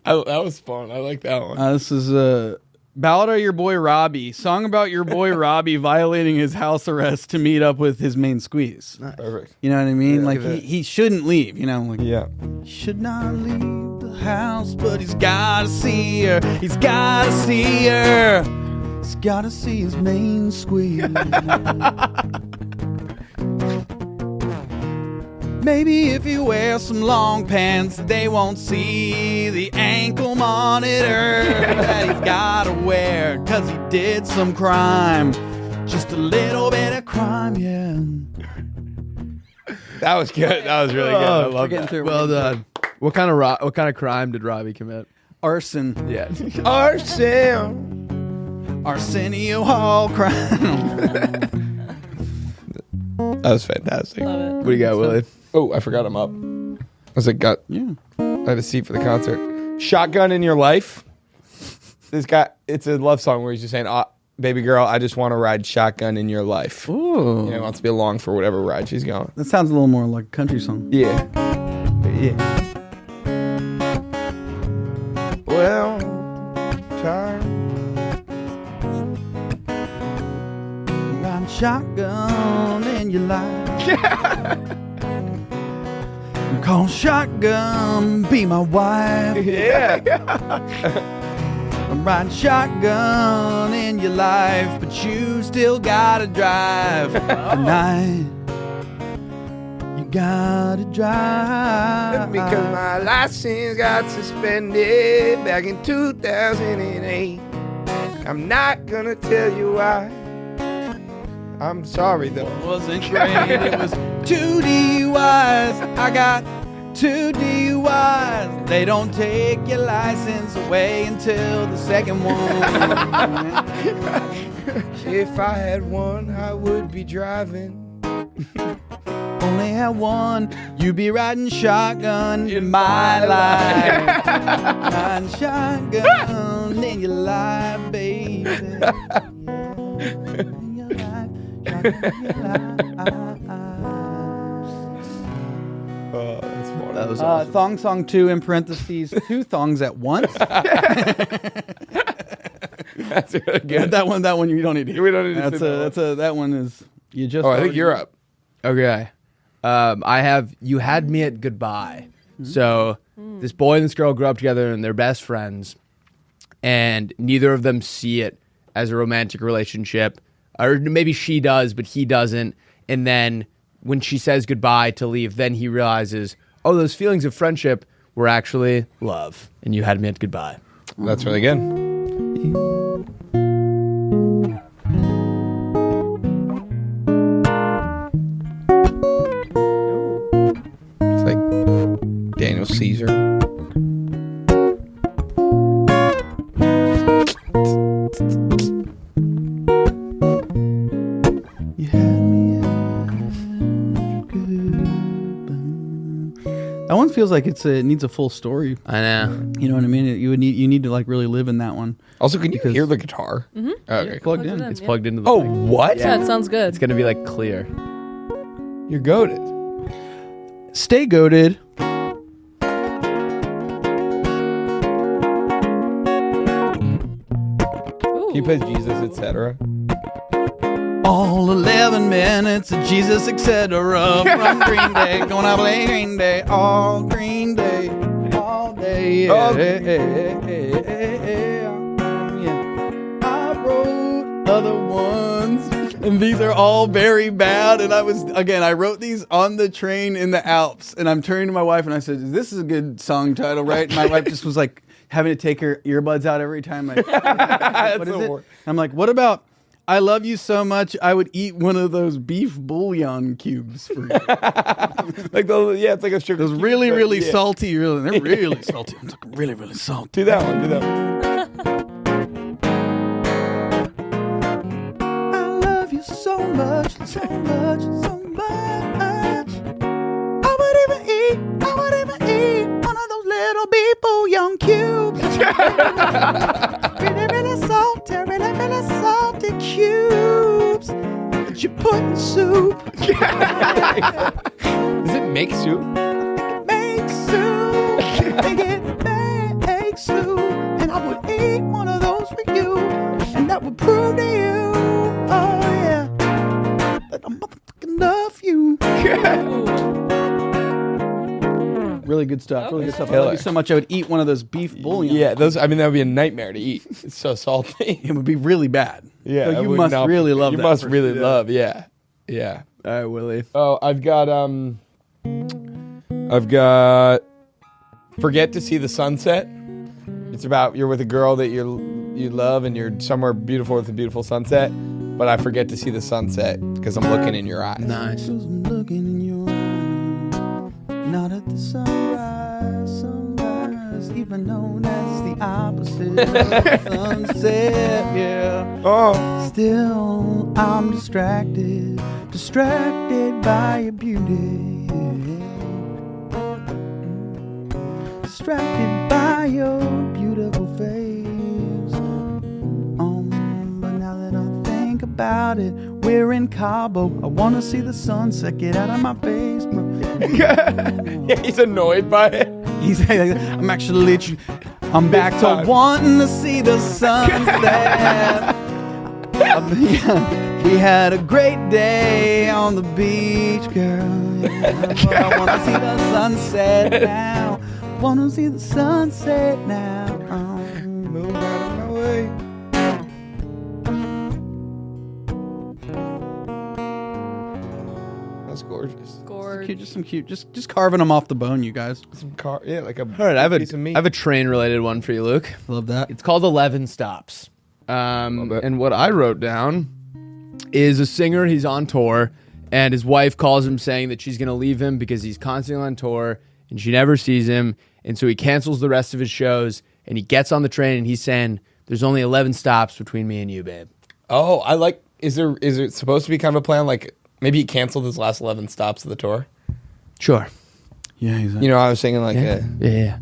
was fun. I like that one. This is Ballad of your boy Robbie. Song about your boy Robbie violating his house arrest to meet up with his main squeeze. Perfect. You know what I mean? Yeah, like he shouldn't leave. You know, like Yeah. he should not leave the house, but he's gotta see her. He's gotta see her. He's gotta see his main squeeze. Maybe if you wear some long pants, they won't see the ankle monitor that he's gotta wear, 'cause he did some crime. Just a little bit of crime, yeah. That was good. That was really good. I love that. Well done. What kind of crime did Robbie commit? Arson. Yeah. Arson. Arsenio Hall crime. That was fantastic. Love it. What do you got, Willie? Oh, I forgot I'm up. I was like, I had a seat for the concert. Shotgun in your life. This guy, it's a love song where he's just saying, baby girl, I just want to ride shotgun in your life. Ooh. You know, he wants to be along for whatever ride she's going. That sounds a little more like a country song. Yeah. Yeah. Well, tired. Riding shotgun in your life. Call shotgun, be my wife. Yeah. I'm riding shotgun in your life, but you still gotta drive tonight. You gotta drive. Because my license got suspended back in 2008. I'm not gonna tell you why. I'm sorry though. It wasn't great. It was 2 DUIs. I got 2 DUIs. They don't take your license away until the second one. If I had one, I would be driving. Only had one, you'd be riding shotgun in my life. Riding shotgun in your life, baby. In your life, shotgun in your life. Oh, that's funny. That was awesome. Thong Song 2 in parentheses, 2 thongs at once. That's really good. That one you don't need to hear. We don't need to say that. That one is, you just. Oh, I think you're up. Okay. I have You Had Me at Goodbye. So this boy and this girl grew up together and they're best friends. And neither of them see it as a romantic relationship. Or maybe she does, but he doesn't. And then when she says goodbye to leave, then he realizes, oh, those feelings of friendship were actually love. And you had me at goodbye. That's really good. It's like Daniel Caesar. You had me at goodbye. That one feels like it needs a full story. I know. You know what I mean? You need to like really live in that one. Also, can you hear the guitar? Mm-hmm. Okay. Plugged in. It's plugged into the Oh, mic. what? Yeah, it sounds good. It's going to be like clear. You're goated. Stay goated. Can you play Jesus, etc.? All 11 minutes of Jesus, etc. From Green Day, gonna play Green Day, all Green Day, all day. Yeah. All Yeah. I wrote other ones, and these are all very bad. And I wrote these on the train in the Alps, and I'm turning to my wife and I said, "This is a good song title, right?" And my wife just was like having to take her earbuds out every time. Like, what is it? I'm like, what about? I love you so much, I would eat one of those beef bouillon cubes for you. Like those, yeah, it's like a sugar. Those cube, really, but really yeah. salty. They're really salty. I'm talking really, really salty. Do that one. Do that one. I love you so much, so much, so much. I would even eat one of those little beef bouillon cubes. Really, really salty cubes that you put in soup. Does it make soup? Make soup. Make it make soup. And I would eat one of those for you. Really good stuff. Really good stuff. I Killer. love you so much. I would eat one of those beef bouillon. Yeah, those. I mean, that would be a nightmare to eat. It's so salty. It would be really bad. Yeah, So I you would must not- really love You that. must for really sure. love. Yeah, yeah. All right, Willie. Oh, I've got. Forget to see the sunset. It's about you're with a girl that you love and you're somewhere beautiful with a beautiful sunset, but I forget to see the sunset because I'm looking in your eyes. Nice. I'm looking in your eyes, not at the sunrise, even known as the opposite of sunset, yeah. Oh, Still, I'm distracted by your beauty. Distracted by your beautiful face. But now that I think about it, we're in Cabo. I wanna see the sunset. Get out of my face, bro. yeah, he's annoyed by it. I'm back to wanting to see the sunset. We had a great day on the beach, girl. Yeah, but I want to see the sunset now. Want to see the sunset now. Move out of my way. That's gorgeous. Gorge. Just carving them off the bone, you guys. Yeah, like a All right, I have piece of meat. a train related one for you, Luke. Love that. It's called 11 Stops. And what I wrote down is a singer, he's on tour, and his wife calls him saying that she's going to leave him because he's constantly on tour and she never sees him. And so he cancels the rest of his shows and he gets on the train and he's saying, there's only 11 stops between me and you, babe. Oh, I like. Is it supposed to be kind of a plan? Like maybe he canceled his last 11 stops of the tour. Sure. Yeah, he's You know, I was thinking like, Yeah.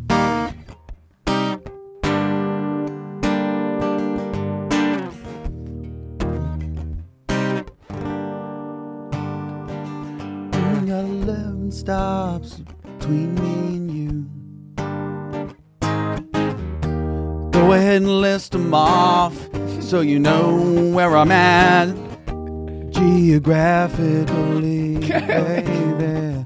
We got 11 stops between me and you. Go ahead and list them off so you know where I'm at geographically, baby.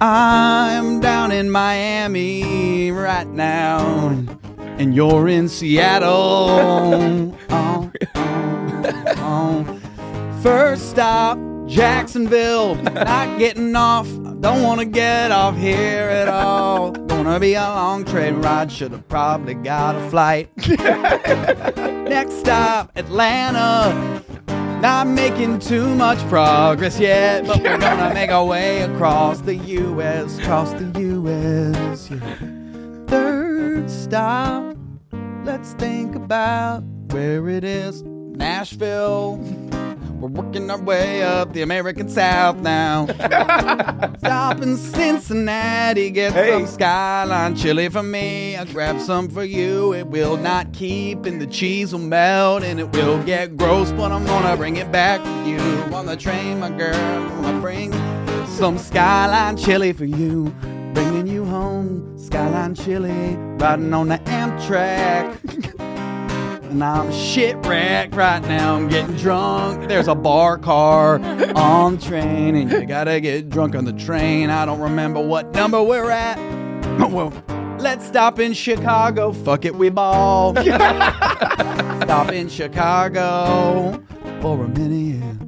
I'm down in Miami right now, and you're in Seattle. First stop, Jacksonville. Not getting off. Don't want to get off here at all. Gonna be a long train ride. Should have probably got a flight. Next stop, Atlanta. Not making too much progress yet, but we're gonna make our way across the U.S. Across the U.S. Yeah. Third stop, let's think about where it is. Nashville. We're working our way up the American South now. Stop in Cincinnati, get some Skyline chili for me. I'll grab some for you. It will not keep and the cheese will melt and it will get gross, but I'm gonna bring it back for you. On the train, my girl, I'm gonna bring some Skyline chili for you. Bringing you home, Skyline chili, riding on the Amtrak. And I'm shit-wrecked right now. I'm getting drunk. There's a bar car on the train, and you gotta get drunk on the train. I don't remember what number we're at. Well, let's stop in Chicago. Fuck it, we ball. Stop in Chicago for a minute.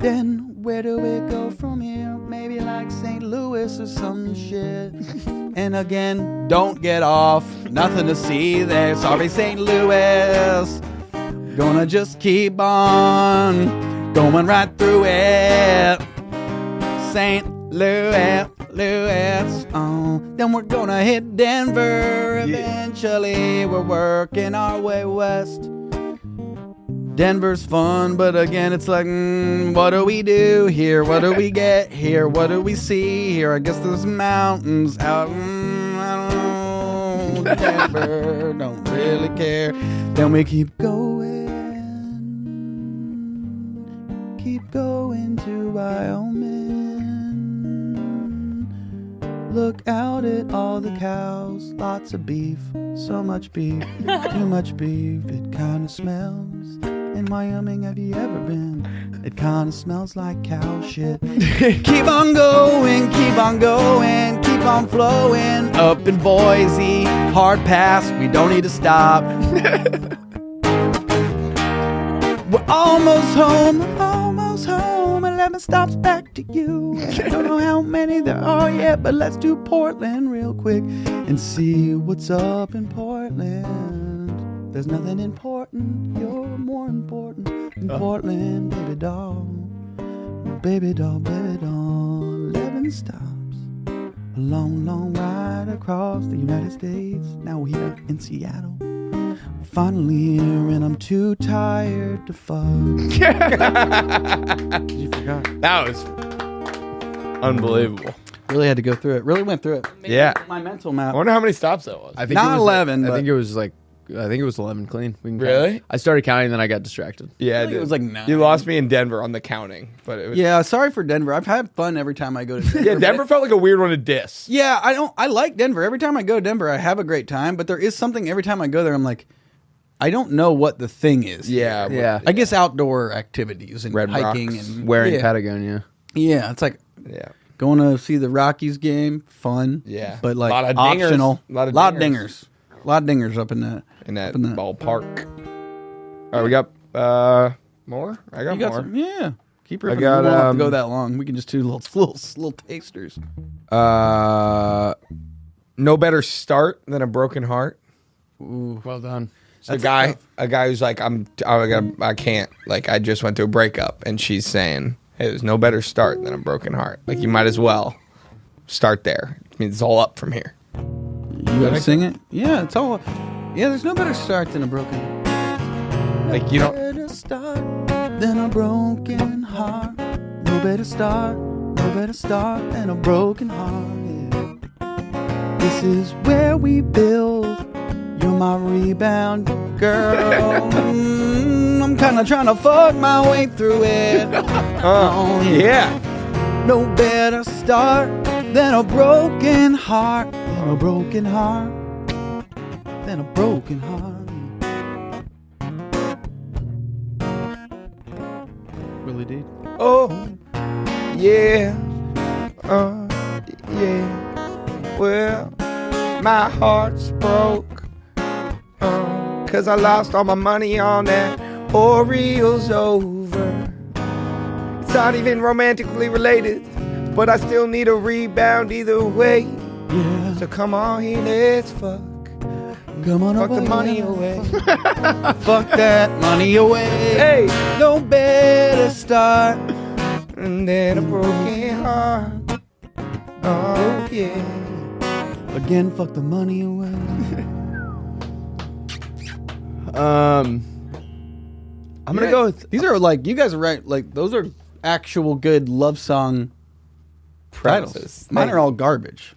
Then where do we go from here? Maybe like St. Louis or some shit. And again, don't get off. Nothing to see there. Sorry, St. Louis. Gonna just keep on going right through it. St. Louis. Then we're gonna hit Denver eventually. We're working our way west. Denver's fun, but again, it's like, what do we do here? What do we get here? What do we see here? I guess there's mountains out. I don't know. Denver, don't really care. Then we keep going to Wyoming. Look out at all the cows, lots of beef, so much beef, too much beef, it kind of smells. In Wyoming, have you ever been? It kind of smells like cow shit. Keep on going, keep on going, keep on flowing. Up in Boise, hard pass, we don't need to stop. We're almost home, 11 stops back to you. I don't know how many there are yet, but let's do Portland real quick and see what's up in Portland. There's nothing important, you're more important than Portland, baby doll. Baby doll, baby doll. 11 stops, a long, long ride across the United States. Now we're here in Seattle. Finally here, and I'm too tired to fuck. You forgot. That was unbelievable. Really had to go through it. Really went through it. Yeah. My mental map. I wonder how many stops that was. I think Not it was 11, I but- think it was like. I think it was 11 clean. We can count. Really? I started counting, then I got distracted. Yeah, think it was like 9. You lost me in Denver on the counting, but it was. Yeah, sorry for Denver. I've had fun every time I go to Denver. Yeah, Denver felt like a weird one to diss. Yeah, I like Denver. Every time I go to Denver, I have a great time, but there is something every time I go there, I'm like, I don't know what the thing is. Yeah, Yeah. I guess outdoor activities and Red hiking rocks. and Wearing yeah. Patagonia. Yeah, it's like Yeah. going to see the Rockies game, fun. Yeah. But like Lot of dingers. optional. Lot of dingers. A lot of dingers up in that. In that up in ballpark. All right, we got more? I got You got more. some, yeah. Keep ripping. I got, We won't have to go that long. We can just do little tasters. No better start than a broken heart. Ooh, well done. So a guy who's like, I can't. Like, I just went through a breakup, and she's saying, hey, there's no better start than a broken heart. Like, you might as well start there. I mean, it's all up from here. You gotta sing it? Yeah, it's all. Yeah, there's no better start than a broken. Like, you don't. Better start than a broken heart. No better start. No better start than a broken heart. Yeah. This is where we build. You're my rebound girl. I'm kind of trying to fuck my way through it. Oh, Yeah. No better start than a broken heart. Than a broken heart. Than a broken heart. Really did. Oh, yeah. Yeah. Well, my heart's broke. 'Cause I lost all my money on that Orioles over. It's not even romantically related, but I still need a rebound either way. Yeah. So come on here, let's fuck. Come on Fuck away. the money away. Fuck that money away. Hey! No better start. And then a broken heart. Oh, yeah. Again, fuck the money away. I'm gonna go with. These are like, you guys are right. Like, those are actual good love song titles. Premises. Mine are all garbage.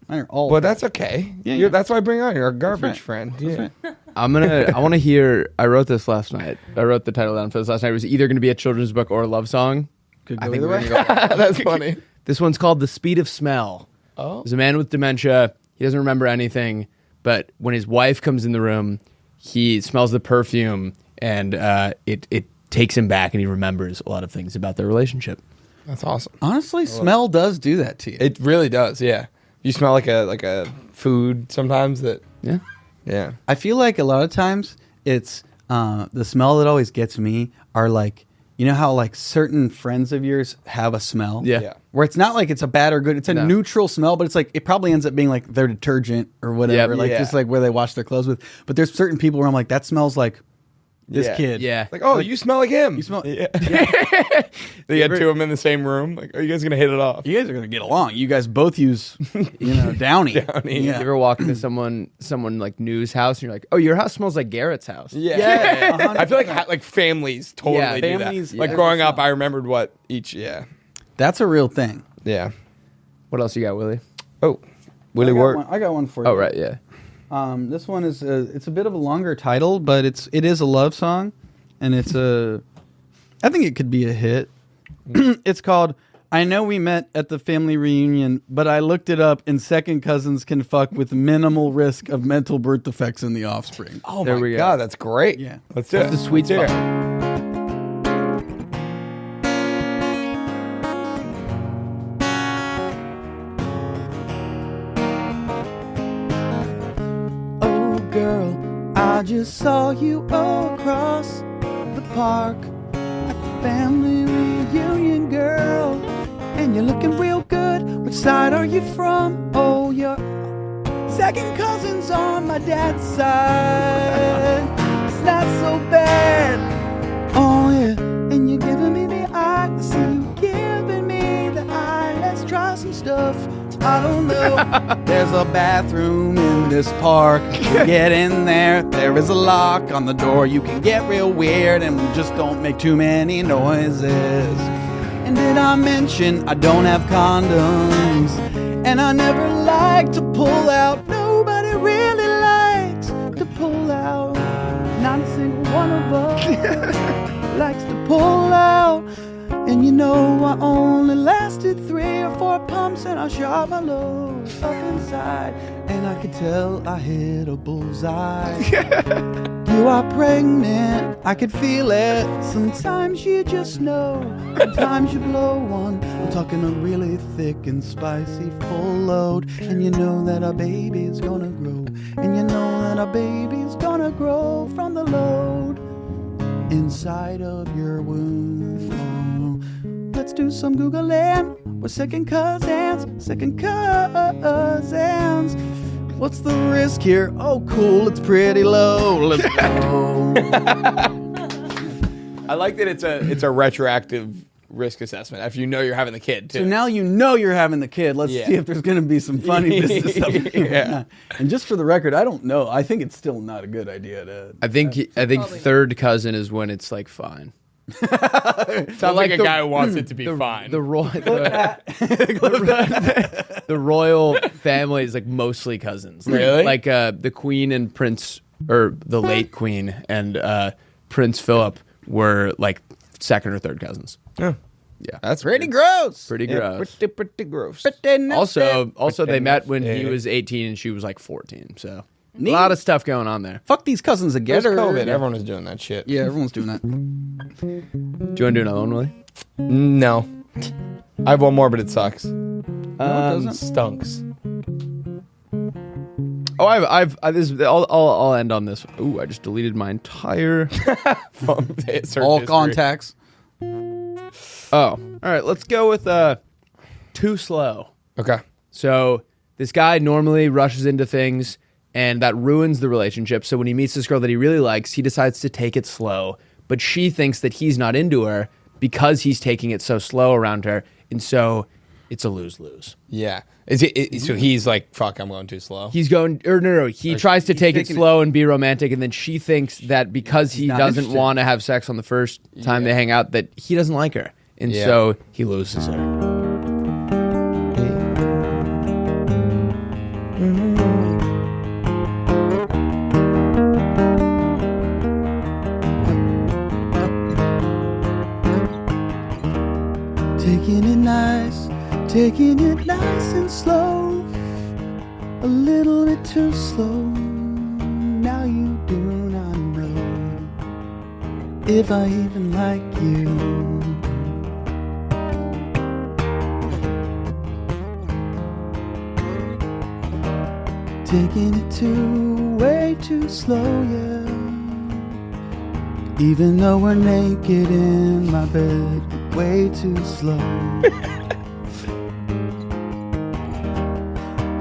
Mine are all. Well, that's okay. Yeah. That's why I bring on. You're a garbage right. friend. Yeah. I want to hear. I wrote this last night. I wrote the title down for this last night. It was either going to be a children's book or a love song. Could I go think either we're way. gonna go. That's funny. This one's called The Speed of Smell. Oh. There's a man with dementia. He doesn't remember anything, but when his wife comes in the room, he smells the perfume, and it takes him back, and he remembers a lot of things about their relationship. That's awesome. Honestly, smell does do that to you. It really does. Yeah. You smell like a food sometimes that. Yeah. Yeah. I feel like a lot of times it's the smell that always gets me are like, you know how like certain friends of yours have a smell? Yeah. Yeah. Where it's not like it's a bad or good, it's a No. neutral smell, but it's like it probably ends up being like their detergent or whatever, Yep. like Yeah. just like where they wash their clothes with. But there's certain people where I'm like, that smells like this Yeah. kid. Yeah. Like, oh, you smell like him. You smell. Yeah. They had two of them in the same room. Like, are you guys gonna hit it off? You guys are gonna get along. You guys both use, Downy. Downy. You Yeah. ever walk into someone like new's house, and you're like, "Oh, your house smells like Garrett's house." Yeah. Yeah. I feel like families totally Yeah, do families, that. Like yeah. growing up, I remembered what each. Yeah. That's a real thing. Yeah. What else you got, Willie? Oh, Willie Wart. I got one for you. Oh, right, yeah. This one is it's a bit of a longer title, but it is a love song, and it's I think it could be a hit. It's called "I Know We Met at the Family Reunion, but I looked it up, and second cousins can fuck with minimal risk of mental birth defects in the offspring." Oh There my we go. god, that's great. Yeah. Let's do it. The sweet Let's do spot. it. girl. I just saw you across the park at the family reunion, girl. And you're looking real good. Which side are you from? Oh, you're second cousins on my dad's side. It's not so bad. Oh, yeah. And you're giving me the eye. I see you giving me the eye. Let's try some stuff. I don't know. There's a bathroom in this park. Get in there. There is a lock on the door. You can get real weird and just don't make too many noises. And did I mention I don't have condoms? And I never like to pull out. Nobody really likes to pull out. Not a single one of us likes to pull out. And you know I only lasted 3 or 4 pumps and I shot my load up inside. And I could tell I hit a bullseye. You are pregnant, I could feel it. Sometimes you just know, sometimes you blow one. I'm talking a really thick and spicy full load. And you know that our baby's gonna grow. And you know that our baby's gonna grow from the load inside of your womb. Let's do some Googling. We're second cousins, second cousins. What's the risk here? Oh, cool, it's pretty low. Let's go. I like that it's a retroactive risk assessment if you know you're having the kid too. So now you know you're having the kid. Let's Yeah. see if there's going to be some funny business up here. Yeah. And just for the record, I don't know. I think it's still not a good idea to. I think third cousin is when it's like fine. Sounds like a guy who wants it to be fine. The royal family is like mostly cousins. Really? Like the Queen and Prince, or the late Queen and Prince Philip were like second or third cousins. Yeah. Yeah, That's Pretty weird. gross. pretty gross. Pretty gross. Also, they met when he was 18 and she was like 14. So a lot of stuff going on there. Fuck these cousins There's together. COVID. Everyone was doing that shit. Yeah, everyone's doing that. Do you want to do another one, Willie? No. I have one more, but it sucks. doesn't. Stunks. Oh, I'll end on this. Ooh, I just deleted my entire. All contacts. Oh, all right. Let's go with too slow. Okay. So this guy normally rushes into things, and that ruins the relationship. So when he meets this girl that he really likes, he decides to take it slow. But she thinks that he's not into her because he's taking it so slow around her, and so it's a lose-lose. Yeah. So he's like, fuck, I'm going too slow. He's going, or no. He tries to take it taking slow and be romantic, and then she thinks that because he not doesn't interested. want to have sex on the first time they hang out, that he doesn't like her, and Yeah. so he loses her. Taking it nice and slow, a little bit too slow. Now you do not know if I even like you. Taking it way too slow, yeah. Even though we're naked in my bed, way too slow.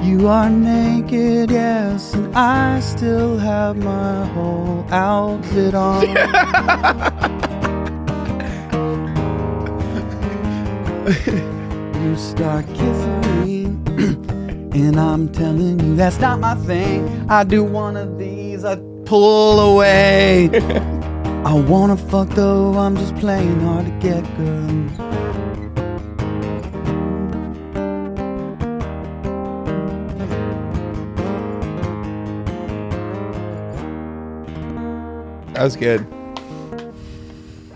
You are naked, yes, and I still have my whole outfit on. You start kissing me, and I'm telling you that's not my thing. I do one of these, I pull away. I wanna fuck though, I'm just playing hard to get, girl. That was good.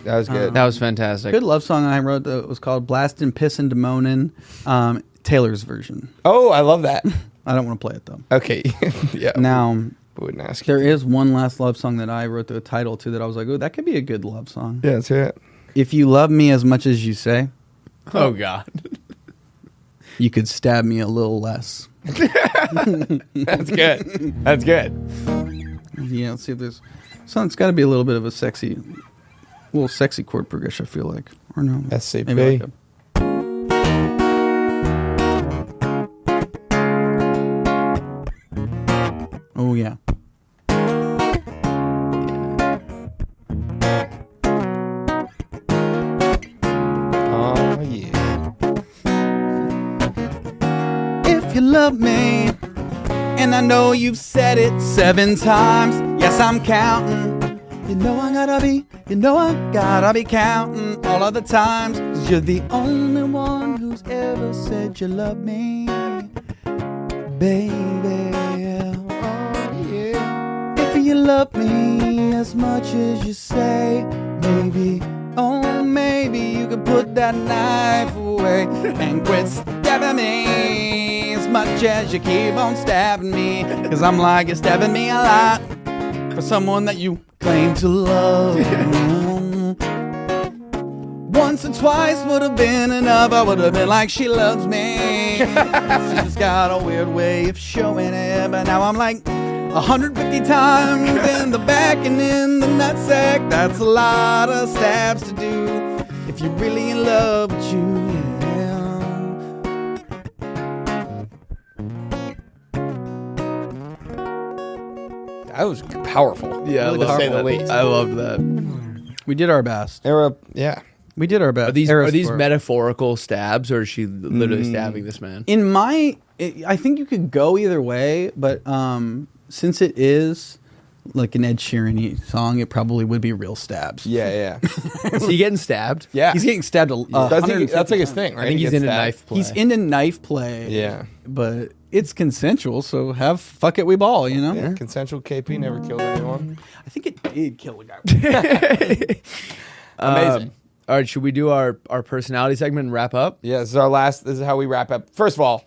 That was good. That was fantastic. Good love song I wrote that was called Blastin' Pissin' Demonin, Taylor's version. Oh, I love that. I don't want to play it though. Okay. Yeah. Now, Wouldn't ask there you. is one last love song that I wrote the title to that I was like, oh, that could be a good love song. Yeah, that's it. If you love me as much as you say, Oh God. you could stab me a little less. That's good. That's good. Yeah, let's see if there's. So it's got to be a little bit of a little sexy chord progression. I feel like, or no? SCP. Maybe like oh yeah. Oh yeah. If you love me, and I know you've said it 7 times, yes, I'm counting. You know I gotta be counting all of the times, 'cause you're the only one who's ever said you love me, baby. Oh, yeah. If you love me as much as you say, maybe, oh, maybe you could put that knife away and quit stabbing me as much as you keep on stabbing me, 'cause I'm like, you're stabbing me a lot for someone that you claim to love. Once or twice would have been enough. I would have been like, she loves me. She's got a weird way of showing it, but now I'm like 150 times in the back and in the nutsack. That's a lot of stabs to do if you're really in love with you. That was powerful. Yeah, to say the least. I loved that. We did our best. Yeah. We did our best. Are these metaphorical stabs, or is she literally stabbing this man? I think you could go either way, but since it is like an Ed Sheeran song, it probably would be real stabs. Yeah. Is he getting stabbed? Yeah. He's getting stabbed. That's like his thing, right? I think he's into knife play. He's into knife play. Yeah. But it's consensual, so fuck it, we ball, you know? Yeah. Consensual KP never killed anyone. I think it did kill a guy. Amazing. All right, should we do our personality segment and wrap up? Yeah, this is our last. This is how we wrap up. First of all,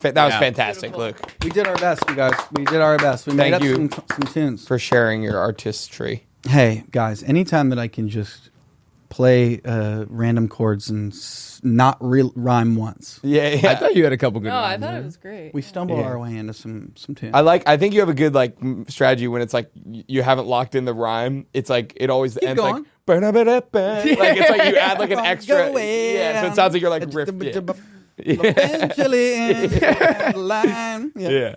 that was fantastic, Luke. We did our best, you guys. We did our best. We made Thank up you some tunes. for sharing your artistry. Hey, guys, anytime that I can just play random chords and not rhyme once. Yeah. I thought you had a couple good No, I ones. thought it was great. We stumble our way into some tunes. I think you have a good strategy when it's like you haven't locked in the rhyme. It's like it always ends going. like like it's like you add like an extra. Yeah, so it sounds like you're like riff. Eventually in the line. Yeah.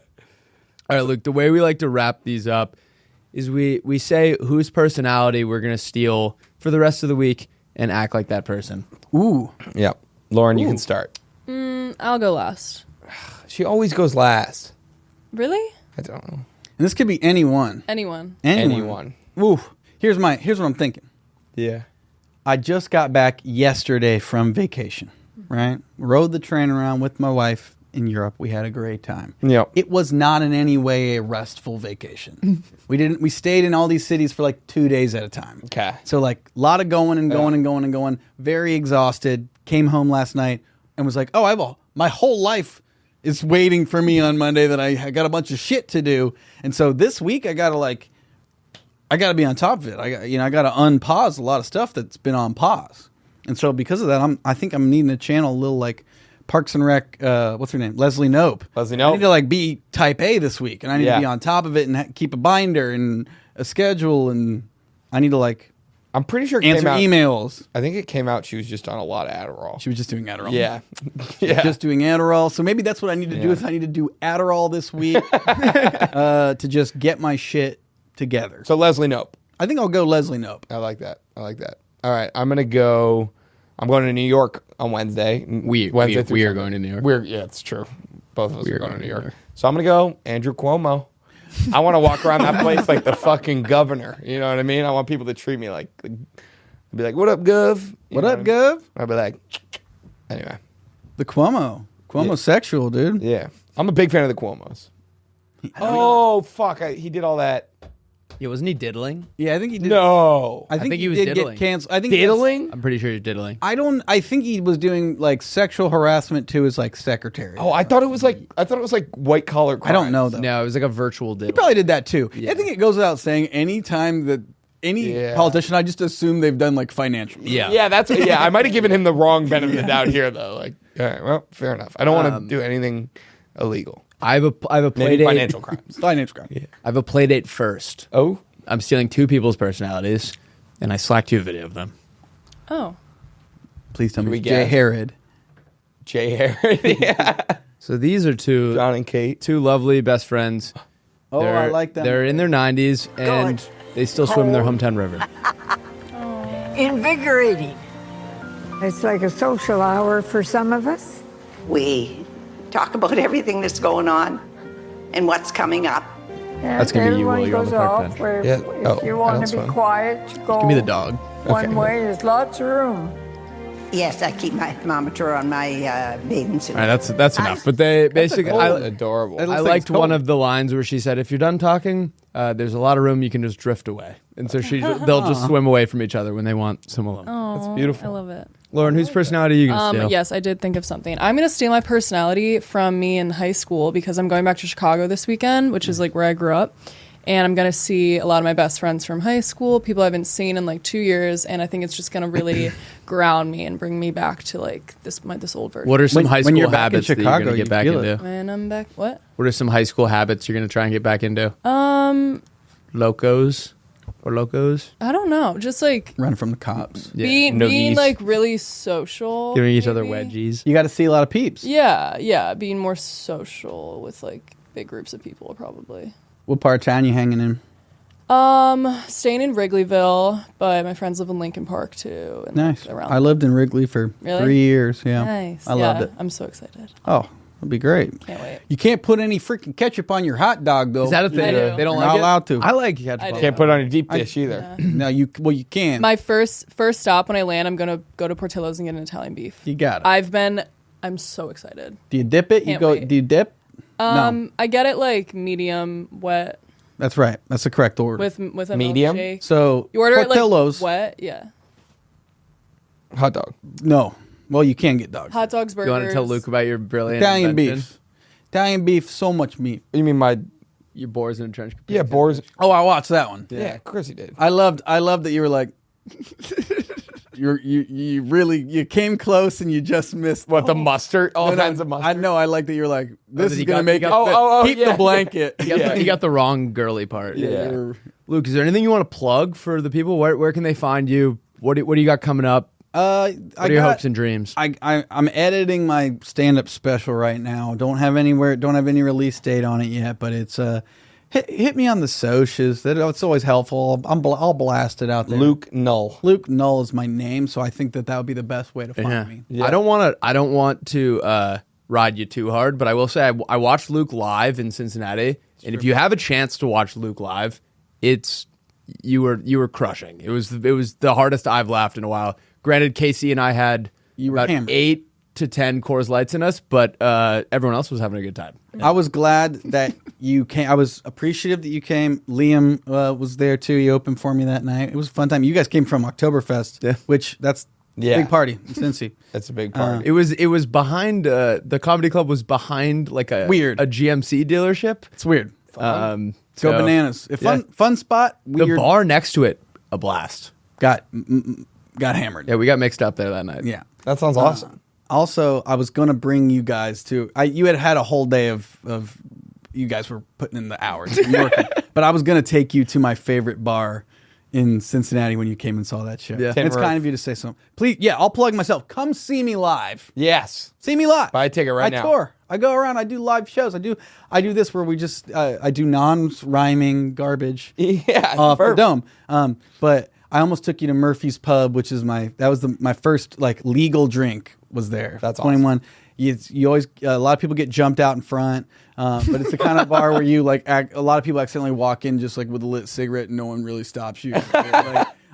All right, Luke, the way we like to wrap these up is we say whose personality we're going to steal for the rest of the week and act like that person. Ooh. Yeah. Lauren, you can start. I'll go last. She always goes last. Really? I don't know. And this could be anyone. Anyone. Ooh. Here's what I'm thinking. Yeah. I just got back yesterday from vacation, right? Rode the train around with my wife in Europe. We had a great time. Yep. It was not in any way a restful vacation. We stayed in all these cities for like 2 days at a time. Okay. So like a lot of going and going and going and going. Very exhausted. Came home last night and was like, my whole life is waiting for me on Monday that I got a bunch of shit to do. And so this week I got to be on top of it. I got to unpause a lot of stuff that's been on pause. And so because of that, I think I'm needing to channel a little like Parks and Rec, what's her name? Leslie Knope. Leslie Knope. I need to like be type A this week, and I need to be on top of it and keep a binder and a schedule, and I need to like I'm pretty sure it answer came out, emails. I think it came out she was just on a lot of Adderall. She was just doing Adderall. Yeah. Just doing Adderall. So maybe that's what I need to do. Is I need to do Adderall this week to just get my shit together. So Leslie Knope. I think I'll go Leslie Knope. I like that. All right, I'm going to New York on Wednesday. We are going to New York. Yeah, it's true. Both of us are going to New York. So I'm going to go Andrew Cuomo. I want to walk around that place like the fucking governor. You know what I mean? I want people to treat me like, be like, what up, Gov? What up, Gov? I'll be like, anyway. The Cuomo sexual, dude. Yeah. I'm a big fan of the Cuomos. Oh, fuck. He did all that. Yeah, wasn't he diddling? Yeah, I think he did. No. I think he was did diddling. get canceled. I think Diddling? I'm pretty sure he's diddling. I think he was doing like sexual harassment to his like secretary. Oh, I thought it was like white collar crimes. I don't know though. No, it was like a virtual diddle. He probably did that too. Yeah. I think it goes without saying anytime that any politician, I just assume they've done like financial. Yeah. Yeah, I might have given him the wrong benefit of the doubt here though. Like, all right, well, fair enough. I don't want to do anything illegal. I have a play Maybe date. financial crimes. Financial crime. I have a play date first. Oh, I'm stealing 2 people's personalities, and I slacked you a video of them. Oh. Please tell Should me we it's Jay guess? Herod. Jay Herod. Yeah. So these are John and Kate. 2 lovely best friends. Oh, I like them. They're in their 90s, and they still swim in their hometown river. Invigorating. It's like a social hour for some of us. We talk about everything that's going on and what's coming up. That's gonna be you while Everyone you're on the goes park off bench. where Yeah. if Oh, you want that's to be fun. quiet, you go Give me the dog. one way. There's lots of room. Yes, I keep my thermometer on my bathing suit. All right, that's enough. But they basically, Adorable. I liked one of the lines where she said, "If you're done talking, there's a lot of room. You can just drift away." And so they'll just swim away from each other when they want some alone. That's beautiful. I love it. Lauren, whose personality are you gonna steal? Yes, I did think of something. I'm going to steal my personality from me in high school because I'm going back to Chicago this weekend, which is like where I grew up. And I'm going to see a lot of my best friends from high school, people I haven't seen in like 2 years. And I think it's just going to really ground me and bring me back to like this old version. What are some high When you're school back in habits that you're Chicago, gonna you get back feel it. into? When I'm back, what? What are some high school habits you're gonna try and get back into? Locos or locos? I don't know. Just like Run from the cops. being Noogies. like really social. Giving each other maybe. wedgies. You got to see a lot of peeps. Yeah. Being more social with like big groups of people probably. What part of town you hanging in? Staying in Wrigleyville, but my friends live in Lincoln Park too. And Nice. like, around I lived in Wrigley for Really? 3 years. Yeah. Nice. I loved it. I'm so excited. Oh, it'll be great. Can't wait. You can't put any freaking ketchup on your hot dog, though. Is that a thing? I do. They don't You're like not it? allowed to. I like ketchup. I do. Can't put it on a deep dish either. No, you can. My first stop when I land, I'm gonna go to Portillo's and get an Italian beef. You got it. I'm so excited. Do you dip it? Can't Do wait. you dip? No. I get it like medium wet That's right. That's the correct order. with a Medium? milkshake. So You order Portillo's. it like wet, yeah. Hot dog. No. Well, you can get dogs. Hot dogs, burgers. You want to tell Luke about your brilliant Italian invention? beef. Italian beef. So much meat. You mean my? Your boars in a trench coat. Yeah, boars. Oh, I watched that one. Yeah, of course you did. I loved that you were like, you really came close and you just missed. What, the mustard? All No, no, kinds of mustard. I know. I like that you're like, this that is he gonna got- make he it. got- keep yeah. the blanket. He got the wrong girly part. Yeah. Luke, is there anything you want to plug for the people? Where can they find you? What do you got coming up? What are your hopes and dreams? I'm editing my stand-up special right now. Don't have any release date on it yet, but it's hit me on the socials. It's always helpful. I'll blast it out there. Luke Null. Luke Null is my name, so I think that would be the best way to find me. Yeah. I don't want to ride you too hard, but I will say I watched Luke live in Cincinnati, and if you have a chance to watch Luke live, you were crushing. It was the hardest I've laughed in a while. Granted, Casey and I had about hammered. 8 to 10 Coors Lights in us, but everyone else was having a good time. I was glad that you came. I was appreciative that you came. Liam was there too. He opened for me that night. It was a fun time. You guys came from Oktoberfest, which that's a big party in Cincy. That's a big party. It was behind the comedy club was behind like a GMC dealership. It's weird. Go Go bananas. Fun spot. Weird. The bar next to it, a blast. Got hammered. Yeah, we got mixed up there that night. Yeah. That sounds awesome. Also, I was going to bring you guys to. You had a whole day of you guys were putting in the hours, and working, but I was going to take you to my favorite bar in Cincinnati when you came and saw that show. Yeah. And it's kind of you to say something. Please, I'll plug myself. Come see me live. Yes. See me live. Buy a ticket right now. I tour. I go around. I do live shows. I do this where we just I do non-rhyming garbage. Yeah. Off the perfect. dome. But I almost took you to Murphy's Pub, which is my first like legal drink was there. That's 21. You always a lot of people get jumped out in front, but it's the kind of bar where you like a lot of people accidentally walk in just like with a lit cigarette and no one really stops you.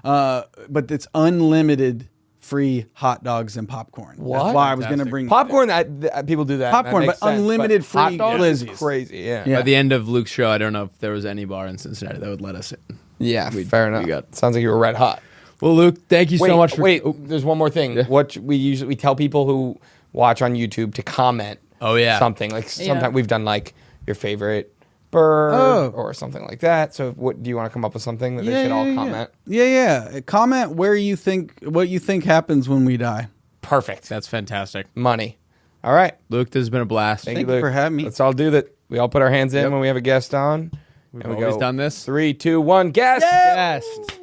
But it's unlimited free hot dogs and popcorn. What? That's why I was going to bring Popcorn. That people do that. Popcorn, that makes but sense. unlimited free hot dogs is glizzies. Crazy. Yeah. Yeah. By the end of Luke's show, I don't know if there was any bar in Cincinnati that would let us in. Yeah. Fair enough. Sounds like you were red hot. Well, Luke, thank you so much for. There's one more thing. Yeah. What we tell people who watch on YouTube to comment. Oh, yeah. Something like sometimes we've done like your favorite bird or something like that. So what do you want to come up with something that they should all comment? Yeah. Comment what you think happens when we die. Perfect. That's fantastic. Money. All right. Luke, this has been a blast. Thank Thank you, you Luke. for having me. Let's all do that. We all put our hands in Yep. when we have a guest on. We've and we always go, done this. 3, 2, 1, guest. Guest.